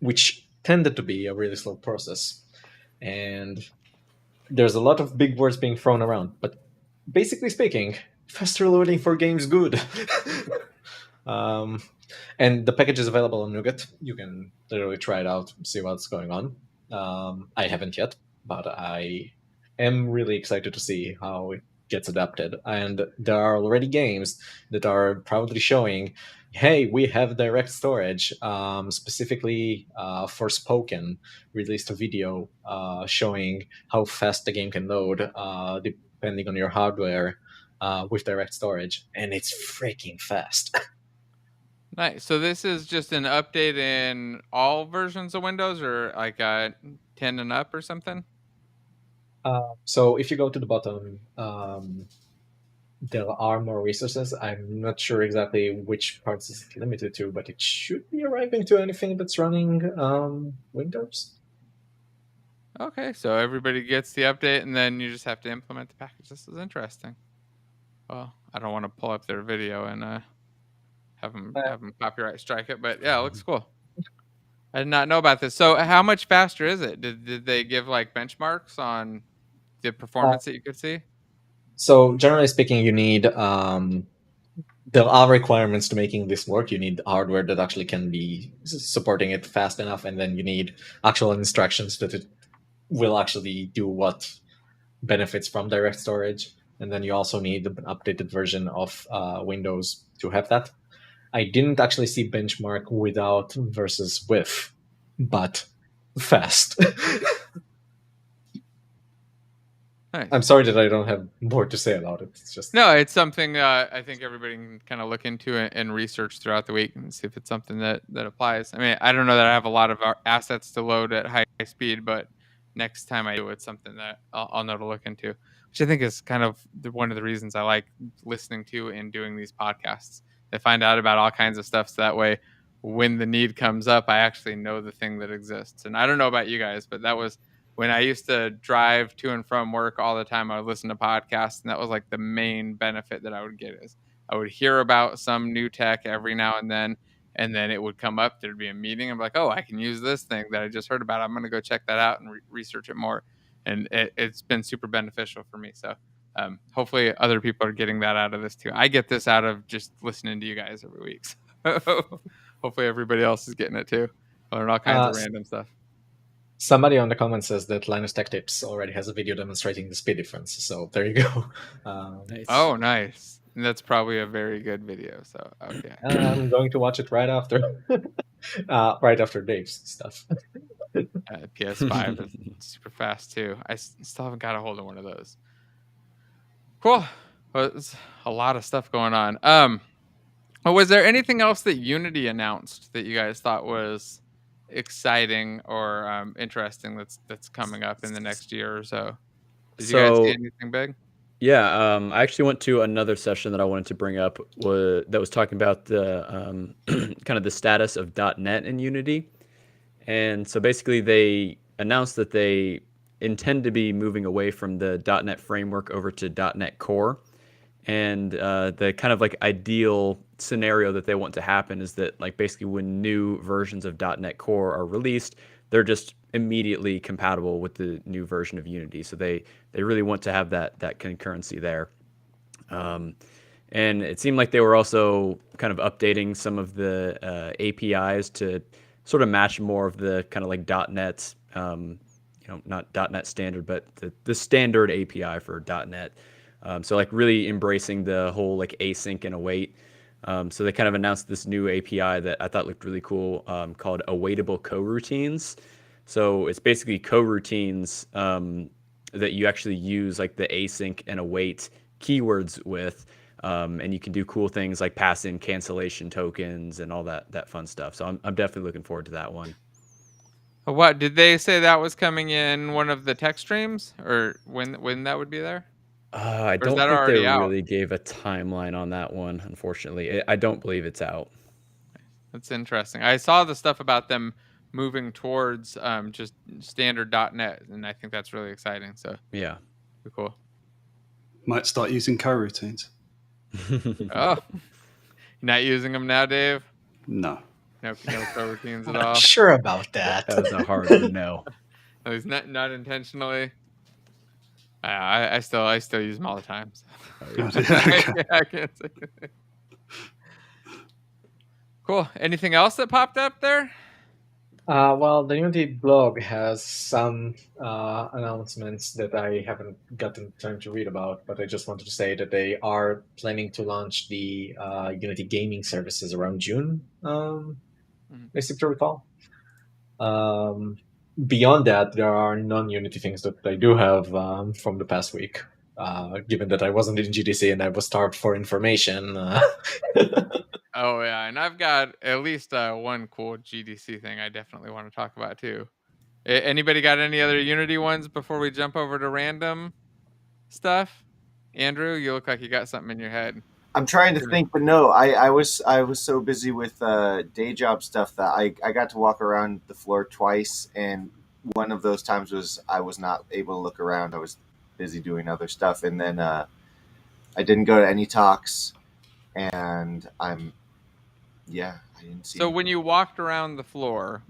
which tended to be a really slow process. And there's a lot of big words being thrown around, but basically speaking, faster loading for games good. And the package is available on Nougat. You can literally try it out, see what's going on. I haven't yet, but I am really excited to see how it gets adapted. And there are already games that are proudly showing, hey, we have direct storage. Specifically, Forspoken released a video showing how fast the game can load, depending on your hardware, with direct storage. And it's freaking fast. Nice. So this is just an update in all versions of Windows, or like 10 and up or something? So if you go to the bottom, there are more resources. I'm not sure exactly which parts it's limited to, but it should be arriving to anything that's running Windows. Okay, so everybody gets the update, and then you just have to implement the package. This is interesting. Well, I don't want to pull up their video and have them copyright strike it, but yeah, it looks cool. I did not know about this. So how much faster is it? Did they give like benchmarks on the performance that you could see? So generally speaking, you need there are requirements to making this work. You need hardware that actually can be supporting it fast enough, and then you need actual instructions that it will actually do what benefits from direct storage. And then you also need an updated version of Windows to have that. I didn't actually see benchmark without versus with, but fast. Nice. I'm sorry that I don't have more to say about it. It's just no, it's something I think everybody can kind of look into and research throughout the week and see if it's something that applies. I mean, I don't know that I have a lot of assets to load at high speed, but next time I do, it's something that I'll know to look into, which I think is kind of one of the reasons I like listening to and doing these podcasts. I find out about all kinds of stuff, so that way when the need comes up, I actually know the thing that exists. And I don't know about you guys, but that was when I used to drive to and from work all the time. I would listen to podcasts, and that was like the main benefit that I would get is I would hear about some new tech every now and then it would come up. There'd be a meeting. I'm like, oh, I can use this thing that I just heard about. I'm going to go check that out and research it more. And it's been super beneficial for me. So hopefully other people are getting that out of this too. I get this out of just listening to you guys every week. So hopefully everybody else is getting it too. I learn all kinds of random stuff. Somebody on the comments says that Linus Tech Tips already has a video demonstrating the speed difference. So there you go. Nice. Oh, nice. And that's probably a very good video. So okay. I'm going to watch it right after, right after Dave's stuff. PS5 is super fast too. I still haven't got a hold of one of those. Cool. Well, it's a lot of stuff going on. Was there anything else that Unity announced that you guys thought was exciting or interesting that's coming up in the next year or so? Did you guys see anything big? Yeah, I actually went to another session that I wanted to bring up that was talking about the kind of the status of .NET in Unity. And so basically they announced that they intend to be moving away from the .NET framework over to .NET Core. And the kind of like ideal scenario that they want to happen is that like basically when new versions of .NET Core are released, they're just immediately compatible with the new version of Unity. So they really want to have that concurrency there. And it seemed like they were also kind of updating some of the APIs to sort of match more of the kind of like .NET, not .NET standard, but the standard API for .NET. So like really embracing the whole like async and await. So they kind of announced this new API that I thought looked really cool called awaitable coroutines. So it's basically coroutines that you actually use like the async and await keywords with. And you can do cool things like pass in cancellation tokens and all that fun stuff. So I'm definitely looking forward to that one. What did they say that was coming in one of the tech streams, or when that would be there? I don't think they really gave a timeline on that one, unfortunately. I don't believe it's out. That's interesting. I saw the stuff about them moving towards just standard .NET, and I think that's really exciting. So yeah, pretty cool. Might start using coroutines. Oh, you're not using them now, Dave? No coroutines at all. Not sure about that. That was a hard no. At least not intentionally. I still use them all the time. So. I can't say anything. Cool. Anything else that popped up there? Well, the Unity blog has some announcements that I haven't gotten time to read about, but I just wanted to say that they are planning to launch the Unity gaming services around June, I seem to recall. Beyond that, there are non-Unity things that I do have from the past week, given that I wasn't in GDC and I was starved for information. Oh, yeah, and I've got at least one cool GDC thing I definitely want to talk about, too. Anybody got any other Unity ones before we jump over to random stuff? Andrew, you look like you got something in your head. I'm trying to think, but no, I was so busy with day job stuff that I got to walk around the floor twice, and one of those times was I was not able to look around. I was busy doing other stuff, and then I didn't go to any talks, and I didn't see. So when you walked around the floor,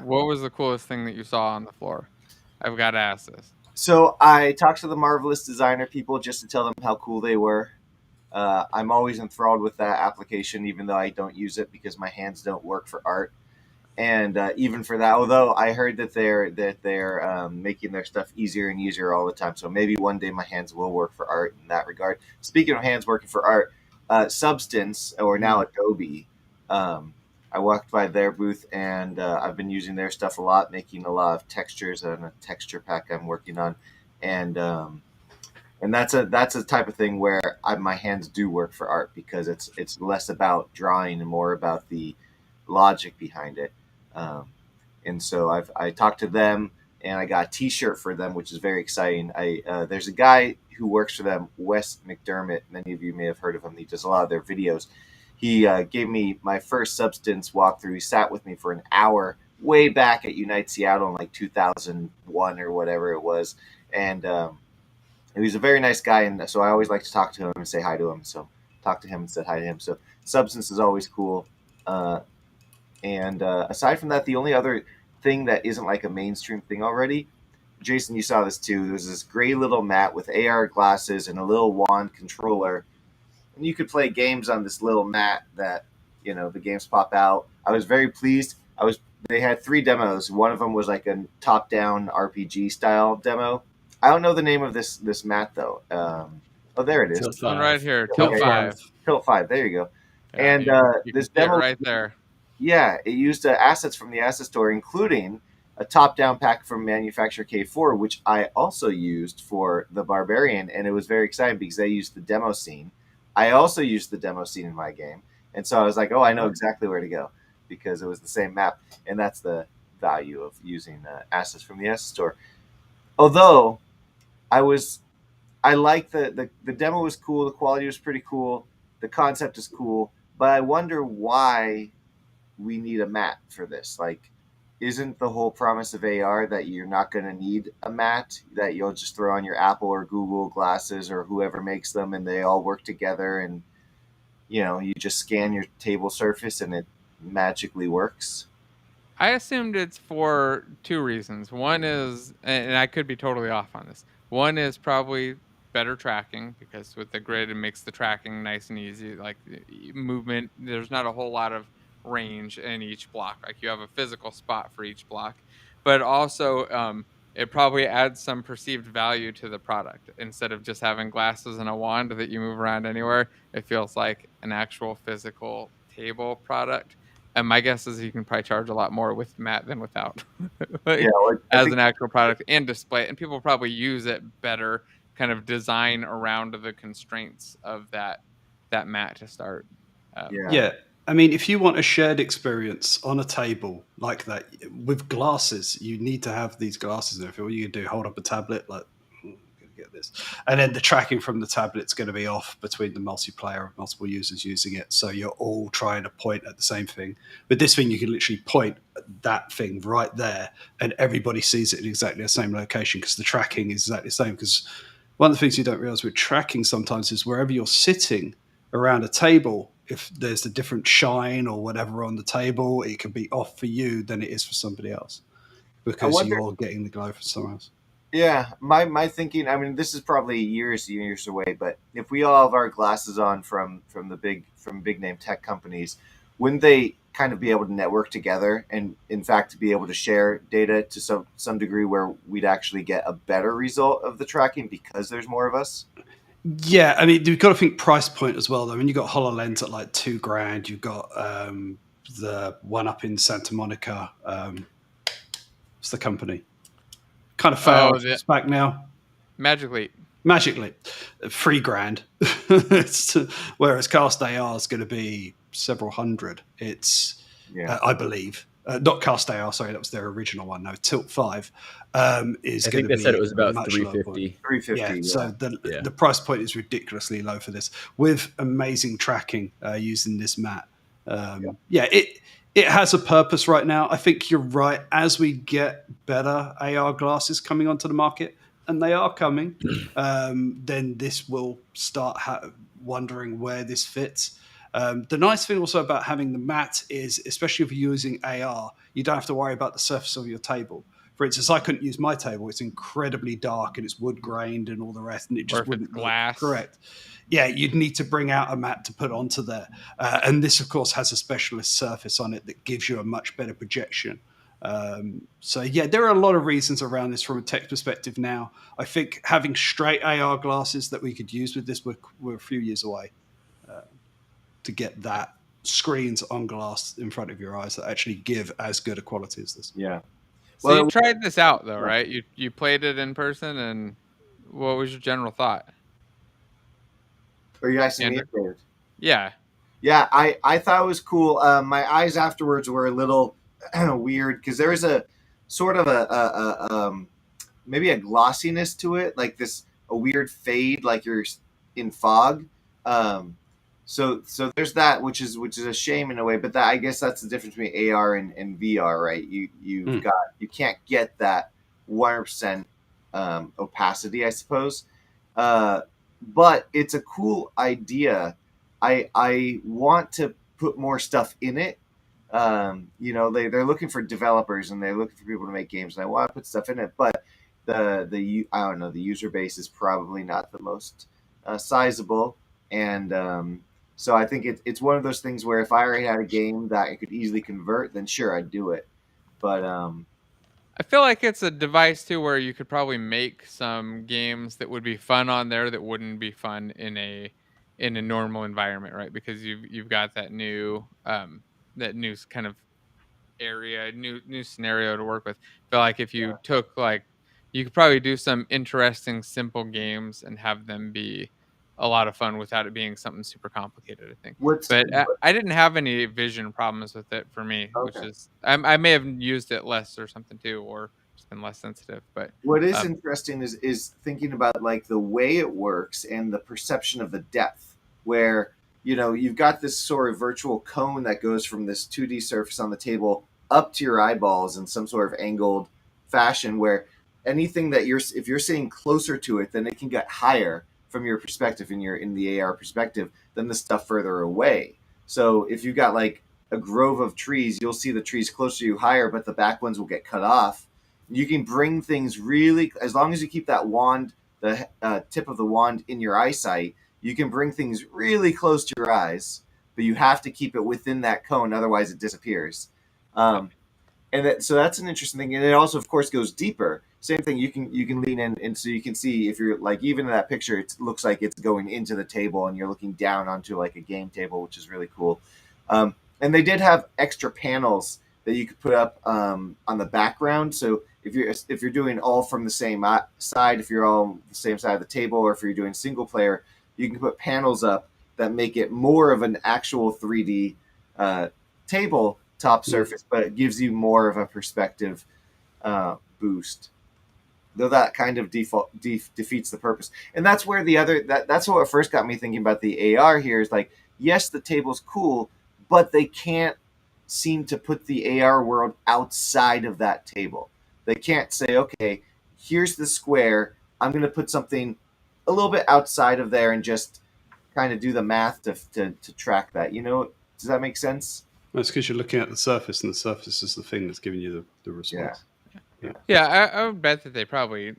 what was the coolest thing that you saw on the floor? I've got to ask this. So I talked to the Marvelous Designer people just to tell them how cool they were. I'm always enthralled with that application, even though I don't use it because my hands don't work for art. And even for that, although I heard that they're making their stuff easier and easier all the time, so maybe one day my hands will work for art in that regard. Speaking of hands working for art, Substance, or now Adobe, I walked by their booth, and I've been using their stuff a lot, making a lot of textures and a texture pack I'm working on, and that's a type of thing where my hands do work for art because it's less about drawing and more about the logic behind it. And so I talked to them, and I got a T-shirt for them, which is very exciting. There's a guy who works for them, Wes McDermott. Many of you may have heard of him. He does a lot of their videos. He gave me my first Substance walkthrough. He sat with me for an hour way back at Unite Seattle in like 2001 or whatever it was. And he was a very nice guy, and so I always like to talk to him and say hi to him. So talked to him and said hi to him. So Substance is always cool. And aside from that, the only other thing that isn't like a mainstream thing already, Jason, you saw this too. There's this gray little mat with AR glasses and a little wand controller. And you could play games on this little mat that, the games pop out. I was very pleased. They had 3 demos. One of them was like a top-down RPG style demo. I don't know the name of this mat though. There it is. This one right here. Tilt 5. Tilt 5. There you go. Yeah, and you this demo right there. Yeah, it used assets from the asset store, including a top-down pack from manufacturer K4, which I also used for the Barbarian, and it was very exciting because I used the demo scene. I also used the demo scene in my game, and so I was like, oh, I know exactly where to go because it was the same map, and that's the value of using assets from the asset store. Although I like the demo was cool, the quality was pretty cool, the concept is cool, but I wonder why we need a mat for this. Like, isn't the whole promise of AR that you're not going to need a mat, that you'll just throw on your Apple or Google glasses or whoever makes them and they all work together, and you just scan your table surface and it magically works? I assumed it's for two reasons. One is, and I could be totally off on this. One is probably better tracking, because with the grid it makes the tracking nice and easy. Like movement, there's not a whole lot of range in each block. Like you have a physical spot for each block, but also it probably adds some perceived value to the product. Instead of just having glasses and a wand that you move around anywhere, it feels like an actual physical table product. And my guess is you can probably charge a lot more with mat than without, like, as an actual product and display. And people probably use it better, kind of design around the constraints of that mat to start. Yeah. I mean, if you want a shared experience on a table like that with glasses, you need to have these glasses. And if all you can do, hold up a tablet, like, get this, and then the tracking from the tablet's going to be off between the multiplayer of multiple users using it, so you're all trying to point at the same thing. But this thing, you can literally point at that thing right there and everybody sees it in exactly the same location because the tracking is exactly the same. Because one of the things you don't realize with tracking sometimes is wherever you're sitting around a table, if there's a different shine or whatever on the table, it can be off for you than it is for somebody else because you're getting the glow from someone else. Yeah, my thinking. I mean, this is probably years away, but if we all have our glasses on from big name tech companies, wouldn't they kind of be able to network together and, in fact, be able to share data to some degree where we'd actually get a better result of the tracking because there's more of us? Yeah, I mean, you've got to think price point as well, though. I mean, you've got HoloLens at like $2,000. You've got the one up in Santa Monica. What's the company? Kind of failed. It's back now. Magic Leap, $3,000. Whereas Cast AR is going to be several hundred. It's, I believe. Not Cast AR, sorry, that was their original one. No, Tilt 5 is going to be. I think they said it was about $350. 350. Yeah, so the price point is ridiculously low for this, with amazing tracking using this mat. It has a purpose right now. I think you're right. As we get better AR glasses coming onto the market, and they are coming, then this will start wondering where this fits. The nice thing also about having the mat is, especially if you're using AR, you don't have to worry about the surface of your table. For instance, I couldn't use my table. It's incredibly dark and it's wood grained and all the rest, and it just wouldn't glass. Correct. Yeah, you'd need to bring out a mat to put onto there. And this, of course, has a specialist surface on it that gives you a much better projection. There are a lot of reasons around this from a tech perspective now. I think having straight AR glasses that we could use with this, we're a few years away to get that screens on glass in front of your eyes that actually give as good a quality as this. Yeah. So you tried this out, though, right? You played it in person, and what was your general thought? Are you asking me? Yeah. Yeah, I thought it was cool. My eyes afterwards were a little weird because there is a sort of a maybe a glossiness to it, like a weird fade, like you're in fog. So there's that, which is a shame in a way. But I guess that's the difference between AR and VR, right? You can't get that 100% opacity, I suppose. But it's a cool idea. I want to put more stuff in it. They're looking for developers and they're looking for people to make games, and I want to put stuff in it. But the I don't know, the user base is probably not the most sizable, and so I think it's one of those things where if I already had a game that I could easily convert, then sure, I'd do it. But I feel like it's a device too where you could probably make some games that would be fun on there that wouldn't be fun in a normal environment, right? Because you've got that new kind of area, new scenario to work with. I feel like if you took like, you could probably do some interesting, simple games and have them be a lot of fun without it being something super complicated, I think. But I didn't have any vision problems with it for me, which is I may have used it less or something too, or just been less sensitive. But what is interesting is thinking about like the way it works and the perception of the depth, where you've got this sort of virtual cone that goes from this 2D surface on the table up to your eyeballs in some sort of angled fashion, where anything that if you're sitting closer to it, then it can get higher from your perspective in the AR perspective than the stuff further away. So if you've got like a grove of trees, you'll see the trees closer to you higher, but the back ones will get cut off. You can bring things really, as long as you keep that wand, the tip of the wand in your eyesight, you can bring things really close to your eyes, but you have to keep it within that cone, otherwise it disappears. So that's an interesting thing, and it also, of course, goes deeper. Same thing, you can lean in, and so you can see if you're like, even in that picture, it looks like it's going into the table, and you're looking down onto like a game table, which is really cool. And they did have extra panels that you could put up on the background. So if you're doing all from the same side, if you're all on the same side of the table, or if you're doing single player, you can put panels up that make it more of an actual 3D tabletop surface, but it gives you more of a perspective boost. Though that kind of defeats the purpose. And that's where that's what first got me thinking about the AR here is like, yes, the table's cool, but they can't seem to put the AR world outside of that table. They can't say, okay, here's the square, I'm going to put something a little bit outside of there and just kind of do the math to track that. Does that make sense? That's because you're looking at the surface, and the surface is the thing that's giving you the response. Yeah, I would bet that they probably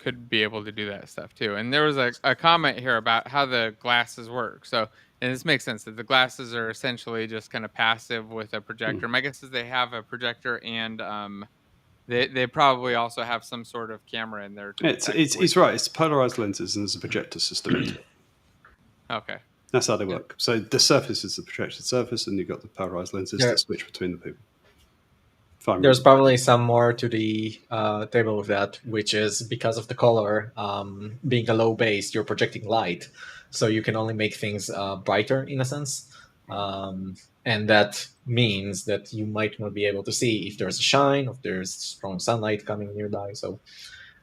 could be able to do that stuff too. And there was a comment here about how the glasses work. So, and this makes sense that the glasses are essentially just kind of passive with a projector. My guess is they have a projector, and they probably also have some sort of camera in there. It's right. It's polarized lenses, and there's a projector system into it. Okay. That's how they work. So the surface is the projected surface, and you've got the polarized lenses that switch between the people. There's probably some more to the table of that, which is because of the color being a low base, you're projecting light, so you can only make things brighter in a sense, and that means that you might not be able to see if there's a shine, if there's strong sunlight coming nearby. So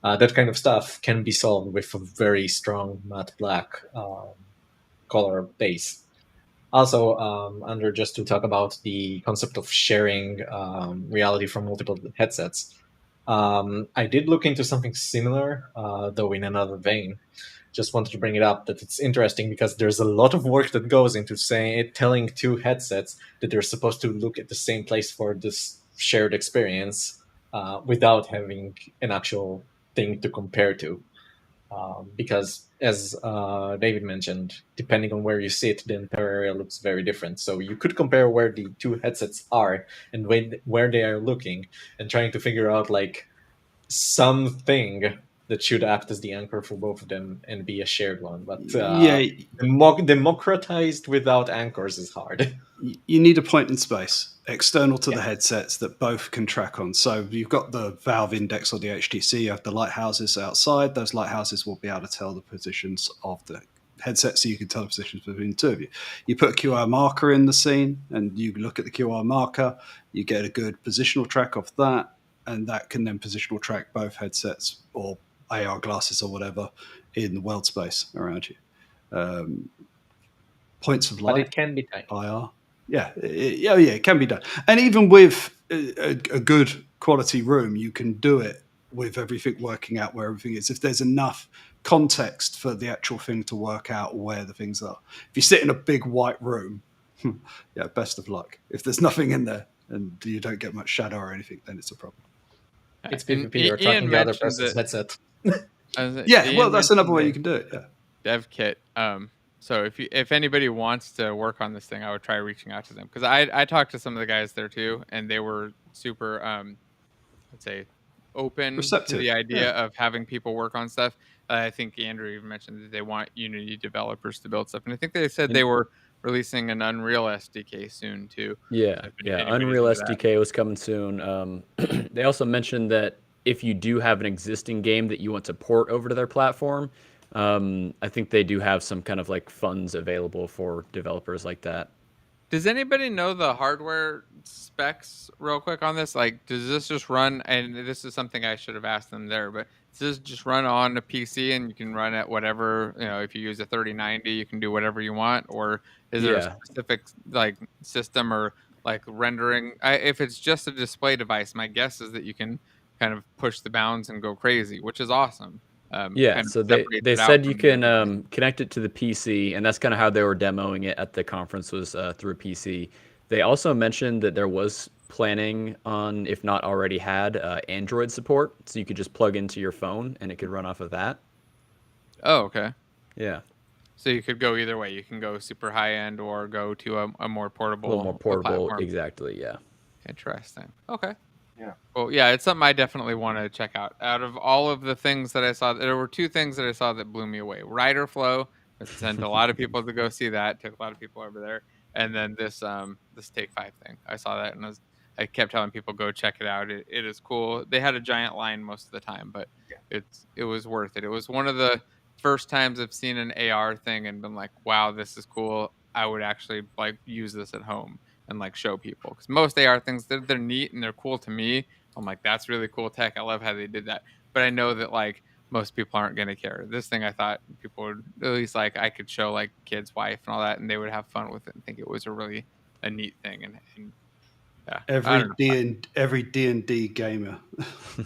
that kind of stuff can be solved with a very strong matte black color base. Also, under just to talk about the concept of sharing reality from multiple headsets, I did look into something similar, though in another vein. Just wanted to bring it up that it's interesting because there's a lot of work that goes into telling two headsets that they're supposed to look at the same place for this shared experience without having an actual thing to compare to. Because as David mentioned, depending on where you sit, the entire area looks very different. So you could compare where the two headsets are and where they are looking and trying to figure out like something that should act as the anchor for both of them and be a shared one. But democratized without anchors is hard. You need a point in space external to the headsets that both can track on. So you've got the Valve Index or the HTC, you have the lighthouses outside. Those lighthouses will be able to tell the positions of the headset, so you can tell the positions between the two of you. You put a QR marker in the scene and you look at the QR marker, you get a good positional track off that, and that can then positional track both headsets or AR glasses or whatever in the world space around you. Points of light. But it can be done. IR. Yeah, it can be done. And even with a good quality room, you can do it with everything working out where everything is. If there's enough context for the actual thing to work out where the things are. If you sit in a big white room, best of luck. If there's nothing in there and you don't get much shadow or anything, then it's a problem. It's PvP, you're tracking the other person's headset. That's another way you can do it. Yeah. Dev kit. So if anybody wants to work on this thing, I would try reaching out to them, because I talked to some of the guys there too, and they were super, let's say, open receptive to the idea of having people work on stuff. I think Andrew even mentioned that they want Unity developers to build stuff, and I think they said they were releasing an Unreal SDK soon too. Yeah, So yeah. anybody's Unreal into that. SDK was coming soon. They also mentioned that if you do have an existing game that you want to port over to their platform, I think they do have some kind of like funds available for developers like that. Does anybody know the hardware specs real quick on this? Like, does this just run? And this is something I should have asked them there, but does this just run on a PC and you can run at whatever, if you use a 3090, you can do whatever you want? Or is there a Yeah. specific like system or like rendering? If it's just a display device, my guess is that you can kind of push the bounds and go crazy, which is awesome. Yeah, Kind of so separates they it out said you from the other devices. can connect it to the PC, and that's kind of how they were demoing it at the conference was through a PC. They also mentioned that there was planning on, if not already had, Android support, so you could just plug into your phone and it could run off of that. Oh, okay. Yeah, So you could go either way. You can go super high end or go to a more a portable, little more portable. platform. Exactly. Yeah. Interesting. Okay. Yeah. Well, yeah, it's something I definitely want to check out. Out of all of the things that I saw, there were two things that I saw that blew me away. Rider Flow, it sent a lot of people to go see that. Took a lot of people over there, and then this Take 5 thing. I saw that and I kept telling people go check it out. It is cool. They had a giant line most of the time, but Yeah. it was worth it. It was one of the first times I've seen an AR thing and been like, wow, this is cool. I would actually like use this at home and like show people, because most AR things they're neat and they're cool to me. I'm like, that's really cool tech. I love how they did that. But I know that like most people aren't going to care. This thing, I thought people would at least like, I could show like kids, wife, and all that, and they would have fun with it and think it was a neat thing. And yeah, Every D&D gamer.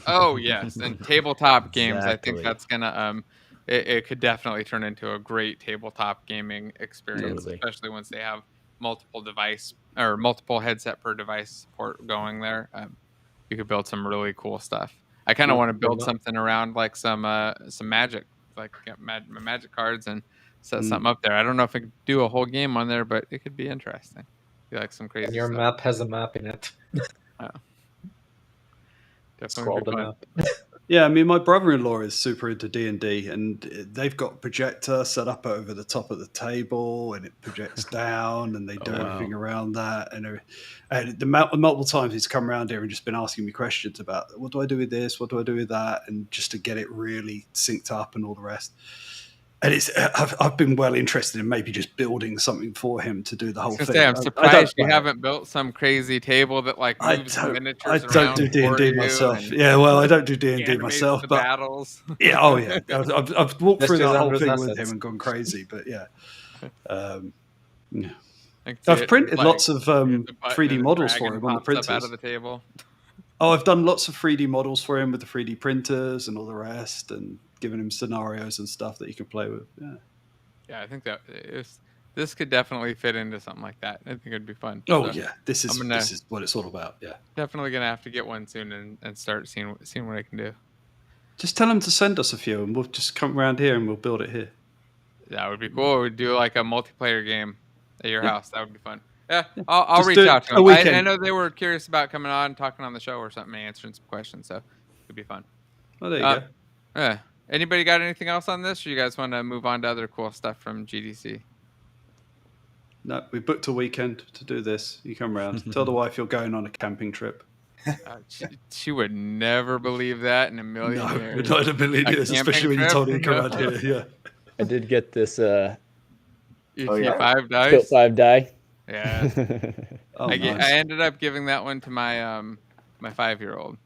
Oh yes, and tabletop games. I think Exactly. that's gonna it could definitely turn into a great tabletop gaming experience, Totally. especially once they have multiple device or multiple headset per device support going there. You could build some really cool stuff. I kind of want to build something around like some magic, like get magic cards and set something up there. I don't know if I could do a whole game on there, but it could be interesting. Be like some crazy And your stuff. map has a map in it. Definitely Scroll the map. Yeah, I mean, my brother-in-law is super into D&D, and they've got a projector set up over the top of the table, and it projects down, and they do everything around that. And the multiple times he's come around here and just been asking me questions about, what do I do with this? What do I do with that? And just to get it really synced up and all the rest. And I've been well interested in maybe just building something for him to do the whole thing. I'm surprised you haven't built some crazy table that like moves the miniatures around. I don't do D&D myself. Yeah, well, I don't do D&D myself, but battles. Yeah, oh yeah, I've walked through that whole thing with him and gone crazy. But yeah, I've printed lots of 3D models for him on the printers. Out of the table. Oh, I've done lots of 3D models for him with the 3D printers and all the rest, and given him scenarios and stuff that he can play with. Yeah, I think that this could definitely fit into something like that. I think it'd be fun. Oh so yeah, this is what it's all about. Yeah, definitely gonna have to get one soon and start seeing what I can do. Just tell him to send us a few, and we'll just come around here and we'll build it here. That would be cool. We'd do like a multiplayer game at your house. That would be fun. Yeah, I'll reach out to them. I know they were curious about coming on, talking on the show or something, answering some questions. So it'd be fun. Oh, there you go. Yeah. Anybody got anything else on this, or you guys want to move on to other cool stuff from GDC? No, we booked a weekend to do this. You come around. Tell the wife you're going on a camping trip. She would never believe that in a million years. No, not in a million years, especially when you told her to come around here. Yeah. I did get this UT5 dice. 5 die. Yeah. Nice. I ended up giving that one to my my 5-year-old.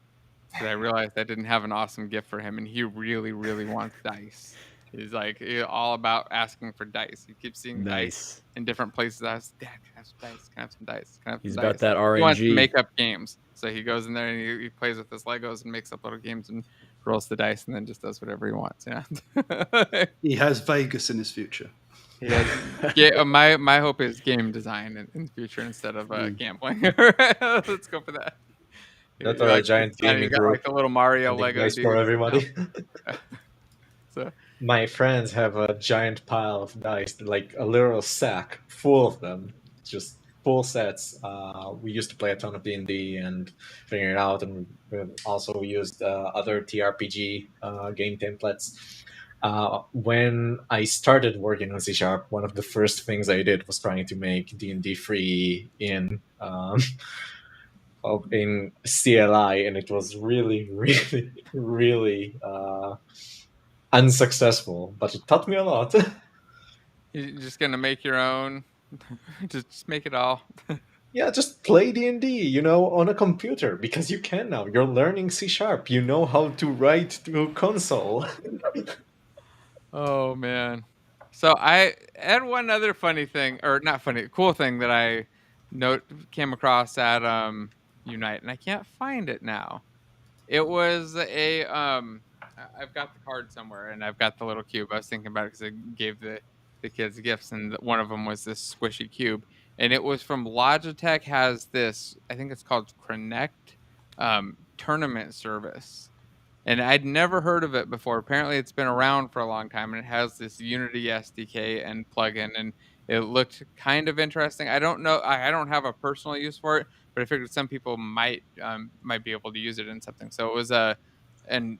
I realized I didn't have an awesome gift for him, and he really, really wants dice. He's like all about asking for dice. He keeps seeing dice in different places. I was, Dad, can I have some dice? Can I have some dice? Can I have some He's dice? about that RNG. He wants to make up games. So he goes in there and he plays with his Legos and makes up little games and rolls the dice and then just does whatever he wants. Yeah. He has Vegas in his future. Yeah, my hope is game design in the future instead of gambling. Let's go for that. That's a giant gaming group. Like the little Mario Lego for everybody. So my friends have a giant pile of dice, like a literal sack full of them, just full sets. We used to play a ton of D&D and figuring it out, and we also used other TRPG game templates. When I started working on C#, one of the first things I did was trying to make D&D free in CLI, and it was really, really, really unsuccessful. But it taught me a lot. You're just gonna make your own. just make it all. Yeah, just play D&D, on a computer, because you can now. You're learning C#. You know how to write to a console. Oh man. So I had one other funny thing, or not funny, cool thing that I came across at Unite, and I can't find it now. It was I've got the card somewhere, and I've got the little cube. I was thinking about it because I gave the kids gifts, and one of them was this squishy cube, and it was from Logitech. Has this, I think it's called Connect tournament service. And I'd never heard of it before. Apparently, it's been around for a long time, and it has this Unity SDK and plugin, and it looked kind of interesting. I don't know. I don't have a personal use for it, but I figured some people might be able to use it in something. So it was an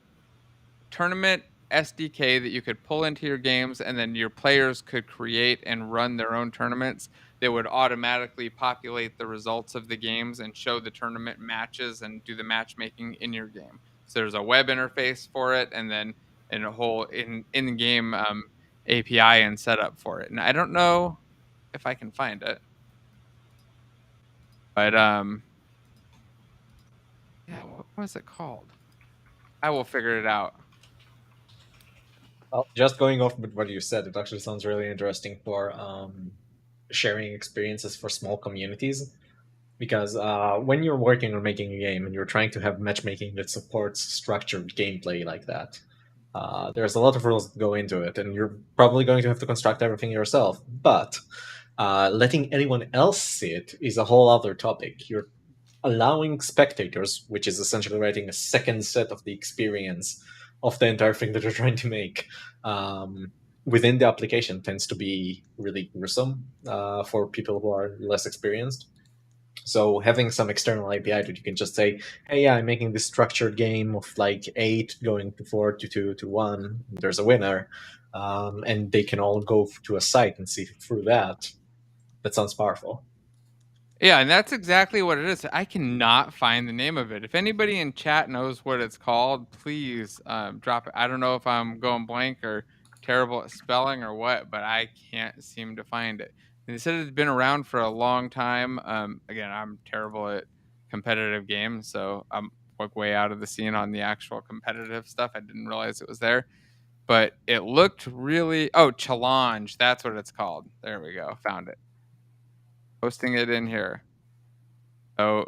tournament SDK that you could pull into your games, and then your players could create and run their own tournaments. They would automatically populate the results of the games and show the tournament matches and do the matchmaking in your game. So there's a web interface for it, and then a whole in-game API and setup for it. And I don't know if I can find it, but yeah, what was it called? I will figure it out. Well, just going off with what you said, it actually sounds really interesting for sharing experiences for small communities. Because when you're working on making a game and you're trying to have matchmaking that supports structured gameplay like that, there's a lot of rules that go into it, and you're probably going to have to construct everything yourself. But letting anyone else see it is a whole other topic. You're allowing spectators, which is essentially writing a second set of the experience of the entire thing that you're trying to make, within the application tends to be really gruesome for people who are less experienced. So having some external API that you can just say, hey, yeah, I'm making this structured game of like 8 going to 4 to 2 to 1. There's a winner. And they can all go to a site and see through that. That sounds powerful. Yeah, and that's exactly what it is. I cannot find the name of it. If anybody in chat knows what it's called, please drop it. I don't know if I'm going blank or terrible at spelling or what, but I can't seem to find it. And they said it's been around for a long time. Again, I'm terrible at competitive games, so I'm like way out of the scene on the actual competitive stuff. I didn't realize it was there, but it looked really. Oh, Challenge. That's what it's called. There we go. Found it. Posting it in here. So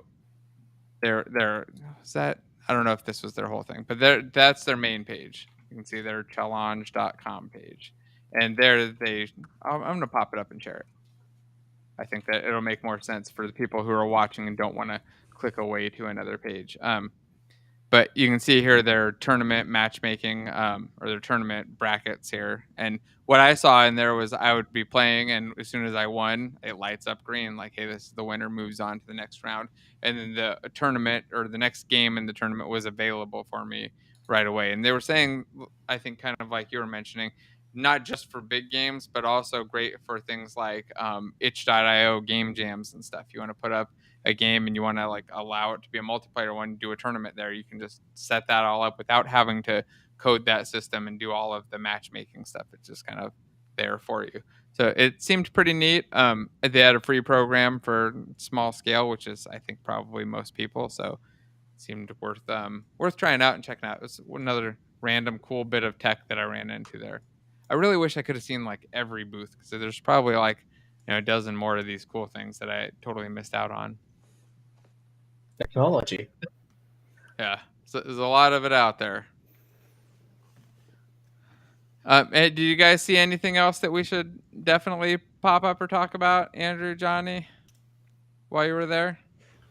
they're is that, I don't know if this was their whole thing, but that's their main page. You can see their challenge.com page. And there I'm gonna pop it up and share it. I think that it'll make more sense for the people who are watching and don't want to click away to another page. But you can see here their tournament matchmaking or their tournament brackets here. And what I saw in there was I would be playing, and as soon as I won, it lights up green, like, hey, this is the winner, moves on to the next round. And then the tournament or the next game in the tournament was available for me right away. And they were saying, I think kind of like you were mentioning, not just for big games, but also great for things like itch.io game jams and stuff. You want to put up a game and you want to like allow it to be a multiplayer one, do a tournament there, you can just set that all up without having to code that system and do all of the matchmaking stuff. It's just kind of there for you. So it seemed pretty neat. They had a free program for small scale, which is I think probably most people. So it seemed worth trying out and checking out. It was another random cool bit of tech that I ran into there. I really wish I could have seen like every booth, because there's probably like a dozen more of these cool things that I totally missed out on. Technology. Yeah, so there's a lot of it out there. Do you guys see anything else that we should definitely pop up or talk about, Andrew, Johnny, while you were there?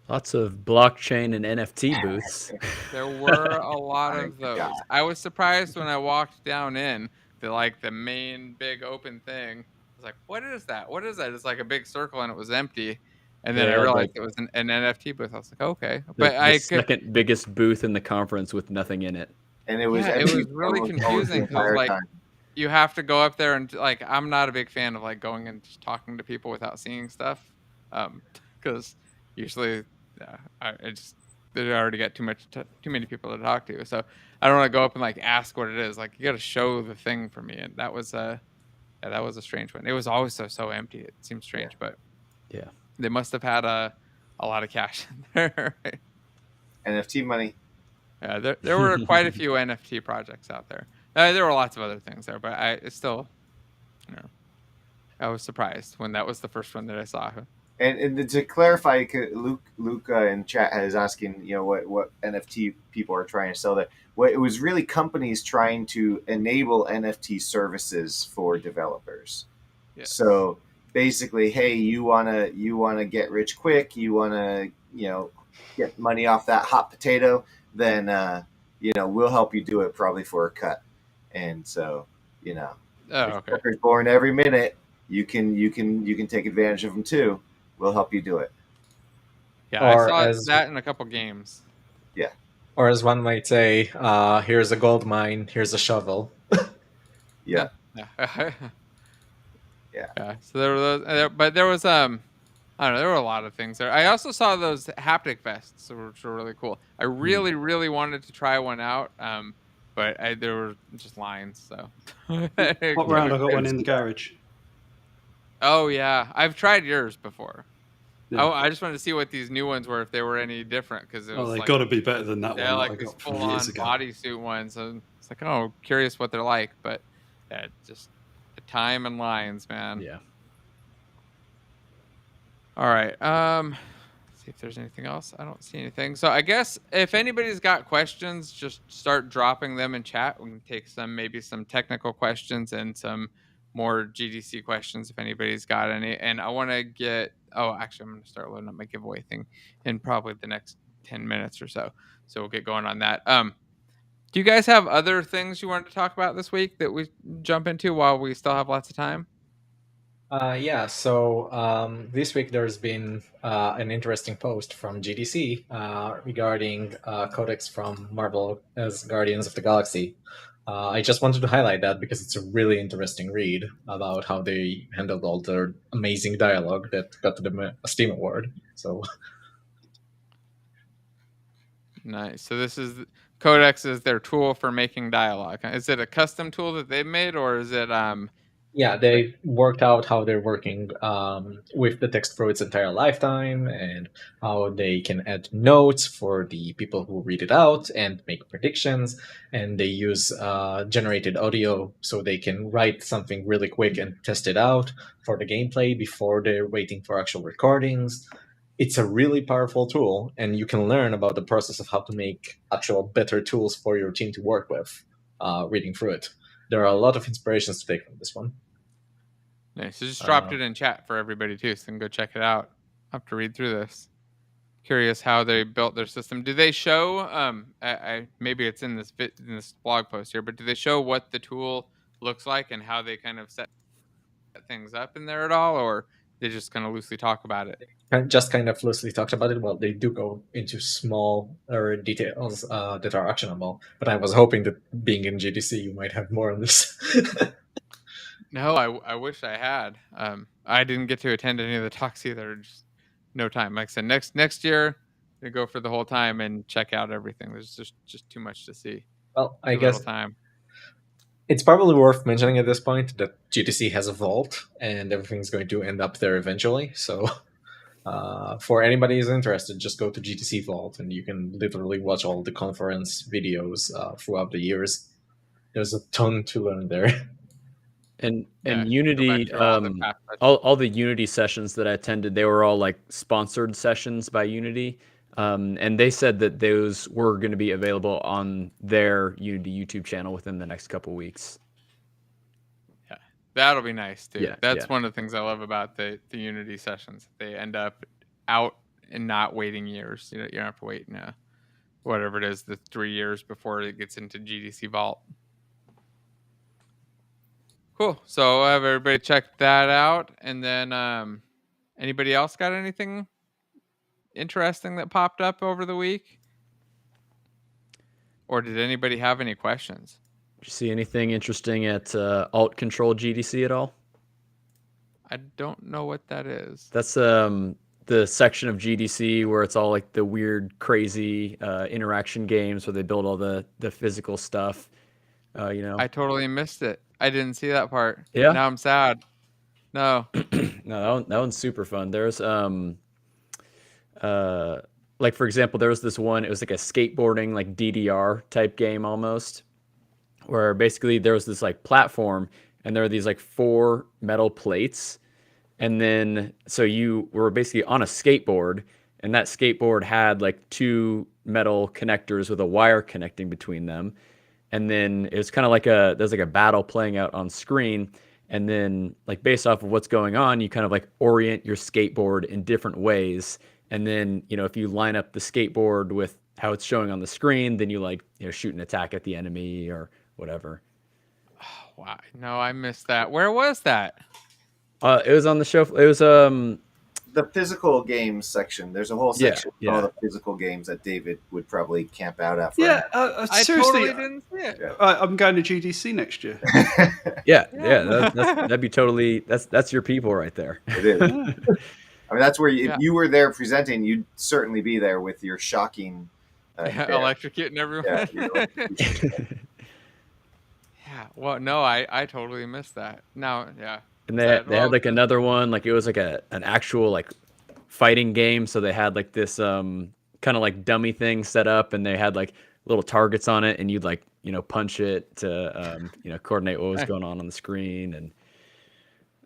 Lots of blockchain and NFT booths. There were a lot of those. I was surprised when I walked down in to like the main big open thing. I was like, what is that? What is that? It's like a big circle and it was empty. And then I realized it was an NFT booth. I was like, okay. But the second biggest booth in the conference with nothing in it. And it was really confusing. The entire like, time. you have to go up there and like, I'm not a big fan of like going and just talking to people without seeing stuff, because usually I just they already got too many people to talk to, so I don't want to go up and like ask what it is. Like, you got to show the thing for me, and that was a strange one. It was always so empty. It seems strange, but Yeah. they must have had a lot of cash in there. Right? NFT money. Yeah, there were quite a few NFT projects out there. There were lots of other things there, but it's still, I was surprised when that was the first one that I saw. And to clarify, Luca in chat is asking, what NFT people are trying to sell there. Well, it was really companies trying to enable NFT services for developers. Yes. So basically, hey, you wanna get rich quick, you wanna get money off that hot potato, then we'll help you do it probably for a cut. And so workers born every minute, you can take advantage of them too. We'll help you do it. Yeah, or I saw that in a couple games. Yeah. Or as one might say, here's a gold mine, here's a shovel. Yeah. Yeah. So there were those, but there was I don't know, there were a lot of things there. I also saw those haptic vests, which were really cool. I really wanted to try one out, but there were just lines. So what round? I got one in the garage. Oh yeah, I've tried yours before. Yeah. I just wanted to see what these new ones were, if they were any different, because it was they got to be better than that one. Yeah, like these full-on bodysuit ones. And it's like, curious what they're like, but just the time and lines, man. Yeah. All right. Let's see if there's anything else. I don't see anything. So I guess if anybody's got questions, just start dropping them in chat. We can take maybe some technical questions and some more GDC questions if anybody's got any. And I want to get, actually, I'm going to start loading up my giveaway thing in probably the next 10 minutes or so. So we'll get going on that. Do you guys have other things you wanted to talk about this week that we jump into while we still have lots of time? Yeah, so this week there's been an interesting post from GDC regarding codecs from Marvel as Guardians of the Galaxy. I just wanted to highlight that because it's a really interesting read about how they handled all their amazing dialogue that got to the Steam Award. So nice. So this is Codex is their tool for making dialogue. Is it a custom tool that they made, or is it Yeah, they worked out how they're working with the text for its entire lifetime, and how they can add notes for the people who read it out and make predictions. And they use generated audio so they can write something really quick and test it out for the gameplay before they're waiting for actual recordings. It's a really powerful tool, and you can learn about the process of how to make actual better tools for your team to work with reading through it. There are a lot of inspirations to take from this one. Nice. So just dropped it in chat for everybody too, so you can go check it out. I'll have to read through this. Curious how they built their system. Do they show? Maybe it's in this blog post here, but do they show what the tool looks like and how they kind of set things up in there at all, or they just kind of loosely talk about it? Just kind of loosely talked about it. Well, they do go into small details that are actionable, but I was hoping that being in GDC, you might have more on this. No, I wish I had. I didn't get to attend any of the talks either. Just no time. Like I said, next year, I go for the whole time and check out everything. There's just too much to see. Well, I guess time. It's probably worth mentioning at this point that GDC has a vault, and everything's going to end up there eventually. So for anybody who's interested, just go to GDC Vault, and you can literally watch all the conference videos throughout the years. There's a ton to learn there. And Unity, all the Unity sessions that I attended, they were all like sponsored sessions by Unity. And they said that those were going to be available on their Unity YouTube channel within the next couple weeks. Yeah, that'll be nice too. Yeah, that's one of the things I love about the Unity sessions. They end up out and not waiting years. You don't have to wait whatever it is, the 3 years before it gets into GDC Vault. Cool. So I'll have everybody check that out. And then anybody else got anything interesting that popped up over the week? Or did anybody have any questions? you see anything interesting at Alt Control GDC at all? I don't know what that is. That's the section of GDC where it's all like the weird, crazy interaction games where they build all the physical stuff. You know. I totally missed it. I didn't see that part. Yeah. Now I'm sad. No. No, that one's super fun. There's like for example, there was this one. It was like a skateboarding like DDR type game almost, where basically there was this like platform, and there are these like 4 metal plates, and then so you were basically on a skateboard, and that skateboard had like 2 metal connectors with a wire connecting between them, and then it was kind of like there's like a battle playing out on screen, and then like based off of what's going on, you kind of like orient your skateboard in different ways, and then if you line up the skateboard with how it's showing on the screen, then you like shoot an attack at the enemy or whatever. Oh, wow. No, I missed that. Where was that? It was on the show. It was the physical games section. There's a whole section of all the physical games that David would probably camp out at. I seriously didn't see it. I'm going to GDC next year. That'd be totally. That's your people right there. It is. I mean, that's where if you were there presenting, you'd certainly be there with your shocking electrocuting everyone. Yeah. Well, no, I totally missed that. No, yeah. And they had like another one, like it was like an actual like fighting game. So they had like this kind of like dummy thing set up, and they had like little targets on it, and you'd like punch it to coordinate what was going on the screen. And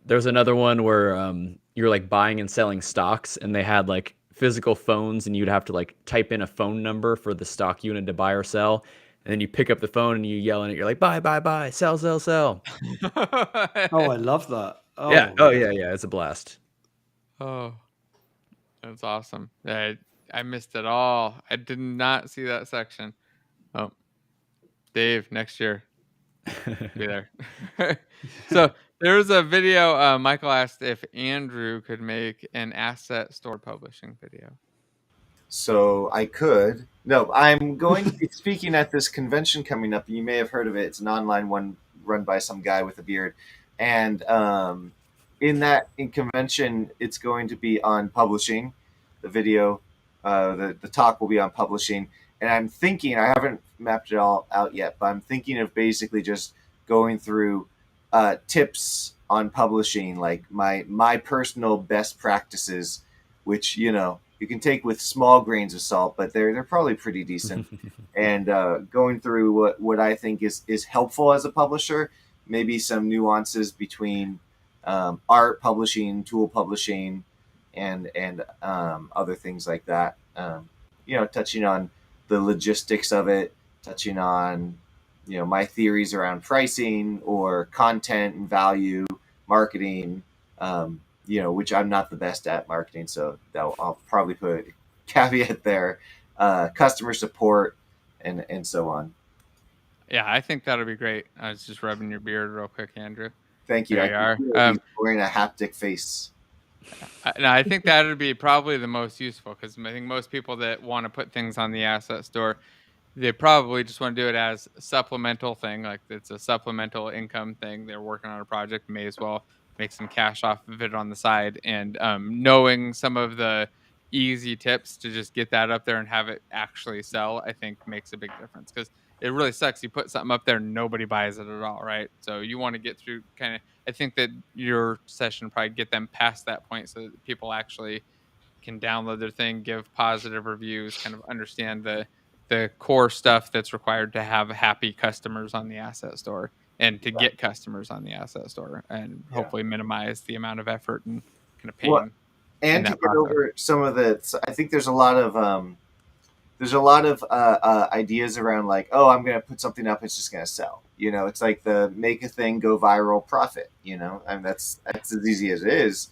there was another one where you were like buying and selling stocks, and they had like physical phones, and you'd have to like type in a phone number for the stock you wanted to buy or sell. And then you pick up the phone and you yell in it. You're like, buy, buy, buy, sell, sell, sell. Oh, I love that. Oh, yeah. Oh, yeah. It's a blast. Oh, that's awesome. I missed it all. I did not see that section. Oh, Dave, next year. Be there. So there was a video. Michael asked if Andrew could make an asset store publishing video. So I could. No, I'm going to be speaking at this convention coming up. You may have heard of it. It's an online one run by some guy with a beard. And in convention, it's going to be on publishing. The video, the talk will be on publishing. And I'm thinking, I haven't mapped it all out yet, but I'm thinking of basically just going through tips on publishing, like my personal best practices, which, you can take with small grains of salt, but they're probably pretty decent. And going through what I think is helpful as a publisher, maybe some nuances between art publishing, tool publishing, and other things like that. Touching on the logistics of it, touching on my theories around pricing or content and value, marketing. Which I'm not the best at marketing, so I'll probably put a caveat there. Customer support and so on. Yeah, I think that'll be great. I was just rubbing your beard real quick, Andrew. Thank you. There you are. He's wearing a haptic face. I think that would be probably the most useful, because I think most people that want to put things on the asset store, they probably just want to do it as a supplemental thing. Like it's a supplemental income thing. They're working on a project, may as well make some cash off of it on the side. And knowing some of the easy tips to just get that up there and have it actually sell, I think makes a big difference, because it really sucks. You put something up there and nobody buys it at all, right? So you want to get through I think that your session probably get them past that point so that people actually can download their thing, give positive reviews, kind of understand the core stuff that's required to have happy customers on the asset store and to get customers on the asset store, and hopefully minimize the amount of effort and kind of pain. And to get over some of I think there's a lot of ideas around like, oh, I'm going to put something up, it's just going to sell. It's like the make a thing go viral profit. I mean, that's as easy as it is.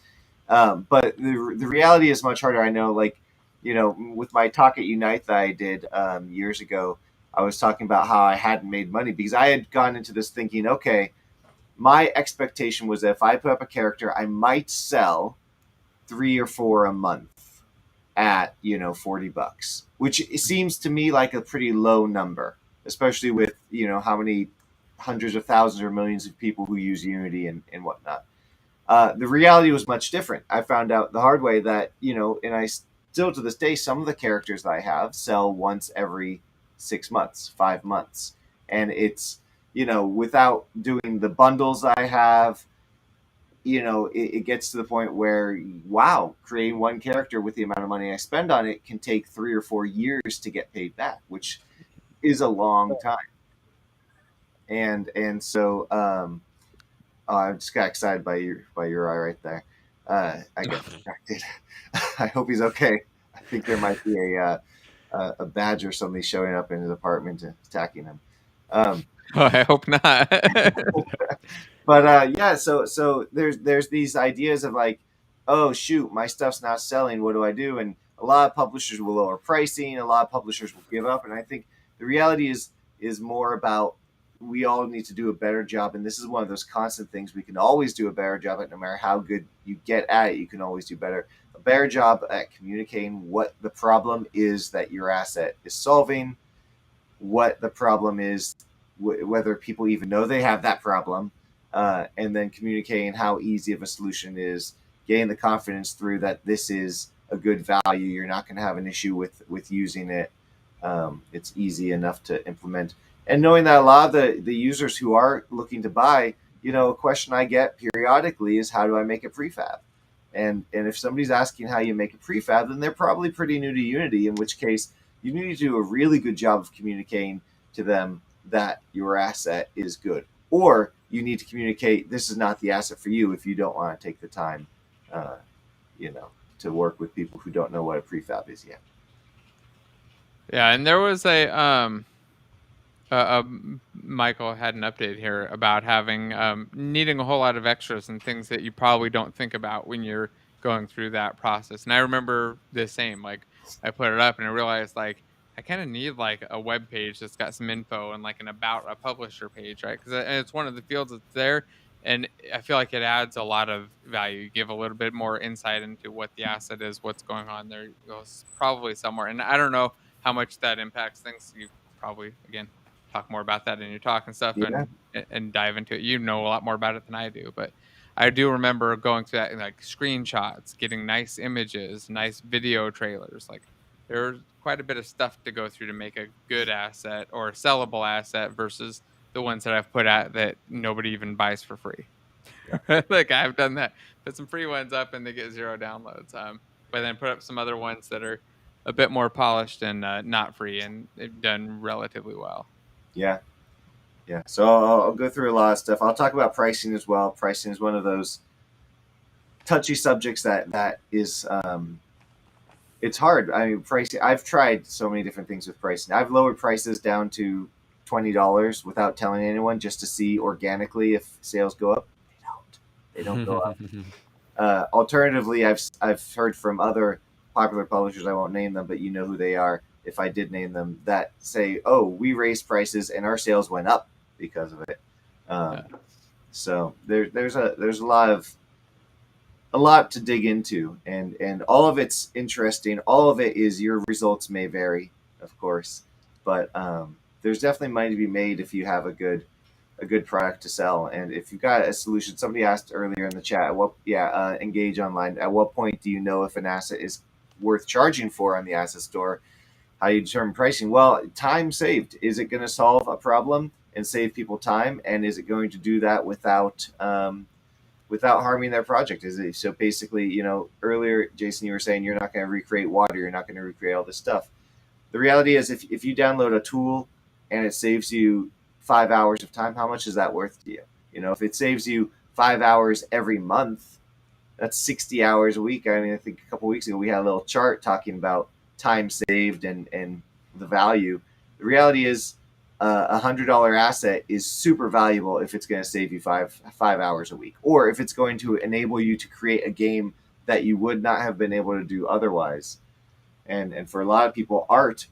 But the reality is much harder. I know, like, with my talk at Unite that I did years ago, I was talking about how I hadn't made money because I had gone into this thinking, okay, my expectation was that if I put up a character, I might sell 3 or 4 a month at, $40, which seems to me like a pretty low number, especially with, how many hundreds of thousands or millions of people who use Unity and whatnot. The reality was much different. I found out the hard way that, and I still to this day, some of the characters that I have sell once every 6 months, 5 months. And it's, without doing the bundles I have, it gets to the point where, wow, creating one character with the amount of money I spend on it can take 3 or 4 years to get paid back, which is a long time. And so I just got excited by your eye right there. I got distracted. I hope he's okay. I think there might be a badge or something showing up in his apartment and attacking him. I hope not. But yeah, so there's these ideas of like, oh shoot, my stuff's not selling. What do I do? And a lot of publishers will lower pricing. A lot of publishers will give up. And I think the reality is more about, we all need to do a better job. And this is one of those constant things we can always do a better job at. No matter how good you get at it, you can always do better. A better job at communicating what the problem is that your asset is solving, what the problem is, whether people even know they have that problem, and then communicating how easy of a solution is, getting the confidence through that this is a good value. You're not going to have an issue with using it. It's easy enough to implement. And knowing that a lot of the users who are looking to buy, a question I get periodically is, how do I make a prefab? And if somebody's asking how you make a prefab, then they're probably pretty new to Unity, in which case you need to do a really good job of communicating to them that your asset is good. Or you need to communicate, this is not the asset for you if you don't want to take the time, to work with people who don't know what a prefab is yet. Yeah, and there was Michael had an update here about having needing a whole lot of extras and things that you probably don't think about when you're going through that process. And I remember the same, like I put it up and I realized like I kind of need like a web page that's got some info and like an about a publisher page, right? Because it's one of the fields that's there, and I feel like it adds a lot of value. You give a little bit more insight into what the asset is, what's going on there. It goes probably somewhere, and I don't know how much that impacts things. You probably again talk more about that in your talk and stuff, Yeah. and dive into it. You know a lot more about it than I do, but I do remember going through that, like screenshots, getting nice images, nice video trailers. Like there's quite a bit of stuff to go through to make a good asset or a sellable asset versus the ones that I've put out that nobody even buys for free. Like I've done that, put some free ones up and they get 0 downloads. But then put up some other ones that are a bit more polished and not free, and they've done relatively well. Yeah. So I'll go through a lot of stuff. I'll talk about pricing as well. Pricing is one of those touchy subjects that is, it's hard. I mean, pricing, I've tried so many different things with pricing. I've lowered prices down to $20 without telling anyone, just to see organically if sales go up. They don't go up. Alternatively, I've heard from other popular publishers, I won't name them, but you know who they are if I did name them, that say, oh, we raised prices and our sales went up because of it. So there's a lot to dig into, and all of it's interesting. All of it is, your results may vary, of course, but there's definitely money to be made if you have a good product to sell. And if you've got a solution, somebody asked earlier in the chat, Engage Online, at what point do you know if an asset is worth charging for on the asset store? How do you determine pricing? Well, time saved. Is it going to solve a problem and save people time? And is it going to do that without harming their project? Is it so basically, earlier, Jason, you were saying you're not going to recreate water, you're not going to recreate all this stuff. The reality is, if you download a tool and it saves you 5 hours of time, how much is that worth to you? If it saves you 5 hours every month, that's 60 hours a week. I mean, I think a couple of weeks ago we had a little chart talking about time saved and the value. The reality is, $100 asset is super valuable if it's going to save you five hours a week, or if it's going to enable you to create a game that you would not have been able to do otherwise. And for a lot of people, art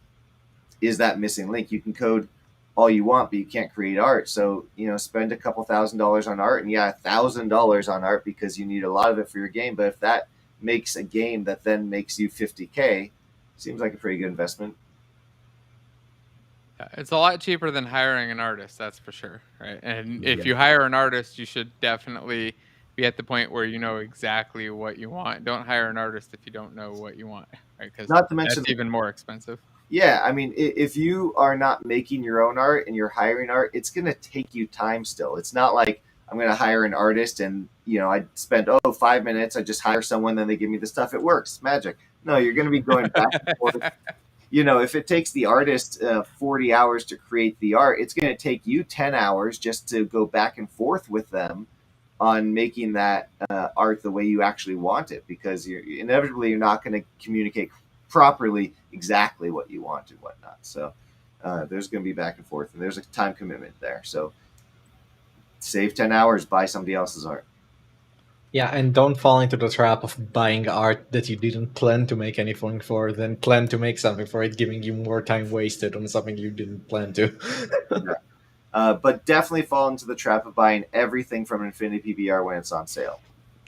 is that missing link. You can code all you want, but you can't create art. So, spend a couple $1,000s on art, and $1,000 on art because you need a lot of it for your game. But if that makes a game that then makes you $50K, seems like a pretty good investment. It's a lot cheaper than hiring an artist, that's for sure, right? And if Yeah. you hire an artist, you should definitely be at the point where you know exactly what you want. Don't hire an artist if you don't know what you want, right? Because Not to mention that's even more expensive. Yeah, I mean, if you are not making your own art and you're hiring art, it's going to take you time still. It's not like I'm going to hire an artist and, I spend, 5 minutes, I just hire someone, then they give me the stuff. It works, magic. No, you're going to be going back and forth. If it takes the artist 40 hours to create the art, it's going to take you 10 hours just to go back and forth with them on making that art the way you actually want it, because you're not going to communicate properly exactly what you want and whatnot. So there's going to be back and forth, and there's a time commitment there. So save 10 hours, buy somebody else's art. Yeah, and don't fall into the trap of buying art that you didn't plan to make anything for, then plan to make something for it, giving you more time wasted on something you didn't plan to. But definitely fall into the trap of buying everything from Infinity PBR when it's on sale.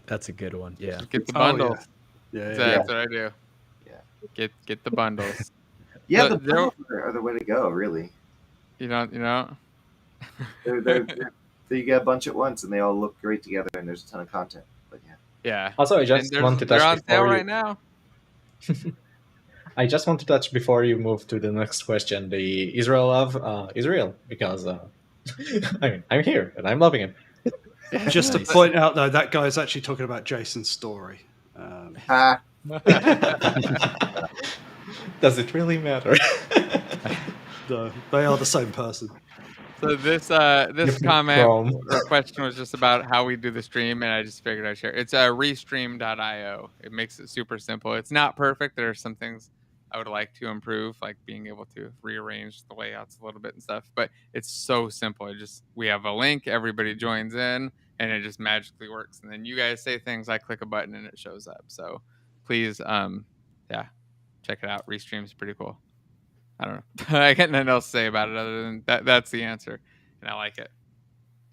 That's a good one. Yeah. Get the bundles. Yeah. That's what I do. Yeah. Get the bundles. Yeah, So the bundles are the way to go, really. You know. You get a bunch at once, and they all look great together, and there's a ton of content. But Yeah. Also, I just want to touch they're on sale before right now. I just want to touch before you move to the next question, the Israel of Israel, because I'm here and I'm loving it. Just to point out, though, that guy is actually talking about Jason's story. Does it really matter? No, they are the same person. So this comment or question was just about how we do the stream, and I just figured I'd share. It's restream.io. It makes it super simple. It's not perfect. There are some things I would like to improve, like being able to rearrange the layouts a little bit and stuff. But it's so simple. We have a link, everybody joins in, and it just magically works. And then you guys say things, I click a button, and it shows up. So please, check it out. Restream's pretty cool. I don't know. I got nothing else to say about it other than that's the answer, and I like it.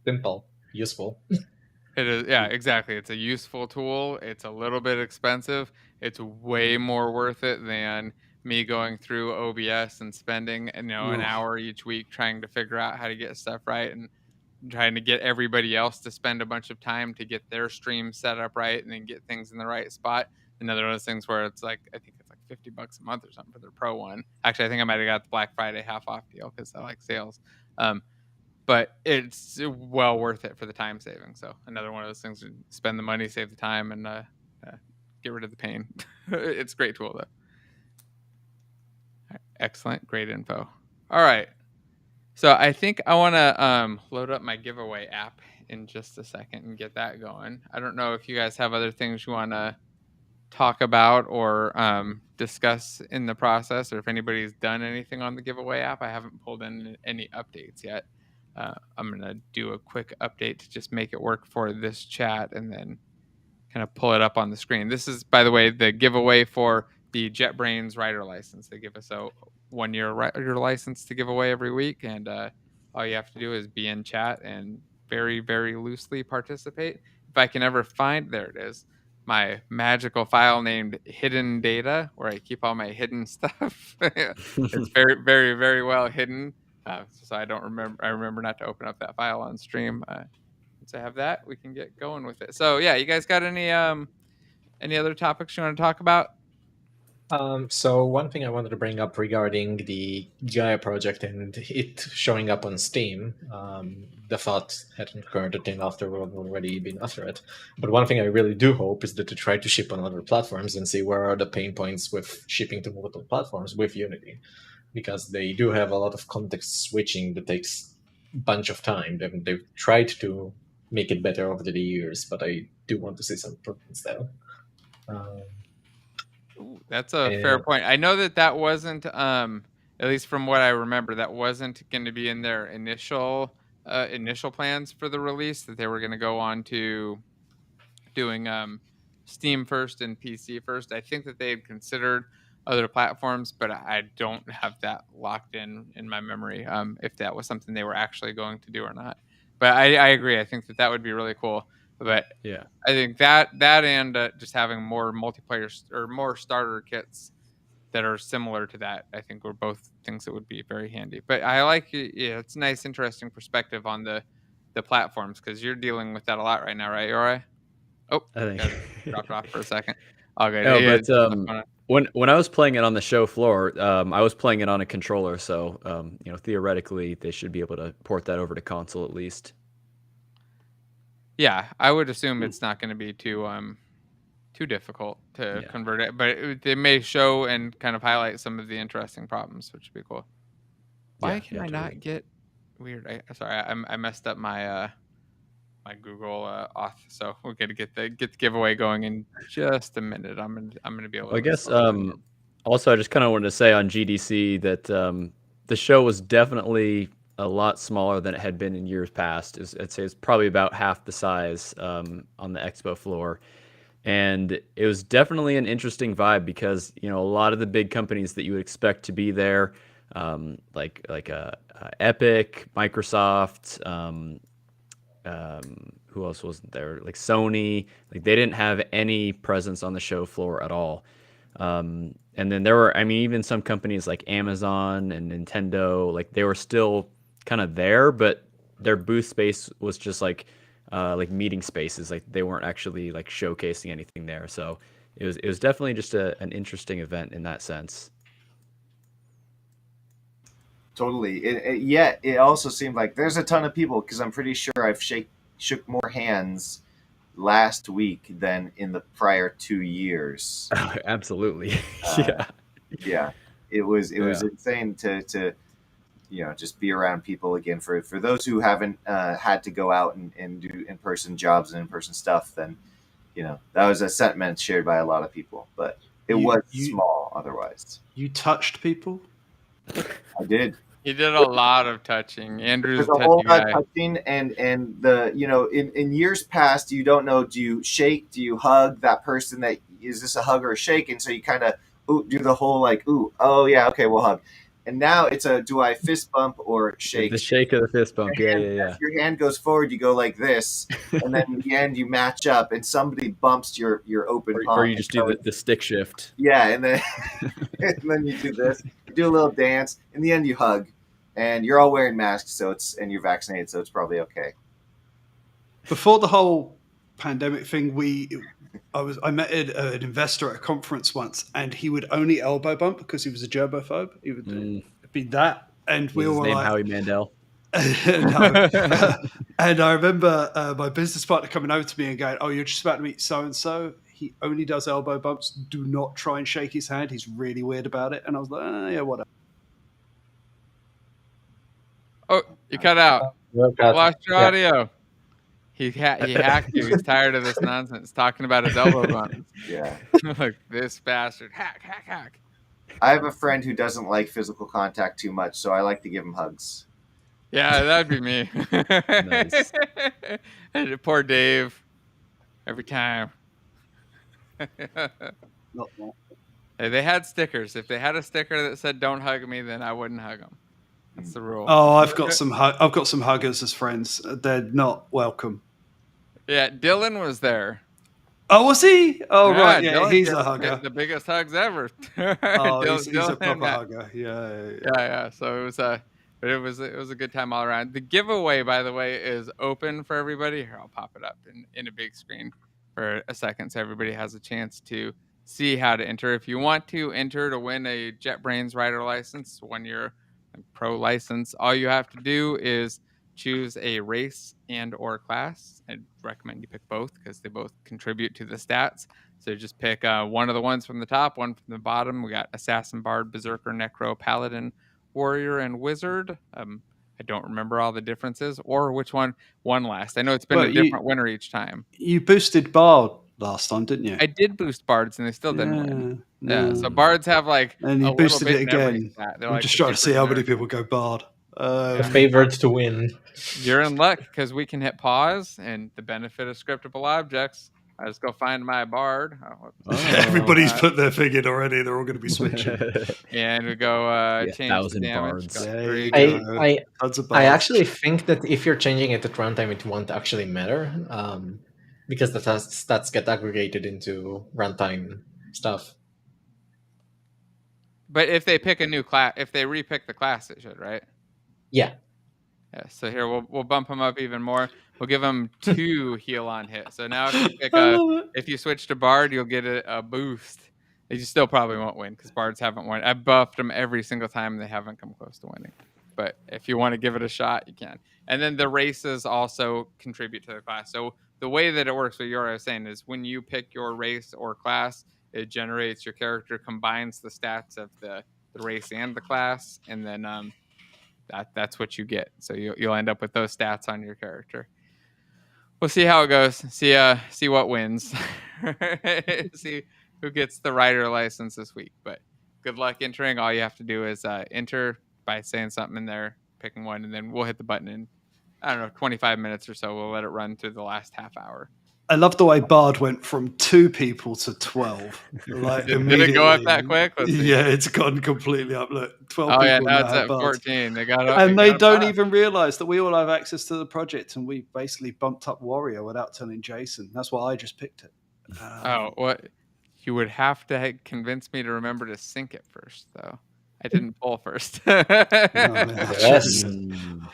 Simple, useful. It is, yeah, exactly. It's a useful tool. It's a little bit expensive. It's way more worth it than me going through OBS and spending an hour each week trying to figure out how to get stuff right and trying to get everybody else to spend a bunch of time to get their stream set up right and then get things in the right spot. Another one of those things where it's like, I think it's like $50 a month or something for their pro one. Actually, I think I might have got the Black Friday half off deal because I like sales. But it's well worth it for the time saving. So another one of those things, spend the money, save the time, and get rid of the pain. It's a great tool, though. Right. Excellent. Great info. All right. So I think I want to load up my giveaway app in just a second and get that going. I don't know if you guys have other things you want to talk about or discuss in the process, or if anybody's done anything on the giveaway app. I haven't pulled in any updates yet. I'm going to do a quick update to just make it work for this chat and then kind of pull it up on the screen. This is, by the way, the giveaway for the JetBrains writer license. They give us a 1-year writer license to give away every week, and all you have to do is be in chat and very, very loosely participate. If I can ever find, there it is, my magical file named Hidden Data, where I keep all my hidden stuff. It's very, very, very well hidden, so I don't remember. I remember not to open up that file on stream. Once I have that, we can get going with it. So yeah, you guys got any other topics you want to talk about? So one thing I wanted to bring up regarding the Gaia project and it showing up on Steam, the thought hadn't occurred until after we've already been after it. But one thing I really do hope is that they try to ship on other platforms and see where are the pain points with shipping to multiple platforms with Unity, because they do have a lot of context switching that takes a bunch of time. They've tried to make it better over the years, but I do want to see some improvements there. Ooh, that's a fair point. I know that wasn't, at least from what I remember, that wasn't going to be in their initial plans for the release. That they were going to go on to doing Steam first and PC first. I think that they had considered other platforms, but I don't have that locked in my memory. If that was something they were actually going to do or not. But I agree. I think that would be really cool. But yeah, I think that and just having more multiplayer or more starter kits that are similar to that, I think, were both things that would be very handy. But I like, it's a nice, interesting perspective on the platforms, because you're dealing with that a lot right now, right, Yori? Oh, I got dropped off for a second. Okay, No, yeah, but when I was playing it on the show floor, I was playing it on a controller, so theoretically they should be able to port that over to console at least. yeah, I would assume it's not going to be too difficult to convert it, but they may show and kind of highlight some of the interesting problems, which would be cool. Why can I not get weird? Sorry, I messed up my my Google auth, so we're gonna get the giveaway going in just a minute. I'm gonna be able to. I guess also I just kind of wanted to say on GDC that the show was definitely a lot smaller than it had been in years past. I'd say it's probably about half the size on the expo floor. And it was definitely an interesting vibe because, a lot of the big companies that you would expect to be there, like Epic, Microsoft, who else wasn't there? Like Sony, like they didn't have any presence on the show floor at all. And then there were, even some companies like Amazon and Nintendo, like they were still kind of there, but their booth space was just like meeting spaces. Like they weren't actually like showcasing anything there. So it was definitely just an interesting event in that sense. Totally. It also seemed like there's a ton of people, because I'm pretty sure I've shook more hands last week than in the prior 2 years. Absolutely. Yeah. It was insane to just be around people again. For those who haven't had to go out and do in-person jobs and in-person stuff, then that was a sentiment shared by a lot of people, but it was small otherwise. You touched people? I did. He did a lot of touching. Andrew's a whole lot of touching, and the in years past, you don't know, do you shake, do you hug that person, that is this a hug or a shake, and so you kind of do the whole like, oh yeah, okay, we'll hug. And now it's a, do I fist bump or shake? The shake of the fist bump, yeah. If your hand goes forward, you go like this, and then in the end you match up, and somebody bumps your open palm. Or you just do the stick shift. Yeah, and then and then you do this, you do a little dance. In the end, you hug, and you're all wearing masks, and you're vaccinated, so it's probably okay. Before the whole pandemic thing, I met an investor at a conference once, and he would only elbow bump because he was a germophobe. He would be that, and we all were like, Howie Mandel. And I remember my business partner coming over to me and going, "Oh, you're just about to meet so and so. He only does elbow bumps. Do not try and shake his hand. He's really weird about it." And I was like, "Yeah, whatever." Oh, you cut out. Lost your audio. He hacked you. He's tired of this nonsense talking about his elbow bumps. Yeah. Like, this bastard. Hack. I have a friend who doesn't like physical contact too much, so I like to give him hugs. Yeah, that'd be me. Nice. And poor Dave. Every time. Hey, they had stickers. If they had a sticker that said "Don't hug me," then I wouldn't hug them. That's the rule. Oh, I've got some huggers as friends. They're not welcome. Yeah, Dylan was there. Oh, was he? Oh, yeah, right. Yeah, Dylan he's a hugger. The biggest hugs ever. Oh, he's a proper hugger. Yeah. So it was but it was a good time all around. The giveaway, by the way, is open for everybody. Here, I'll pop it up in a big screen for a second, so everybody has a chance to see how to enter. If you want to enter to win a JetBrains rider license, 1 year pro license, all you have to do is choose a race and or class. I'd recommend you pick both because they both contribute to the stats. So just pick one of the ones from the top, one from the bottom. We got Assassin, Bard, Berserker, Necro, Paladin, Warrior, and Wizard. I don't remember all the differences or which one won last. I know it's been a different winner each time. You boosted Bard last time, didn't you? I did boost Bards and they still didn't win. Yeah, so Bards have like and you boosted it again. I'm like just trying to see how many people go Bard. Favored to win. You're in luck because we can hit pause, and the benefit of scriptable objects. I just go find my Bard. Everybody's put their thing in already. They're all going to be switching. And we go change 1,000 the damage. Bards. I actually think that if you're changing it at runtime, it won't actually matter because the stats get aggregated into runtime stuff. But if they pick a new class, if they repick the class, it should, right? Yeah. Yeah. So here we'll bump them up even more. We'll give them 2 heal on hit. So now if you pick if you switch to Bard, you'll get a boost. You still probably won't win because Bards haven't won. I buffed them every single time. They haven't come close to winning. But if you want to give it a shot, you can. And then the races also contribute to the class. So the way that it works, what you're saying, is when you pick your race or class, it generates your character, combines the stats of the race and the class, and then that's what you get. So you'll end up with those stats on your character. We'll see how it goes. See what wins. See who gets the rider license this week. But good luck entering. All you have to do is enter by saying something in there, picking one, and then we'll hit the button in, I don't know, 25 minutes or so. We'll let it run through the last half hour. I love the way Bard went from 2 people to 12. Like, did it go up that quick? Yeah, it's gone completely up. Look, 12 people. Oh Yeah, now it's at Bards. 14. They got up, and they don't even realize that we all have access to the project, and we basically bumped up Warrior without telling Jason. That's why I just picked it. What? You would have to convince me to remember to sync it first, though. I didn't pull first. Yes.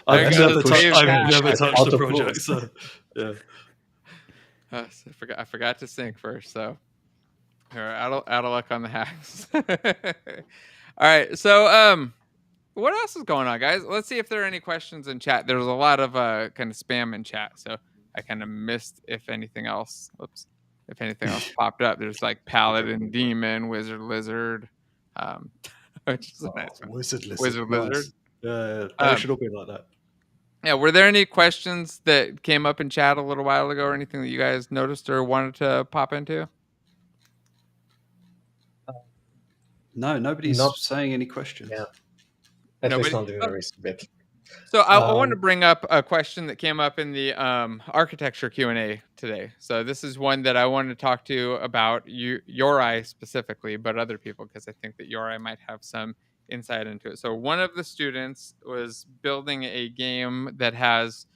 I've never touched the project. So, yeah. I forgot to sync first, so out of luck on the hacks. All right, so what else is going on, guys? Let's see if there are any questions in chat. There's a lot of kind of spam in chat, so I kind of missed if anything else. If anything else popped up. There's like Paladin, Demon, Wizard, Lizard, which is a nice one. Wizard, Lizard. Wizard, Lizard. Yeah, they should all be like that. Yeah, were there any questions that came up in chat a little while ago or anything that you guys noticed or wanted to pop into? No, nobody's saying any questions. Yeah. At least not in the recent bit. So I want to bring up a question that came up in the architecture Q&A today. So this is one that I wanted to talk to you about, Yori specifically, but other people, because I think that Yori might have some insight into it. So one of the students was building a game that has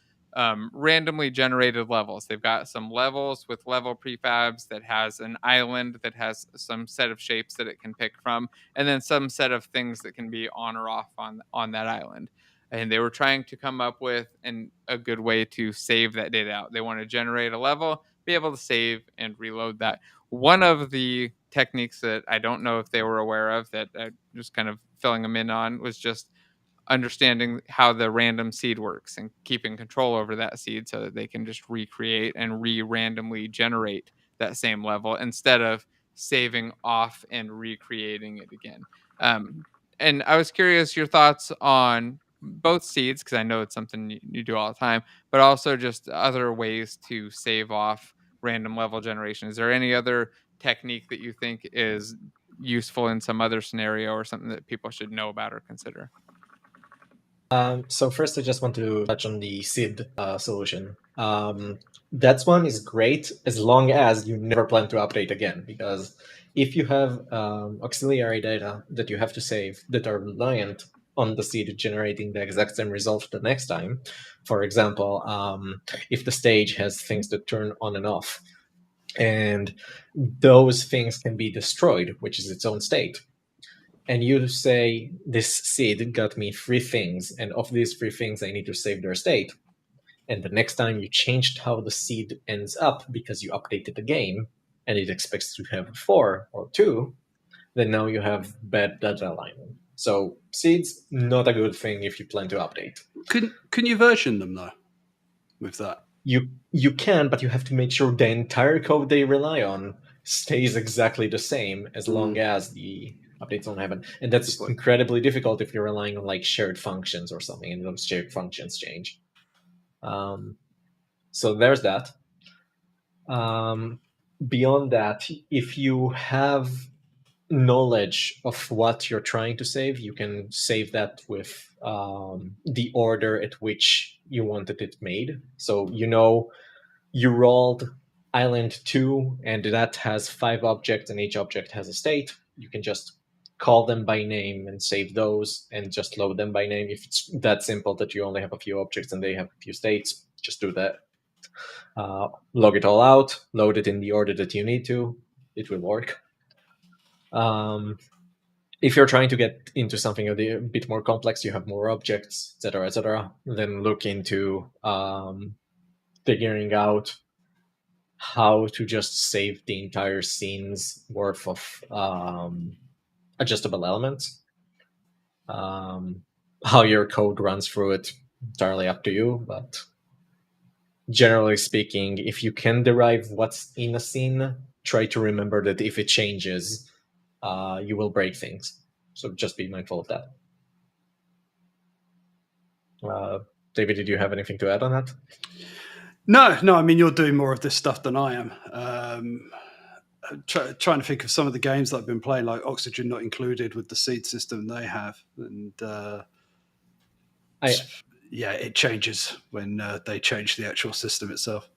randomly generated levels. They've got some levels with level prefabs that has an island that has some set of shapes that it can pick from, and then some set of things that can be on or off on that island. And they were trying to come up with a good way to save that data out. They want to generate a level, be able to save and reload that. One of the techniques that I don't know if they were aware of, that just kind of filling them in on, was just understanding how the random seed works and keeping control over that seed so that they can just recreate and randomly generate that same level instead of saving off and recreating it again. And I was curious your thoughts on both seeds, because I know it's something you do all the time, but also just other ways to save off random level generation. Is there any other technique that you think is useful in some other scenario or something that people should know about or consider? So first, I just want to touch on the seed solution. That one is great as long as you never plan to update again, because if you have auxiliary data that you have to save that are reliant on the seed generating the exact same result the next time, for example, if the stage has things that turn on and off, and those things can be destroyed, which is its own state. And you say, this seed got me 3 things, and of these 3 things, I need to save their state. And the next time you changed how the seed ends up because you updated the game, and it expects to have 4 or 2, then now you have bad data alignment. So seeds, not a good thing if you plan to update. Can you version them, though, with that? You can, but you have to make sure the entire code they rely on stays exactly the same as long as the updates don't happen. And that's incredibly difficult if you're relying on like shared functions or something, and those shared functions change. So there's that. Beyond that, if you have knowledge of what you're trying to save, you can save that with the order at which you wanted it made. So you rolled island 2, and that has 5 objects, and each object has a state. You can just call them by name and save those and just load them by name. If it's that simple that you only have a few objects and they have a few states, just do that. Log it all out, load it in the order that you need to. It will work. if you're trying to get into something a bit more complex, you have more objects, etc., then look into figuring out how to just save the entire scene's worth of adjustable elements. How your code runs through it, entirely up to you, but generally speaking, if you can derive what's in a scene, try to remember that if it changes, you will break things. So just be mindful of that. David, did you have anything to add on that? No. I mean, you're doing more of this stuff than I am. Trying to think of some of the games that I've been playing, like Occlusion not included with the seed system they have, and it changes when they change the actual system itself.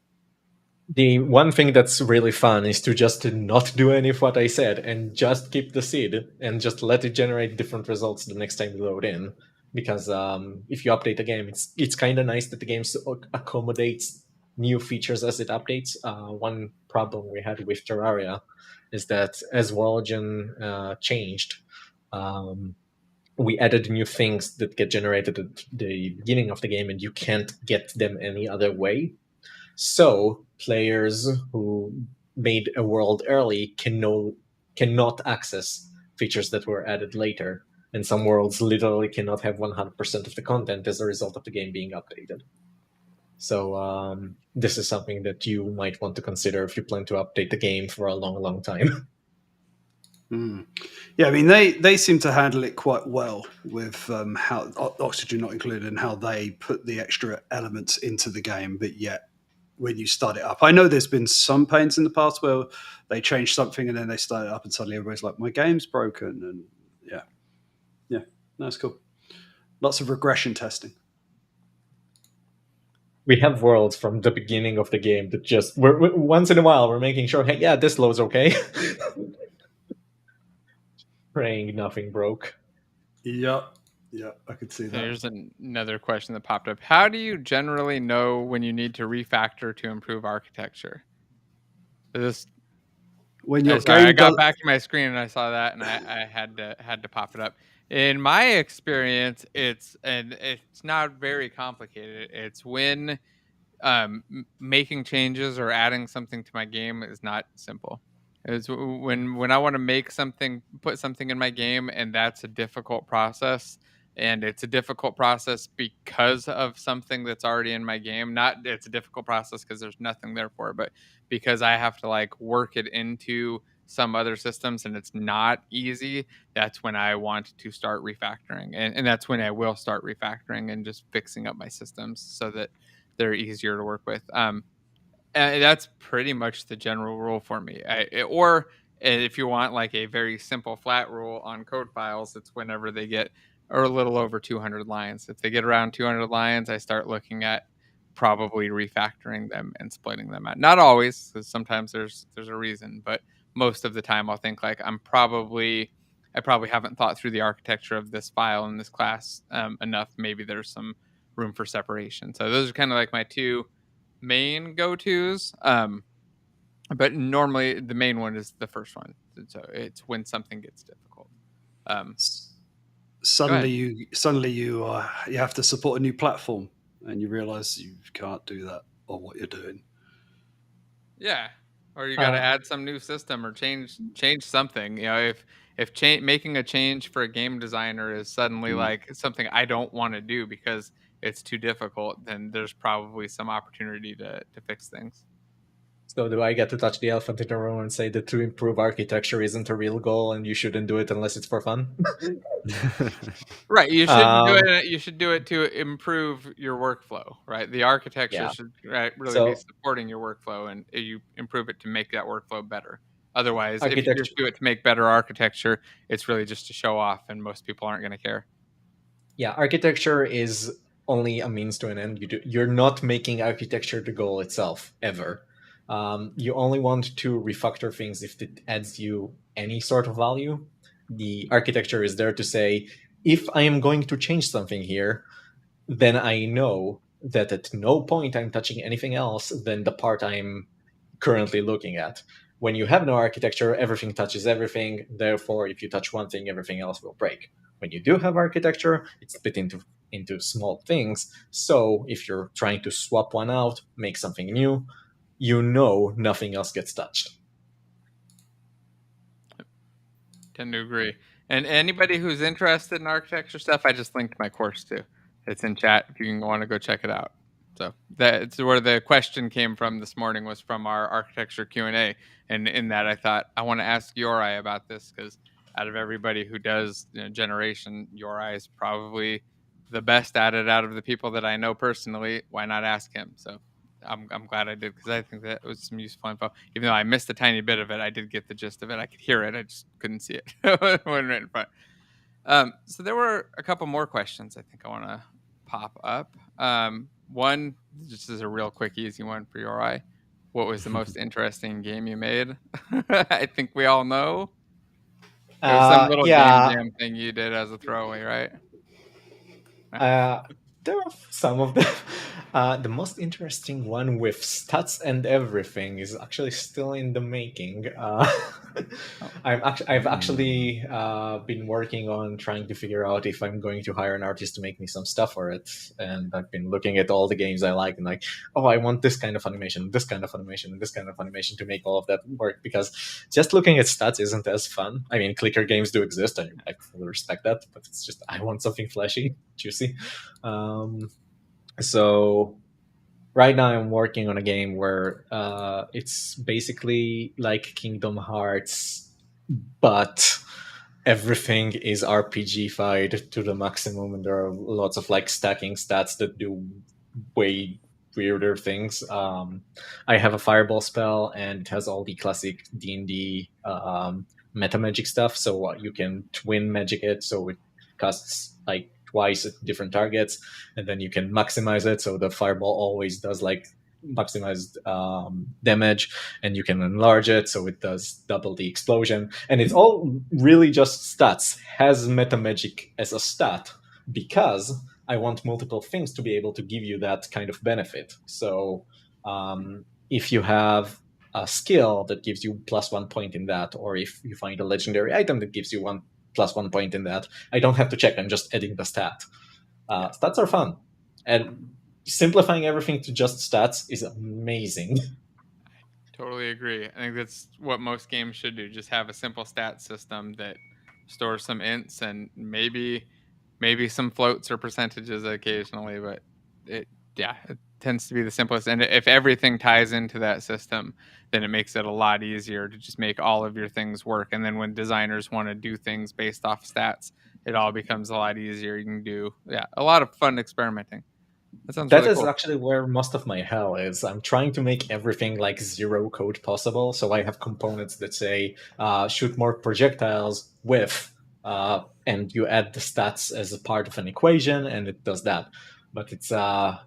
The one thing that's really fun is to just not do any of what I said and just keep the seed and just let it generate different results the next time you load in. Because if you update the game, it's kind of nice that the game accommodates new features as it updates. One problem we had with Terraria is that as Worldogen changed, we added new things that get generated at the beginning of the game, and you can't get them any other way. So players who made a world early cannot access features that were added later, and some worlds literally cannot have 100% of the content as a result of the game being updated. So this is something that you might want to consider if you plan to update the game for a long, long time. Yeah, I mean, they seem to handle it quite well with how Occlusion not included and how they put the extra elements into the game, but yet when you start it up, I know there's been some pains in the past where they change something and then they start it up and suddenly everybody's like, my game's broken. And yeah, that's cool. Lots of regression testing. We have worlds from the beginning of the game that just once in a while we're making sure, hey, yeah, this loads okay. Praying nothing broke. Yeah, I could see that. There's another question that popped up. How do you generally know when you need to refactor to improve architecture? When your I got back to my screen and I saw that, and I had to pop it up. In my experience, it's not very complicated. It's when making changes or adding something to my game is not simple. It's when I want to make something, put something in my game, and that's a difficult process. And it's a difficult process because of something that's already in my game. Not it's a difficult process because there's nothing there for it, but because I have to like work it into some other systems and it's not easy. That's when I want to start refactoring, and that's when I will start refactoring and just fixing up my systems so that they're easier to work with. And that's pretty much the general rule for me. Or if you want like a very simple flat rule on code files, it's whenever they get a little over 200 lines. If they get around 200 lines, I start looking at probably refactoring them and splitting them out. Not always, because sometimes there's a reason, but most of the time I'll think like I probably haven't thought through the architecture of this file in this class enough. Maybe there's some room for separation. So those are kind of like my two main go-tos. But normally the main one is the first one. So it's when something gets difficult. Suddenly you have to support a new platform and you realize you can't do that on what you're doing. Yeah. Or you got to add some new system or change something. You know, if making a change for a game designer is suddenly like something I don't want to do because it's too difficult, then there's probably some opportunity to fix things. So do I get to touch the elephant in the room and say that to improve architecture isn't a real goal and you shouldn't do it unless it's for fun? Right. You shouldn't do it. You should do it to improve your workflow, right? The architecture should really be supporting your workflow, and you improve it to make that workflow better. Otherwise, if you just do it to make better architecture, it's really just to show off, and most people aren't going to care. Yeah, architecture is only a means to an end. You're not making architecture the goal itself, ever. You only want to refactor things if it adds you any sort of value. The architecture is there to say, if I am going to change something here, then I know that at no point I'm touching anything else than the part I'm currently looking at. When you have no architecture, everything touches everything. Therefore, if you touch one thing, everything else will break. When you do have architecture, it's split into small things. So if you're trying to swap one out, make something new, nothing else gets touched. Tend to agree. And anybody who's interested in architecture stuff, I just linked my course to. It's in chat if you want to go check it out. So that's where the question came from this morning, was from our architecture Q&A. And in that, I thought, I want to ask Yorai about this, because out of everybody who does generation, Yorai is probably the best at it out of the people that I know personally. Why not ask him? So I'm glad I did, because I think that was some useful info. Even though I missed a tiny bit of it, I did get the gist of it. I could hear it. I just couldn't see it when right in front. So there were a couple more questions I think I want to pop up. One, just as a real quick, easy one for your eye. What was the most interesting game you made? I think we all know. It was some little game jam thing you did as a throwaway, right? There are some of them. The most interesting one with stats and everything is actually still in the making. I've actually been working on trying to figure out if I'm going to hire an artist to make me some stuff for it. And I've been looking at all the games I like and like, oh, I want this kind of animation, this kind of animation, and this kind of animation to make all of that work. Because just looking at stats isn't as fun. I mean, clicker games do exist. I fully respect that, but it's just I want something flashy, juicy. So right now I'm working on a game where it's basically like Kingdom Hearts, but everything is RPG-fied to the maximum, and there are lots of like stacking stats that do way weirder things. I have a fireball spell, and it has all the classic D&D meta magic stuff, so you can twin magic it, so it casts like twice at different targets, and then you can maximize it, so the fireball always does like maximized damage, and you can enlarge it so it does double the explosion, and it's all really just stats. Has meta magic as a stat because I want multiple things to be able to give you that kind of benefit. So if you have a skill that gives you +1 point in that, or if you find a legendary item that gives you +1 point in that, I don't have to check. I'm just adding the stat. Stats are fun, and simplifying everything to just stats is amazing. Totally agree. I think that's what most games should do. Just have a simple stat system that stores some ints and maybe some floats or percentages occasionally, but it tends to be the simplest. And if everything ties into that system, then it makes it a lot easier to just make all of your things work. And then when designers want to do things based off stats, it all becomes a lot easier. You can do a lot of fun experimenting. That is actually where most of my hell is. I'm trying to make everything like zero code possible. So I have components that say shoot more projectiles with, and you add the stats as a part of an equation, and it does that. But it's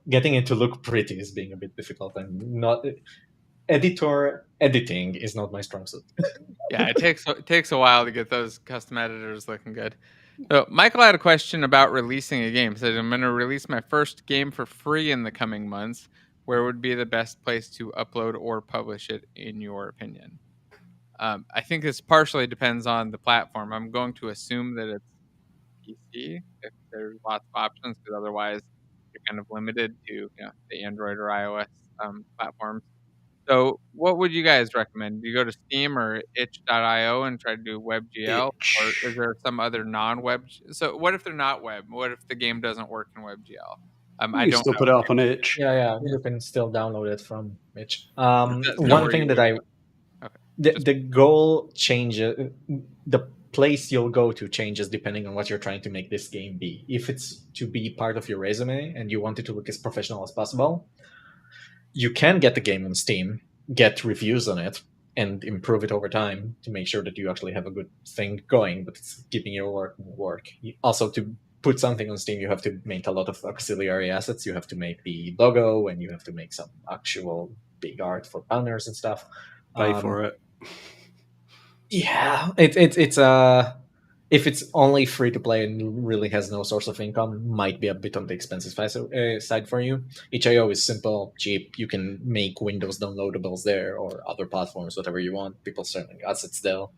getting it to look pretty is being a bit difficult. And not editing is not my strong suit. Yeah, it takes a while to get those custom editors looking good. So Michael had a question about releasing a game. He said, I'm going to release my first game for free in the coming months. Where would be the best place to upload or publish it, in your opinion? I think this partially depends on the platform. I'm going to assume that it's PC if there's lots of options, because otherwise you're kind of limited to the Android or iOS platforms. So what would you guys recommend? Do you go to Steam or itch.io and try to do WebGL? Or is there some other non-web? So what if they're not web? What if the game doesn't work in WebGL? I don't still put it up on itch. Yeah, you can still download it from itch. One thing that the goal changes, the place you'll go to changes depending on what you're trying to make this game be. If it's to be part of your resume and you want it to look as professional as possible, you can get the game on Steam, get reviews on it, and improve it over time to make sure that you actually have a good thing going, but it's keeping your work. Also, to put something on Steam, you have to make a lot of auxiliary assets. You have to make the logo, and you have to make some actual big art for banners and stuff. Pay for it. Yeah, it's if it's only free to play and really has no source of income, might be a bit on the expensive side for you. itch.io is simple, cheap. You can make Windows downloadables there or other platforms, whatever you want. People selling assets still.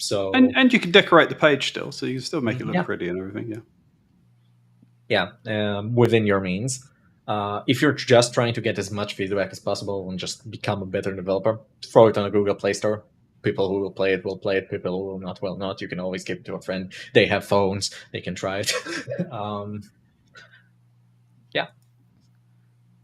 So and you can decorate the page still, so you can still make it look pretty and everything. Within your means. If you're just trying to get as much feedback as possible and just become a better developer, throw it on a Google Play Store. People who will play it. People who will not. You can always give it to a friend. They have phones. They can try it.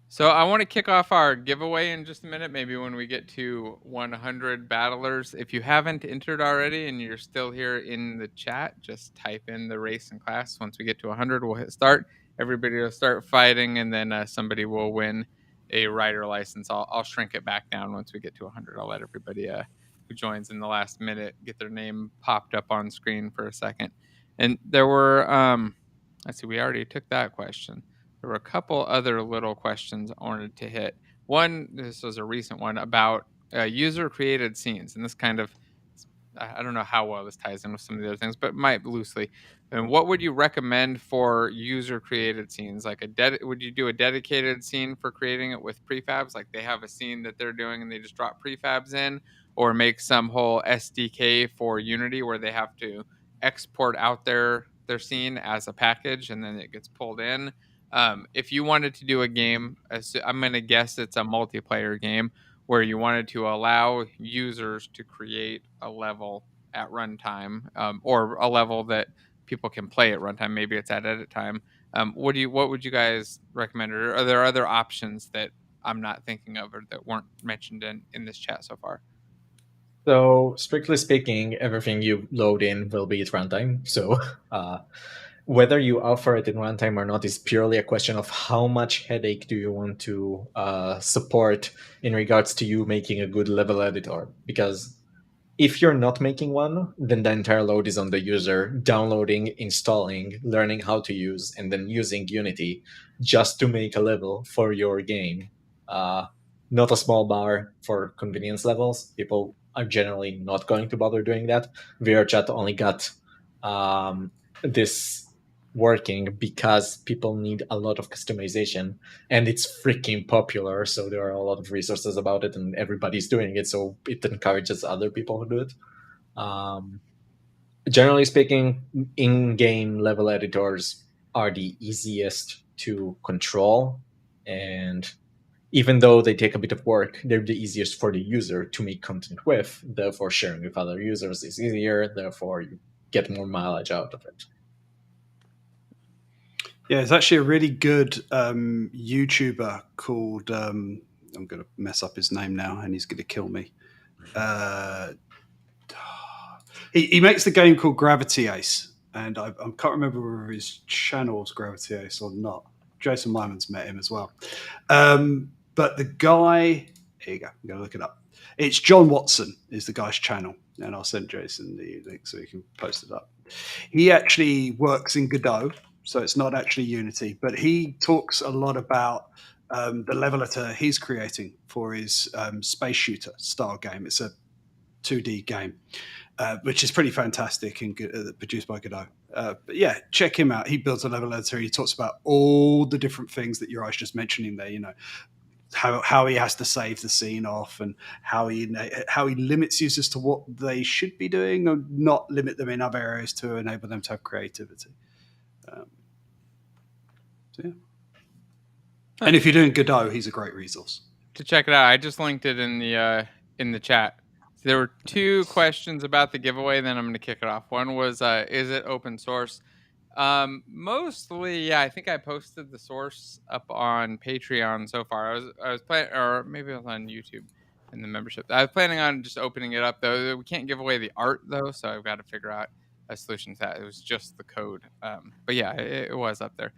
So I want to kick off our giveaway in just a minute, maybe when we get to 100 battlers. If you haven't entered already and you're still here in the chat, just type in the race and class. Once we get to 100, we'll hit start. Everybody will start fighting, and then somebody will win a rider license. I'll shrink it back down once we get to 100. I'll let everybody who joins in the last minute get their name popped up on screen for a second. And there were, let's see, we already took that question. There were a couple other little questions I wanted to hit. One, this was a recent one about user-created scenes, and this kind of, I don't know how well this ties in with some of the other things, but might loosely. And what would you recommend for user-created scenes? Like would you do a dedicated scene for creating it with prefabs? Like they have a scene that they're doing and they just drop prefabs in, or make some whole SDK for Unity where they have to export out their scene as a package and then it gets pulled in. If you wanted to do a game, I'm going to guess it's a multiplayer game where you wanted to allow users to create a level at runtime, or a level that people can play at runtime. Maybe it's at edit time. What would you guys recommend? Or are there other options that I'm not thinking of or that weren't mentioned in this chat so far? So strictly speaking, everything you load in will be at runtime. So whether you offer it in runtime or not is purely a question of how much headache do you want to support in regards to you making a good level editor. Because if you're not making one, then the entire load is on the user downloading, installing, learning how to use, and then using Unity just to make a level for your game. Not a small bar for convenience levels. People are generally not going to bother doing that. VRChat only got this working because people need a lot of customization and it's freaking popular, so there are a lot of resources about it and everybody's doing it, so it encourages other people who do it. Generally speaking, in-game level editors are the easiest to control, and even though they take a bit of work, they're the easiest for the user to make content with. Therefore, sharing with other users is easier, therefore you get more mileage out of it. Yeah, it's actually a really good YouTuber called, I'm going to mess up his name now and he's going to kill me. He makes the game called Gravity Ace, and I can't remember whether his channel's Gravity Ace or not. Jason Weimann's met him as well. But the guy, here you go, I'm going to look it up. It's John Watson is the guy's channel, and I'll send Jason the link so he can post it up. He actually works in Godot, so it's not actually Unity, but he talks a lot about the level editor he's creating for his space shooter style game. It's a 2D game, which is pretty fantastic and produced by Godot. But yeah, check him out. He builds a level editor. He talks about all the different things that Uri's just mentioning there, you know, how he has to save the scene off and how he limits users to what they should be doing or not limit them in other areas to enable them to have creativity. So yeah. And if you're doing Godot, he's a great resource. To check it out, I just linked it in the chat. So there were two questions about the giveaway, then I'm going to kick it off. One was, is it open source? Mostly, yeah. I think I posted the source up on Patreon so far. I was planning, or maybe it was on YouTube in the membership. I was planning on just opening it up though. We can't give away the art though, so I've got to figure out a solution to that. It was just the code, but yeah, it was up there.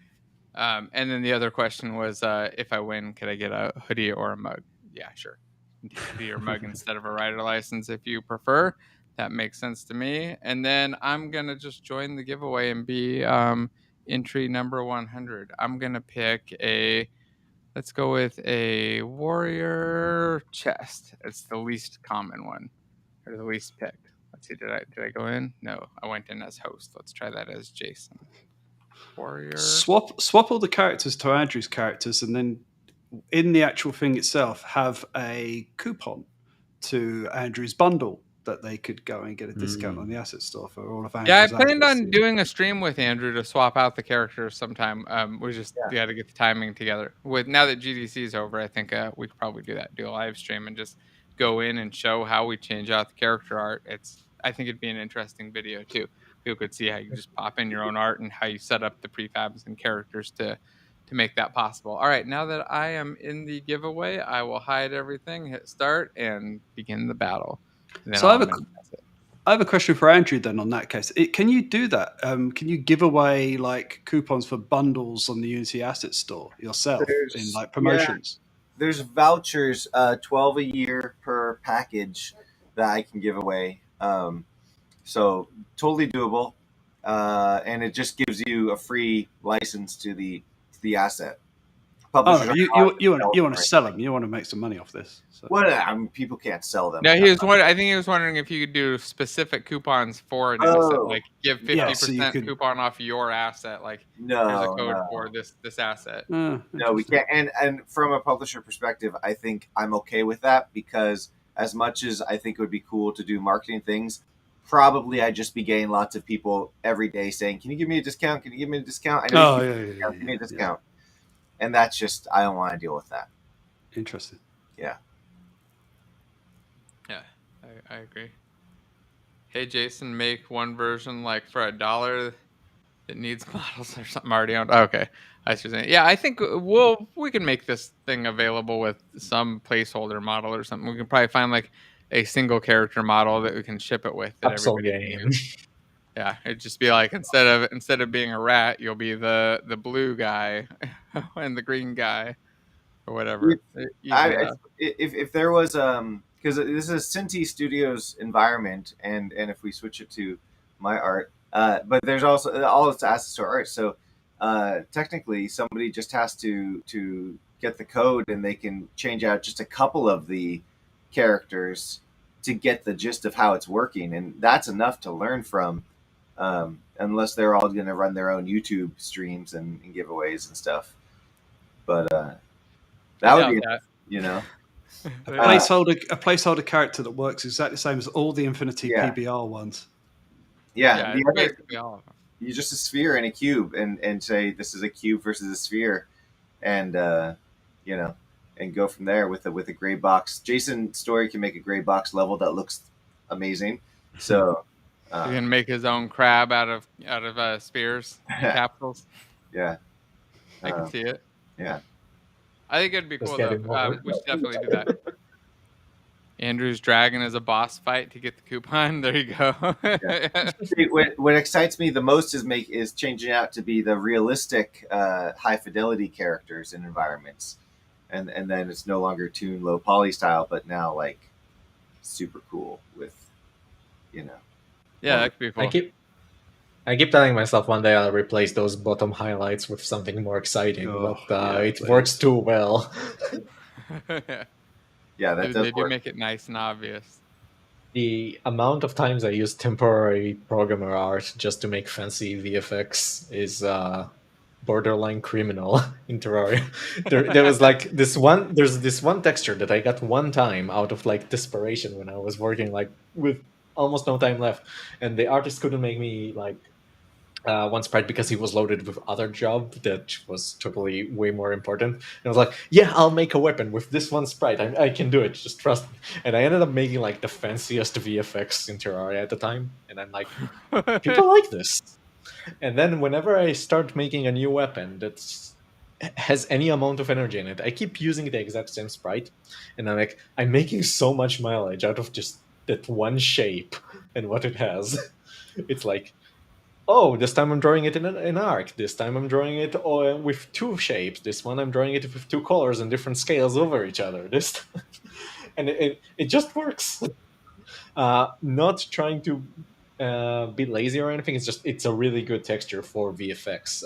And then the other question was, if I win, could I get a hoodie or a mug? Yeah, sure. Hoodie or mug instead of a rider license if you prefer. That makes sense to me. And then I'm going to just join the giveaway and be entry number 100. I'm going to pick let's go with a warrior chest. It's the least common one, or the least picked. Let's see, did I go in? No, I went in as host. Let's try that as Jason. Warrior. Swap all the characters to Andrew's characters, and then in the actual thing itself, have a coupon to Andrew's bundle that they could go and get a discount on the asset store for all of Andrew's Yeah, I planned assets. on doing a stream with Andrew to swap out the characters sometime. We just got to get the timing together. With now that GDC is over, I think we could probably do that, do a live stream and just go in and show how we change out the character art. I think it'd be an interesting video too. People could see how you just pop in your own art and how you set up the prefabs and characters to make that possible. All right, now that I am in the giveaway, I will hide everything, hit start, and begin the battle. So I have a question for Andrew then on that case. Can you do that? Can you give away like coupons for bundles on the Unity Asset Store yourself in like promotions? Yeah, there's vouchers, 12 a year per package that I can give away. So totally doable. And it just gives you a free license to the asset. You want to sell them. You want to make some money off this. So. Well, I mean, people can't sell them. No, I think he was wondering if you could do specific coupons for an asset, like give 50% coupon off your asset. Like, here's a code for this asset. No, we can't. And from a publisher perspective, I think I'm okay with that, because as much as I think it would be cool to do marketing things, probably I'd just be getting lots of people every day saying, "Can you give me a discount? Can you give me a discount? I know give me a discount." And that's just, I don't want to deal with that. Interesting. Yeah. Yeah, I agree. Hey, Jason, make one version like for $1 that needs models or something already owned. Okay, I see what you're saying. Yeah, I think we can make this thing available with some placeholder model or something. We can probably find like a single character model that we can ship it with. That everybody can use. Yeah, it'd just be like instead of being a rat, you'll be the blue guy and the green guy or whatever. If there was because this is a Cinti Studios environment, and if we switch it to my art, but there's also all its assets to art. So technically, somebody just has to get the code, and they can change out just a couple of the characters to get the gist of how it's working, and that's enough to learn from. Unless they're all going to run their own YouTube streams and giveaways and stuff. But that would be, a placeholder character that works exactly the same as all the Infinity PBR ones. Yeah, you just a sphere and a cube, and say this is a cube versus a sphere, and and go from there with a gray box. Jason Story can make a gray box level that looks amazing. So. He can make his own crab out of spears, capsules. Yeah, I can see it. Yeah, I think it'd be cool though. We should definitely do that. Andrew's dragon is a boss fight to get the coupon. There you go. See, what excites me the most is changing out to be the realistic, high fidelity characters and environments, and then it's no longer toon low poly style, but now like super cool with, Yeah, that could be cool. I keep telling myself one day I'll replace those bottom highlights with something more exciting, but it works too well. Yeah, they do make it nice and obvious. The amount of times I use temporary programmer art just to make fancy VFX is borderline criminal in Terraria. There was like there's this one texture that I got one time out of like desperation when I was working like with almost no time left, and the artist couldn't make me like one sprite because he was loaded with other job that was totally way more important. And I was like, yeah, I'll make a weapon with this one sprite. I can do it. Just trust me. And I ended up making like the fanciest VFX in Terraria at the time. And I'm like, people like this. And then whenever I start making a new weapon that has any amount of energy in it, I keep using the exact same sprite. And I'm like, I'm making so much mileage out of just that one shape and what it has. It's like, oh, this time I'm drawing it in an arc. This time I'm drawing it with two shapes. This one I'm drawing it with two colors and different scales over each other. And it just works. Not trying to be lazy or anything. It's a really good texture for VFX.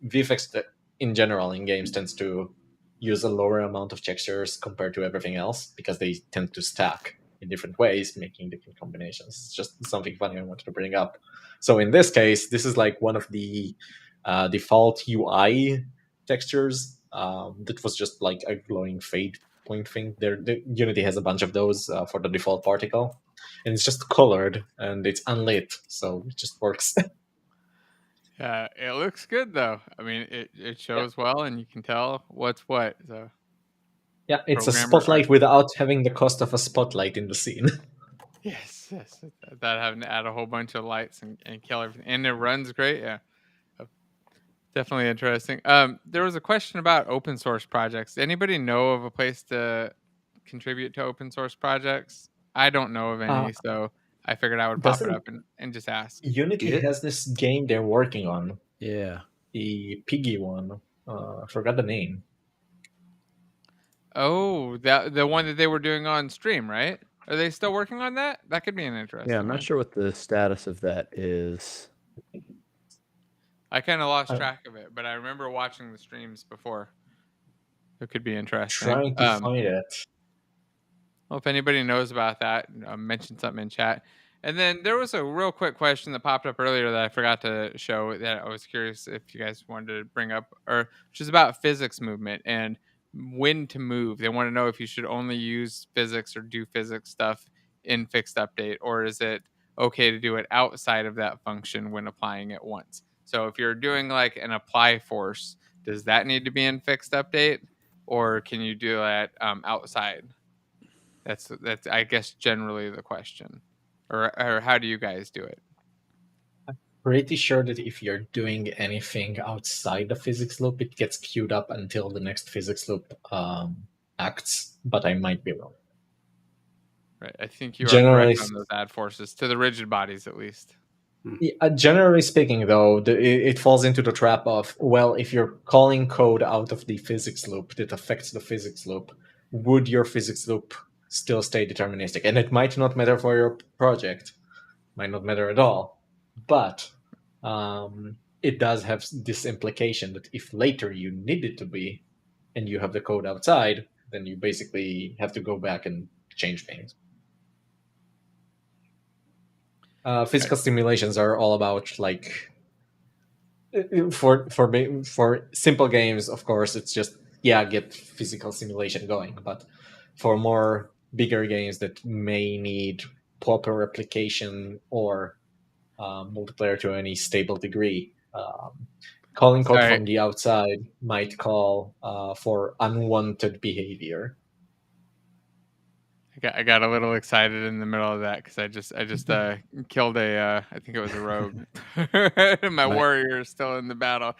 VFX that in general in games tends to use a lower amount of textures compared to everything else because they tend to stack. in different ways, making different combinations. It's just something funny I wanted to bring up. So in this case, this is like one of the default UI textures that was just like a glowing fade point thing. The Unity has a bunch of those for the default particle, and it's just colored and it's unlit, so it just works. Yeah, it looks good though. I mean, it shows well, and you can tell what's what. So Yeah, it's a programmers spotlight aren't- without having the cost of a spotlight in the scene. Yes, that having to add a whole bunch of lights and kill everything, and it runs great. Yeah, definitely interesting. There was a question about open source projects. Anybody know of a place to contribute to open source projects? I don't know of any, so I figured I would pop it up and just ask. Unity has this game they're working on. Yeah. The piggy one. I forgot the name. Oh, the one that they were doing on stream, right? Are they still working on that? That could be an interesting. Yeah, I'm not one. sure what the status of that is. I kind of lost track of it, but I remember watching the streams before. It could be interesting. Trying to find it. Well, if anybody knows about that, mention something in chat. And then there was a real quick question that popped up earlier that I forgot to show that I was curious if you guys wanted to bring up, which is about physics movement and when to move. They want to know if you should only use physics or do physics stuff in fixed update, or is it okay to do it outside of that function when applying it once? So if you're doing like an apply force, does that need to be in fixed update, or can you do that outside? That's I guess generally the question, or how do you guys do it? Pretty sure that if you're doing anything outside the physics loop, it gets queued up until the next physics loop acts, but I might be wrong. Right, I think you are Generally, correct on those add forces to the rigid bodies at least. Generally speaking, though, it falls into the trap of, well, if you're calling code out of the physics loop that affects the physics loop, would your physics loop still stay deterministic? And it might not matter for your project, might not matter at all, but it does have this implication that if later you need it to be, and you have the code outside, then you basically have to go back and change things. Physical simulations are all about like for simple games, of course, it's just get physical simulation going. But for more bigger games that may need proper replication or multiplayer to any stable degree, calling code from the outside might call for unwanted behavior. I got a little excited in the middle of that because I just killed a I think it was a rogue. my warrior is still in the battle.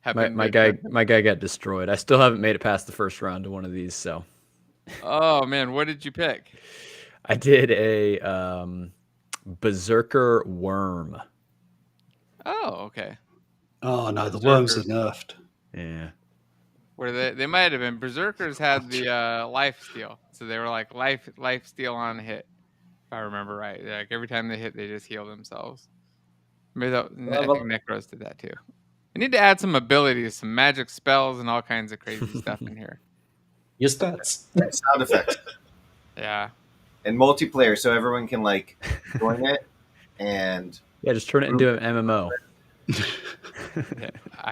My guy got destroyed. I still haven't made it past the first round of one of these. So. Oh man, what did you pick? I did a berserker worm. Oh, okay. Oh no, the worms are nerfed. Yeah. Where they might have been. Berserkers had the life steal, so they were like life steal on a hit, if I remember right. Like every time they hit, they just heal themselves. Maybe I think Necros did that too. I need to add some abilities, some magic spells, and all kinds of crazy stuff in here. Use stats, sound effects, yeah, and multiplayer, so everyone can like join it and just turn it into an MMO.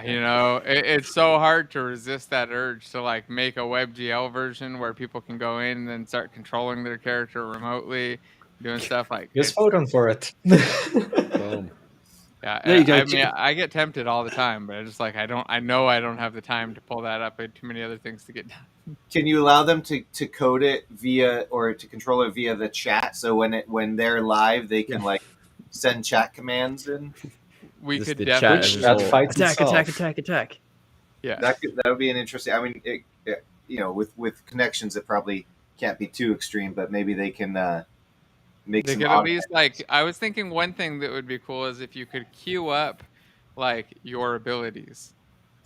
It's so hard to resist that urge to like make a WebGL version where people can go in and then start controlling their character remotely, doing stuff like use Photon for it. Boom. Yeah, there you go. I mean, I get tempted all the time, but I just like I know I don't have the time to pull that up. I have too many other things to get done. Can you allow them to code it via or to control it via the chat? So when they're live, they can like send chat commands in. We Just could the definitely chat attack. Yeah, that would be an interesting. I mean, with connections, it probably can't be too extreme, but maybe they can make. They could at least like. I was thinking one thing that would be cool is if you could queue up like your abilities.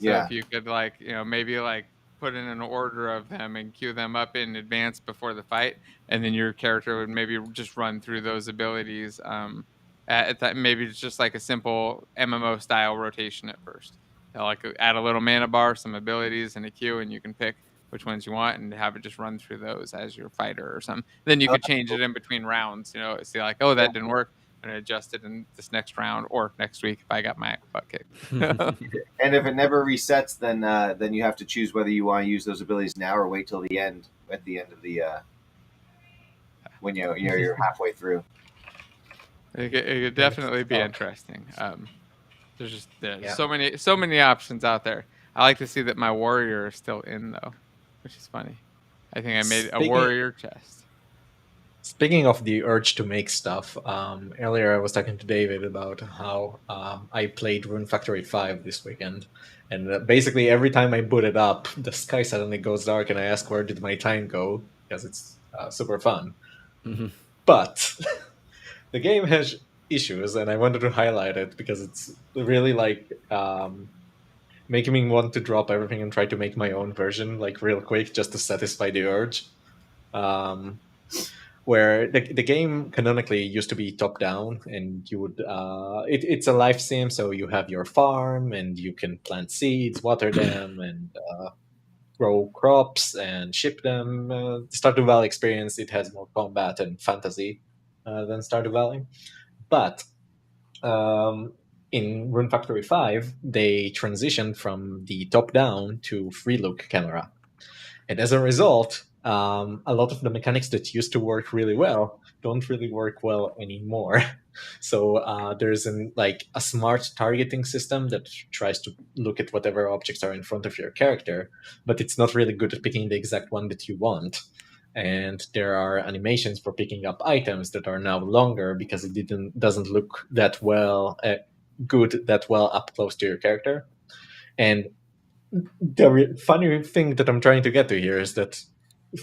So if you could like maybe like put in an order of them and queue them up in advance before the fight, and then your character would maybe just run through those abilities. At that, maybe it's just like a simple MMO style rotation at first. Like add a little mana bar, some abilities, and a queue, and you can pick which ones you want, and have it just run through those as your fighter or something. Then you could change it in between rounds, you know, see like, oh, that didn't work, and adjust it in this next round or next week if I got my butt kicked. And if it never resets, then you have to choose whether you want to use those abilities now or wait till the end, at the end of the when you're halfway through. It could definitely be interesting. There's just so many options out there. I like to see that my warrior is still in though, which is funny. I think I made a warrior chest. Speaking of the urge to make stuff, earlier I was talking to David about how I played Rune Factory 5 this weekend, and basically every time I boot it up, the sky suddenly goes dark, and I ask where did my time go, because it's super fun. Mm-hmm. But the game has issues, and I wanted to highlight it because it's really like making me want to drop everything and try to make my own version like real quick just to satisfy the urge. Where the game canonically used to be top down, and you would it's a life sim, so you have your farm and you can plant seeds, water them, and grow crops and ship them. Stardew Valley experience, it has more combat and fantasy than Stardew Valley. But in Rune Factory 5, they transitioned from the top-down to free-look camera. And as a result, a lot of the mechanics that used to work really well don't really work well anymore. So there's a smart targeting system that tries to look at whatever objects are in front of your character, but it's not really good at picking the exact one that you want. And there are animations for picking up items that are now longer because it doesn't look that well up close to your character. And the funny thing that I'm trying to get to here is that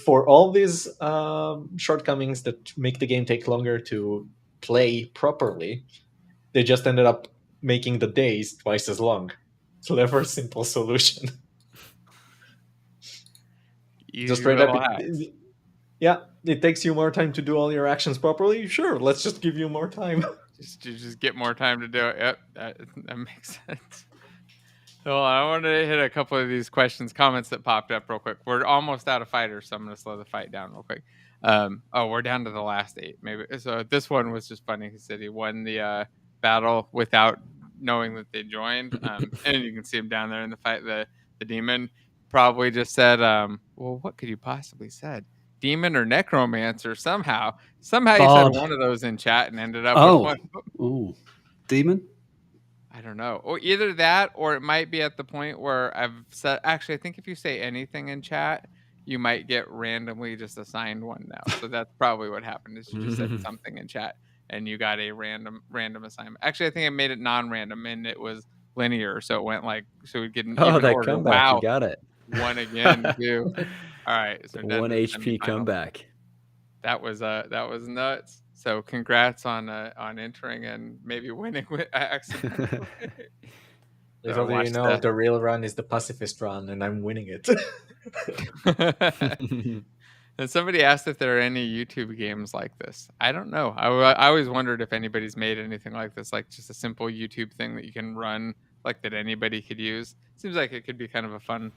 for all these shortcomings that make the game take longer to play properly, they just ended up making the days twice as long. Clever, simple solution. Just straight up, yeah, it takes you more time to do all your actions properly. Sure, let's just give you more time. just get more time to do it. Yep, that makes sense. So I wanted to hit a couple of these comments that popped up real quick. We're almost out of fighters, so I'm going to slow the fight down real quick. We're down to the last 8, maybe. So this one was just funny. He said he won the battle without knowing that they joined, and you can see him down there in the fight. The demon probably just said, "Well, what could you possibly said? Demon or necromancer?" Somehow he said one of those in chat and ended up with one. Ooh, demon. I don't know. Or either that, or it might be at the point where I've said, actually, I think if you say anything in chat, you might get randomly just assigned one now. So that's probably what happened is you just said something in chat and you got a random assignment. Actually, I think I made it non-random and it was linear. So it went so we'd get an even that order. comeback. Wow. You got it. One again, too. All right. So 1 HP comeback. That was nuts. So congrats on entering and maybe winning with accidentally. Little do you know, the real run is the pacifist run, and I'm winning it. And somebody asked if there are any YouTube games like this. I don't know. I always wondered if anybody's made anything like this, like just a simple YouTube thing that you can run, like that anybody could use. Seems like it could be kind of a fun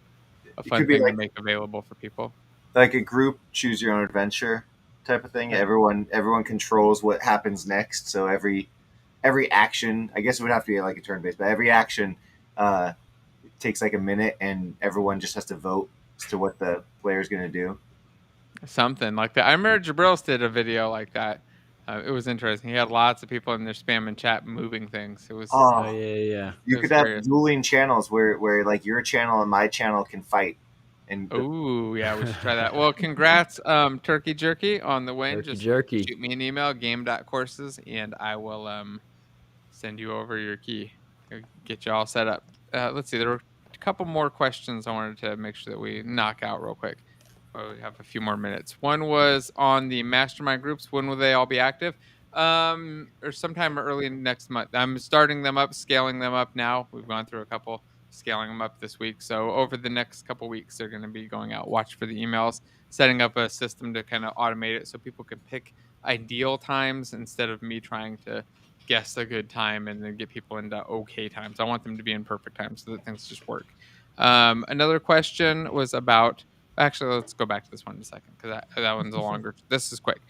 thing to make available for people. Like a group choose your own adventure type of thing. Yeah. Everyone controls what happens next. So every action, I guess it would have to be like a turn based, but every action takes like a minute, and everyone just has to vote as to what the player's going to do. Something like that. I remember Jabrils did a video like that. It was interesting. He had lots of people in their spam and chat moving things. It was yeah. You could have dueling channels where like your channel and my channel can fight. Oh yeah, we should try that. Well, congrats, Turkey Jerky, on the win. Just Jerky. Shoot me an email, game.courses, and I will send you over your key. Get you all set up. Let's see. There were a couple more questions I wanted to make sure that we knock out real quick. We have a few more minutes. One was on the Mastermind Groups. When will they all be active? Or sometime early next month. I'm starting them up, scaling them up now. We've gone through a couple, scaling them up this week. So over the next couple weeks, they're going to be going out. Watch for the emails, setting up a system to kind of automate it so people can pick ideal times instead of me trying to guess a good time and then get people into okay times. I want them to be in perfect times so that things just work. Another question was about actually, let's go back to this one in a second because that one's a longer. This is quick.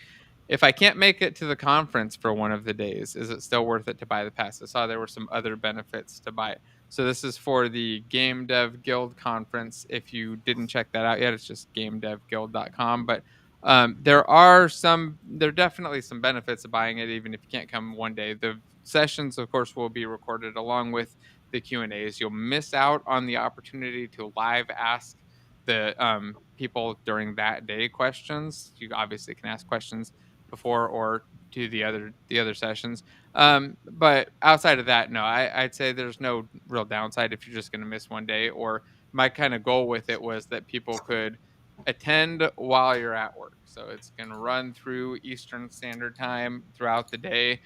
If I can't make it to the conference for one of the days, is it still worth it to buy the pass? I saw there were some other benefits to buy it. So this is for the GameDev Guild conference. If you didn't check that out yet, it's just gamedevguild.com. But there are definitely some benefits of buying it, even if you can't come one day. The sessions, of course, will be recorded along with the Q&As. You'll miss out on the opportunity to live ask the people during that day questions. You obviously can ask questions before or to the other sessions. But outside of that, no, I'd say there's no real downside if you're just going to miss one day. Or my kind of goal with it was that people could attend while you're at work. So it's going to run through Eastern Standard Time throughout the day.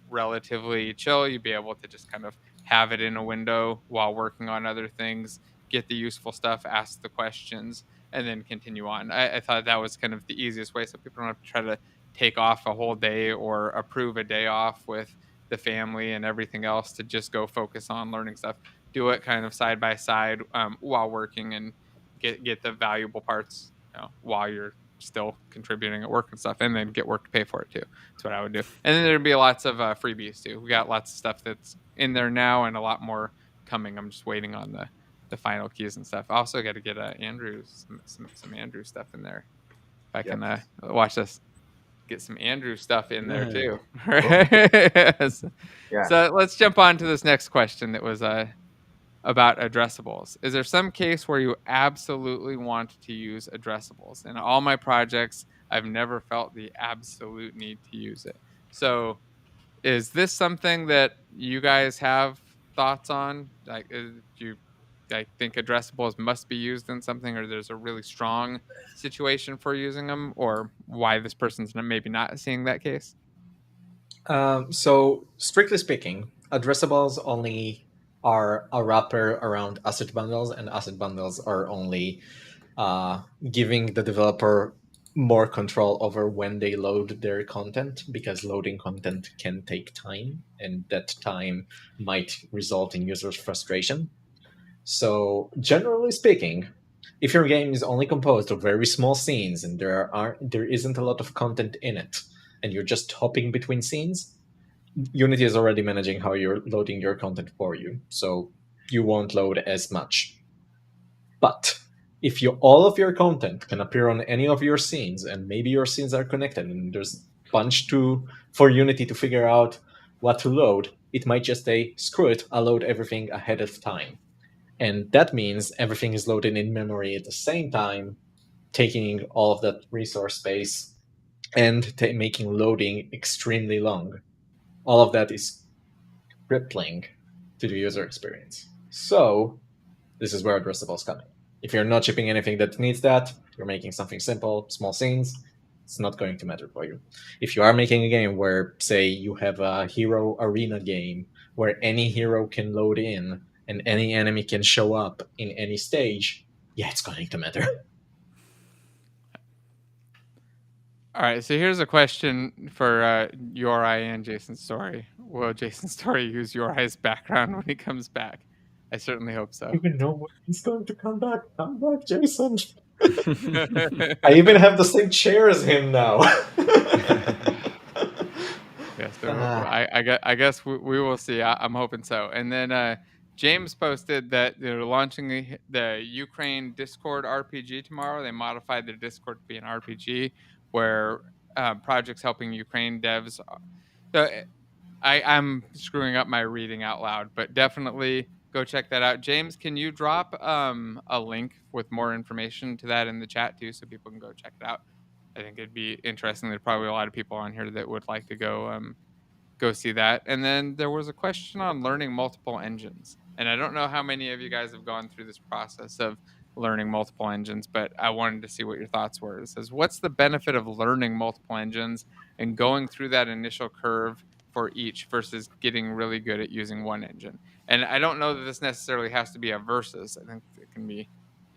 Relatively chill. You'd be able to just kind of have it in a window while working on other things, get the useful stuff, ask the questions, and then continue on. I thought that was kind of the easiest way, so people don't have to try to take off a whole day or approve a day off with the family and everything else to just go focus on learning stuff. Do it kind of side by side while working and get the valuable parts, while you're still contributing at work and stuff, and then get work to pay for it too. That's what I would do. And then there'd be lots of freebies too. We got lots of stuff that's in there now and a lot more coming. I'm just waiting on the final keys and stuff. I also got to get Andrew's some Andrew stuff in there. If I can watch this, get some Andrew stuff in there too. So let's jump on to this next question that was about addressables. Is there some case where you absolutely want to use addressables? In all my projects, I've never felt the absolute need to use it. So is this something that you guys have thoughts on? Like, do you think addressables must be used in something, or there's a really strong situation for using them, or why this person's maybe not seeing that case? So strictly speaking, addressables only are a wrapper around asset bundles, and asset bundles are only giving the developer more control over when they load their content, because loading content can take time, and that time might result in users' frustration. So generally speaking, if your game is only composed of very small scenes and there isn't a lot of content in it, and you're just hopping between scenes, Unity is already managing how you're loading your content for you, so you won't load as much. But if all of your content can appear on any of your scenes, and maybe your scenes are connected, and there's a bunch for Unity to figure out what to load, it might just say, screw it, I'll load everything ahead of time. And that means everything is loaded in memory at the same time, taking all of that resource space and making loading extremely long. All of that is crippling to the user experience. So this is where addressables come in. If you're not shipping anything that needs that, you're making something simple, small scenes, it's not going to matter for you. If you are making a game where, say, you have a hero arena game where any hero can load in and any enemy can show up in any stage, yeah, it's going to matter. All right, so here's a question for Uri and Jason Story. Will Jason Story use Uri's background when he comes back? I certainly hope so. I don't even know when he's going to come back. Come back, Jason. I even have the same chair as him now. Yes, I guess we will see. I'm hoping so. And then James posted that they're launching the Ukraine Discord RPG tomorrow. They modified their Discord to be an RPG where projects helping Ukraine devs. I'm screwing up my reading out loud, but definitely go check that out. James, can you drop a link with more information to that in the chat too, so people can go check it out? I think it'd be interesting. There's probably a lot of people on here that would like to go see that. And then there was a question on learning multiple engines. And I don't know how many of you guys have gone through this process of learning multiple engines, but I wanted to see what your thoughts were. It says, what's the benefit of learning multiple engines and going through that initial curve for each versus getting really good at using one engine? And I don't know that this necessarily has to be a versus. I think it can be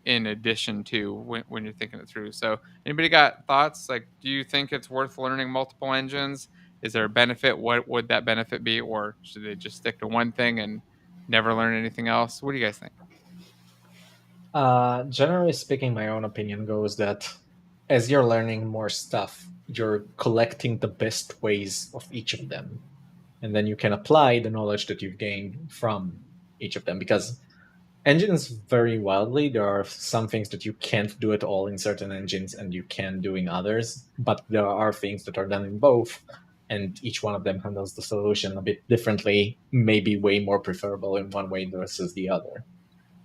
in addition to when you're thinking it through. So anybody got thoughts? Like, do you think it's worth learning multiple engines? Is there a benefit? What would that benefit be? Or should they just stick to one thing and never learn anything else? What do you guys think? Generally speaking, my own opinion goes that as you're learning more stuff, you're collecting the best ways of each of them. And then you can apply the knowledge that you've gained from each of them. Because engines vary wildly. There are some things that you can't do at all in certain engines and you can do in others. But there are things that are done in both. And each one of them handles the solution a bit differently, maybe way more preferable in one way versus the other.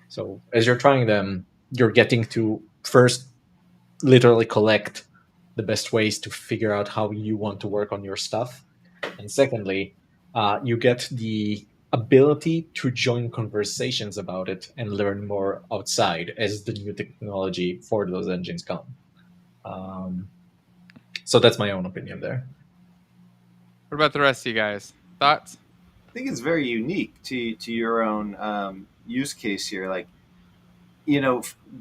So as you're trying them, you're getting to first literally collect the best ways to figure out how you want to work on your stuff. And secondly, you get the ability to join conversations about it and learn more outside as the new technology for those engines come. So that's my own opinion there. What about the rest of you guys? Thoughts? I think it's very unique to your own use case here. Like,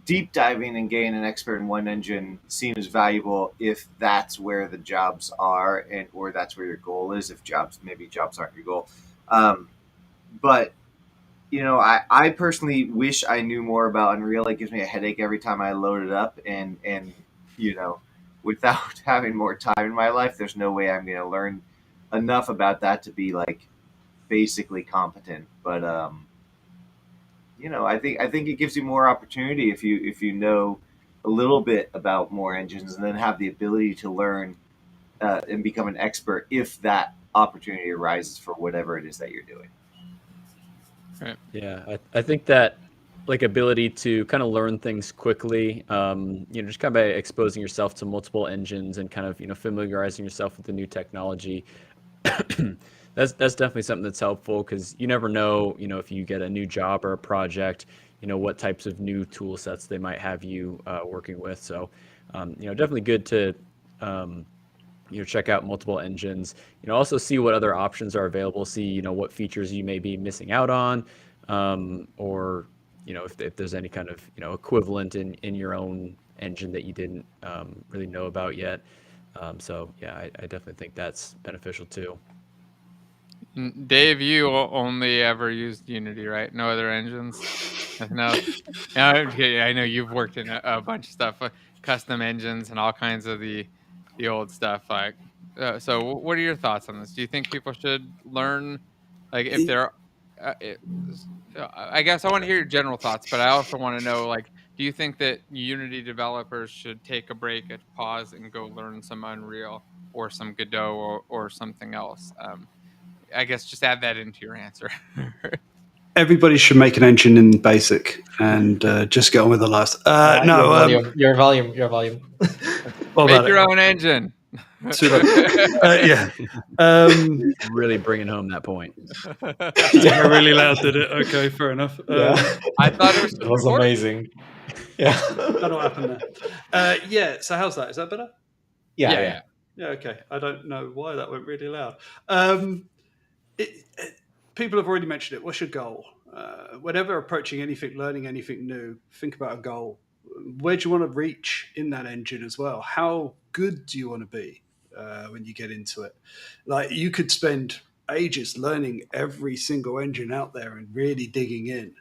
deep diving and getting an expert in one engine seems valuable if that's where the jobs are, and or that's where your goal is. If maybe jobs aren't your goal, but I personally wish I knew more about Unreal. It gives me a headache every time I load it up, and without having more time in my life, there's no way I'm going to learn enough about that to be like basically competent. But I think it gives you more opportunity if you know a little bit about more engines, and then have the ability to learn and become an expert if that opportunity arises for whatever it is that you're doing. Right. Yeah, I think that like ability to kind of learn things quickly, just kind of by exposing yourself to multiple engines and kind of familiarizing yourself with the new technology. That's definitely something that's helpful, because you never know, if you get a new job or a project, what types of new tool sets they might have you working with. So, definitely good to check out multiple engines. Also see what other options are available. See what features you may be missing out on, or if there's any kind of equivalent in your own engine that you didn't really know about yet. So yeah, I definitely think that's beneficial too. Dave, you only ever used Unity, right? No other engines? Nothing else? I know you've worked in a bunch of stuff, custom engines and all kinds of the old stuff. Like, so what are your thoughts on this? Do you think people should learn, like, if they're, I guess I want to hear your general thoughts, but I also want to know, like, do you think that Unity developers should take a break, a pause, and go learn some Unreal or some Godot or something else? I guess just add that into your answer. Everybody should make an engine in BASIC and just get on with the last. Your volume. Make your own engine. Yeah. Really bringing home that point. Yeah, really loud, did it? Okay, fair enough. I thought it was amazing. Yeah. I don't know what happened there. Yeah, so how's that? Is that better? Yeah. Yeah, okay. I don't know why that went really loud. People have already mentioned it. What's your goal? Whenever approaching anything, learning anything new, think about a goal. Where do you want to reach in that engine as well? How good do you want to be when you get into it? Like, you could spend ages learning every single engine out there and really digging in.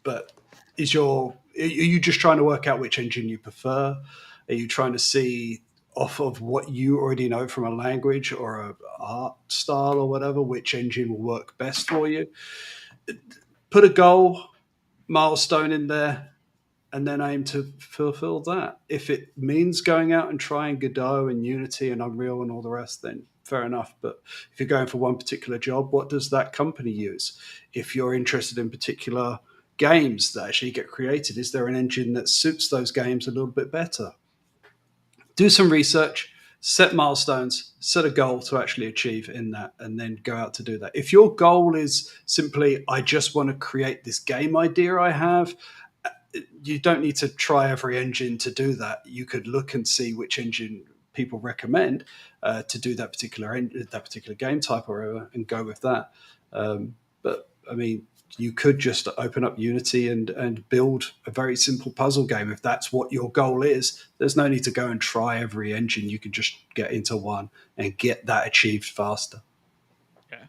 But are you just trying to work out which engine you prefer? Are you trying to see off of what you already know from a language or a art style or whatever, which engine will work best for you? Put a goal milestone in there and then aim to fulfill that. If it means going out and trying Godot and Unity and Unreal and all the rest, then fair enough. But if you're going for one particular job, what does that company use? If you're interested in particular games that actually get created, is there an engine that suits those games a little bit better? Do some research, set milestones, set a goal to actually achieve in that, and then go out to do that. If your goal is simply, I just want to create this game idea I have, you don't need to try every engine to do that. You could look and see which engine people recommend to do that particular game type or whatever, and go with that. But I mean, you could just open up Unity and build a very simple puzzle game if that's what your goal is. There's no need to go and try every engine. You can just get into one and get that achieved faster. Yeah,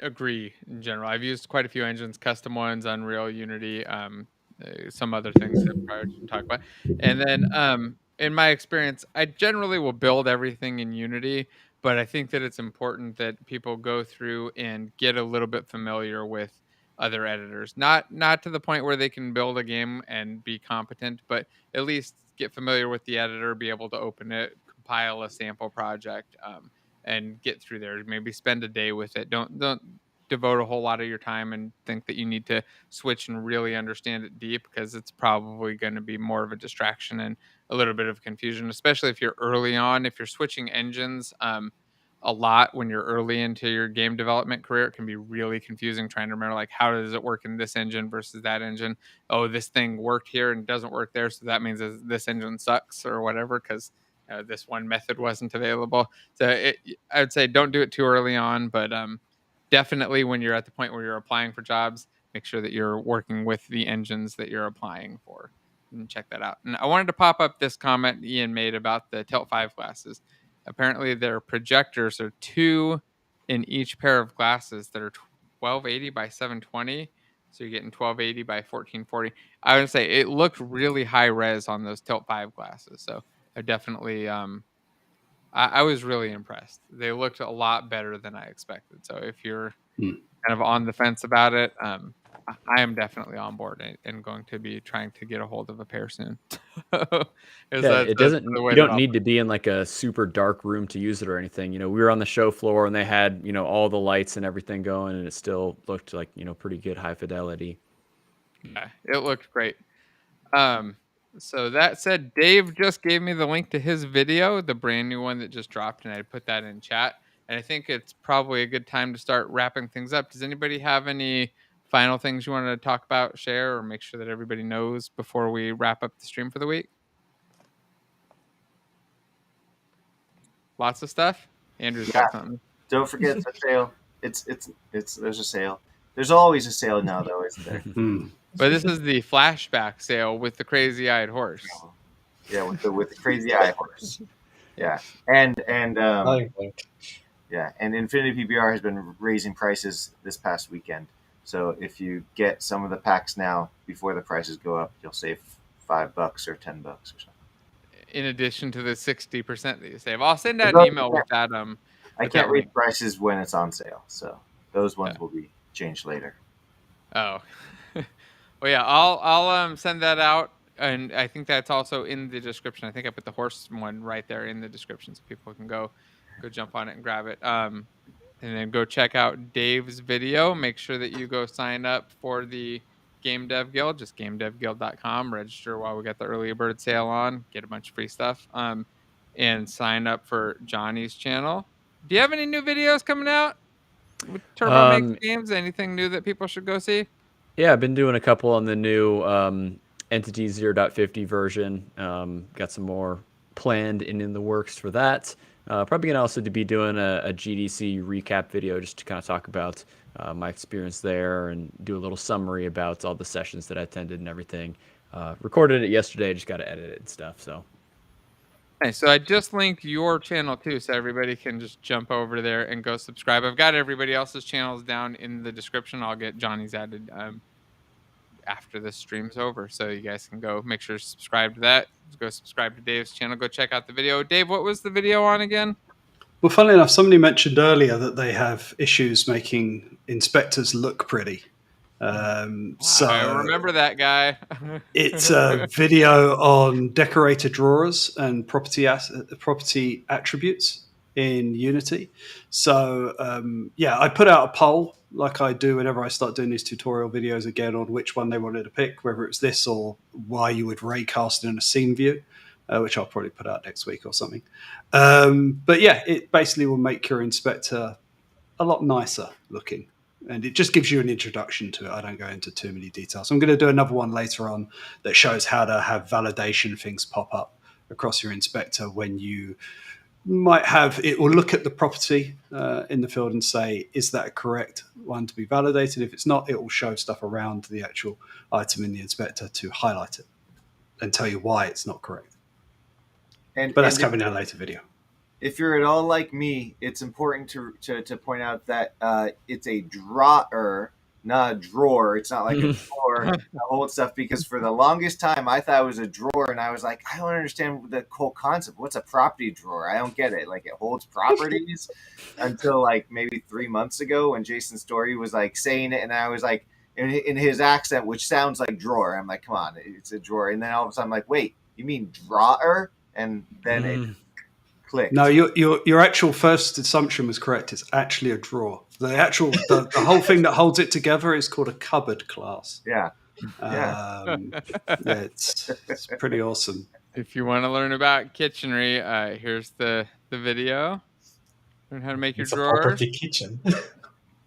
agree in general. I've used quite a few engines, custom ones, Unreal, Unity, some other things that I didn't talk about. And then in my experience, I generally will build everything in Unity, but I think that it's important that people go through and get a little bit familiar with other editors. Not to the point where they can build a game and be competent, but at least get familiar with the editor, be able to open it, compile a sample project, and get through there. Maybe spend a day with it. Don't devote a whole lot of your time and think that you need to switch and really understand it deep, because it's probably going to be more of a distraction and a little bit of confusion, especially if you're early on. If you're switching engines a lot when you're early into your game development career, it can be really confusing trying to remember, like, how does it work in this engine versus that engine? Oh, this thing worked here and doesn't work there, so that means this engine sucks or whatever, because this one method wasn't available. So I would say don't do it too early on, but definitely when you're at the point where you're applying for jobs, make sure that you're working with the engines that you're applying for, and check that out. And I wanted to pop up this comment Ian made about the Tilt 5 glasses. Apparently their projectors are 2 in each pair of glasses that are 1280 by 720. So you're getting 1280 by 1440. I would say it looked really high res on those Tilt 5 glasses. So I definitely I was really impressed. They looked a lot better than I expected. So if you're kind of on the fence about it, I am definitely on board and going to be trying to get a hold of a pair soon. It doesn't. You don't need to be in like a super dark room to use it or anything. We were on the show floor and they had all the lights and everything going, and it still looked like pretty good high fidelity. Yeah, it looked great. So that said, Dave just gave me the link to his video, the brand new one that just dropped, and I put that in chat. And I think it's probably a good time to start wrapping things up. Does anybody have any final things you want to talk about, share, or make sure that everybody knows before we wrap up the stream for the week? Lots of stuff. Andrew's got something. Don't forget the sale. There's a sale. There's always a sale now, though, isn't there? But this is the flashback sale with the crazy-eyed horse. Yeah, with the crazy-eyed horse. Yeah, and Infinity PBR has been raising prices this past weekend. So if you get some of the packs now before the prices go up, you'll save $5 or $10 or something. In addition to the 60% that you save, I'll send out an email with that. I can't read prices when it's on sale, so those ones will be changed later. Oh, well, yeah, I'll send that out, and I think that's also in the description. I think I put the horse one right there in the description, so people can go jump on it and grab it. And then go check out Dave's video. Make sure that you go sign up for the GameDev Guild, just GameDevGuild.com. Register while we got the early bird sale on. Get a bunch of free stuff. And sign up for Johnny's channel. Do you have any new videos coming out with Turbo Makes Games? Anything new that people should go see? Yeah, I've been doing a couple on the new Entity 0.50 version. Got some more planned and in the works for that. Probably going to also be doing a GDC recap video just to kind of talk about my experience there and do a little summary about all the sessions that I attended and everything. Recorded it yesterday, just got to edit it and stuff. So. Okay, so I just linked your channel too, so everybody can just jump over there and go subscribe. I've got everybody else's channels down in the description. I'll get Johnny's added after this stream's over, so you guys can go make sure to subscribe to that. Go subscribe to Dave's channel. Go check out the video. Dave, what was the video on again? Well, funnily enough, somebody mentioned earlier that they have issues making inspectors look pretty. So I remember that guy. It's a video on decorator drawers and property attributes in Unity. So I put out a poll like I do whenever I start doing these tutorial videos again on which one they wanted to pick, whether it's this or why you would raycast in a scene view, which I'll probably put out next week or something. But yeah, it basically will make your inspector a lot nicer looking. And it just gives you an introduction to it. I don't go into too many details. I'm going to do another one later on that shows how to have validation things pop up across your inspector when you might have it will look at the property in the field and say, is that a correct one to be validated? If it's not, it will show stuff around the actual item in the inspector to highlight it and tell you why it's not correct. But that's coming in a later video. if you're at all like me, it's important to point out that it's a drawer, not a drawer. It's not like a drawer to hold stuff, because for the longest time I thought it was a drawer, and I was like, I don't understand the whole concept. What's a property drawer? I don't get it. Like, it holds properties until like maybe 3 months ago when Jason Story was like saying it, and I was like, in his accent, which sounds like drawer. I'm like, come on, it's a drawer. And then all of a sudden I'm like, wait, you mean drawer? And then it clicked. No, your actual first assumption was correct. It's actually a drawer. The whole thing that holds it together is called a cupboard class. Yeah. It's pretty awesome. If you want to learn about kitchenry, here's the video. Learn how to make your It's a drawers. property kitchen.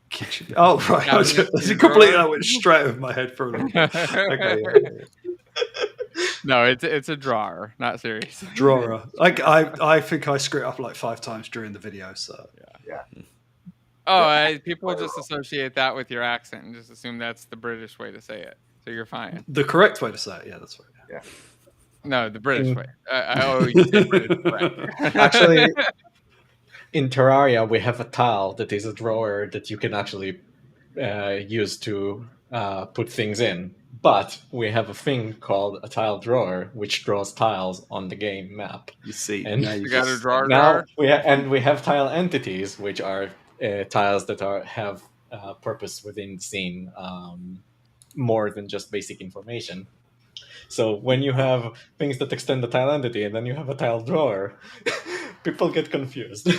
Kitchen. Oh, right. That went straight over my head for a little bit. Okay, yeah. No, it's a drawer, not serious. Drawer. I think I screwed up like 5 times during the video. So Yeah. Oh, people just associate that with your accent and just assume that's the British way to say it. So you're fine. the correct way to say it, yeah, that's right. Yeah. No, the British way. You say British, right. Actually, in Terraria, we have a tile that is a drawer that you can actually use to put things in. But we have a thing called a tile drawer, which draws tiles on the game map. You see, And now You got a drawer. now we have tile entities, which are tiles that have purpose within the scene, more than just basic information. So when you have things that extend the tile entity, and then you have a tile drawer, people get confused.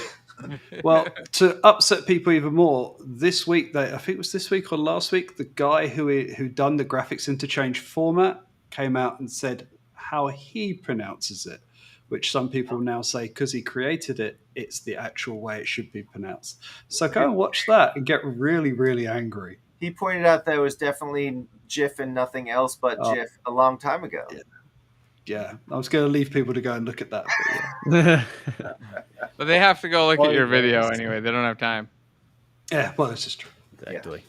Well, to upset people even more, this week, I think it was this week or last week, the guy who done the graphics interchange format came out and said how he pronounces it, which some people now say because he created it, it's the actual way it should be pronounced. So go and watch that and get really, really angry. He pointed out that it was definitely GIF and nothing else but GIF a long time ago. Yeah, I was going to leave people to go and look at that. But yeah. But they have to go look at your video anyway. They don't have time. Yeah, well, this is true. Exactly.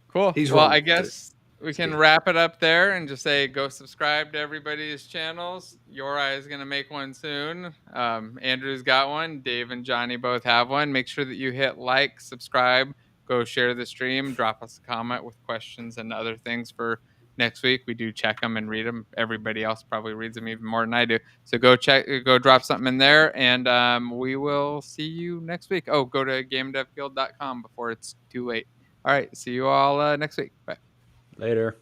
Cool. He's well, wrong. I guess we can wrap it up there and just say go subscribe to everybody's channels. Your Eye is going to make one soon. Andrew's got one. Dave and Johnny both have one. Make sure that you hit like, subscribe, go share the stream, drop us a comment with questions and other things for next week. We do check them and read them. Everybody else probably reads them even more than I do. So go drop something in there, and we will see you next week. Oh, go to GameDevGuild.com before it's too late. All right, see you all next week. Bye. Later.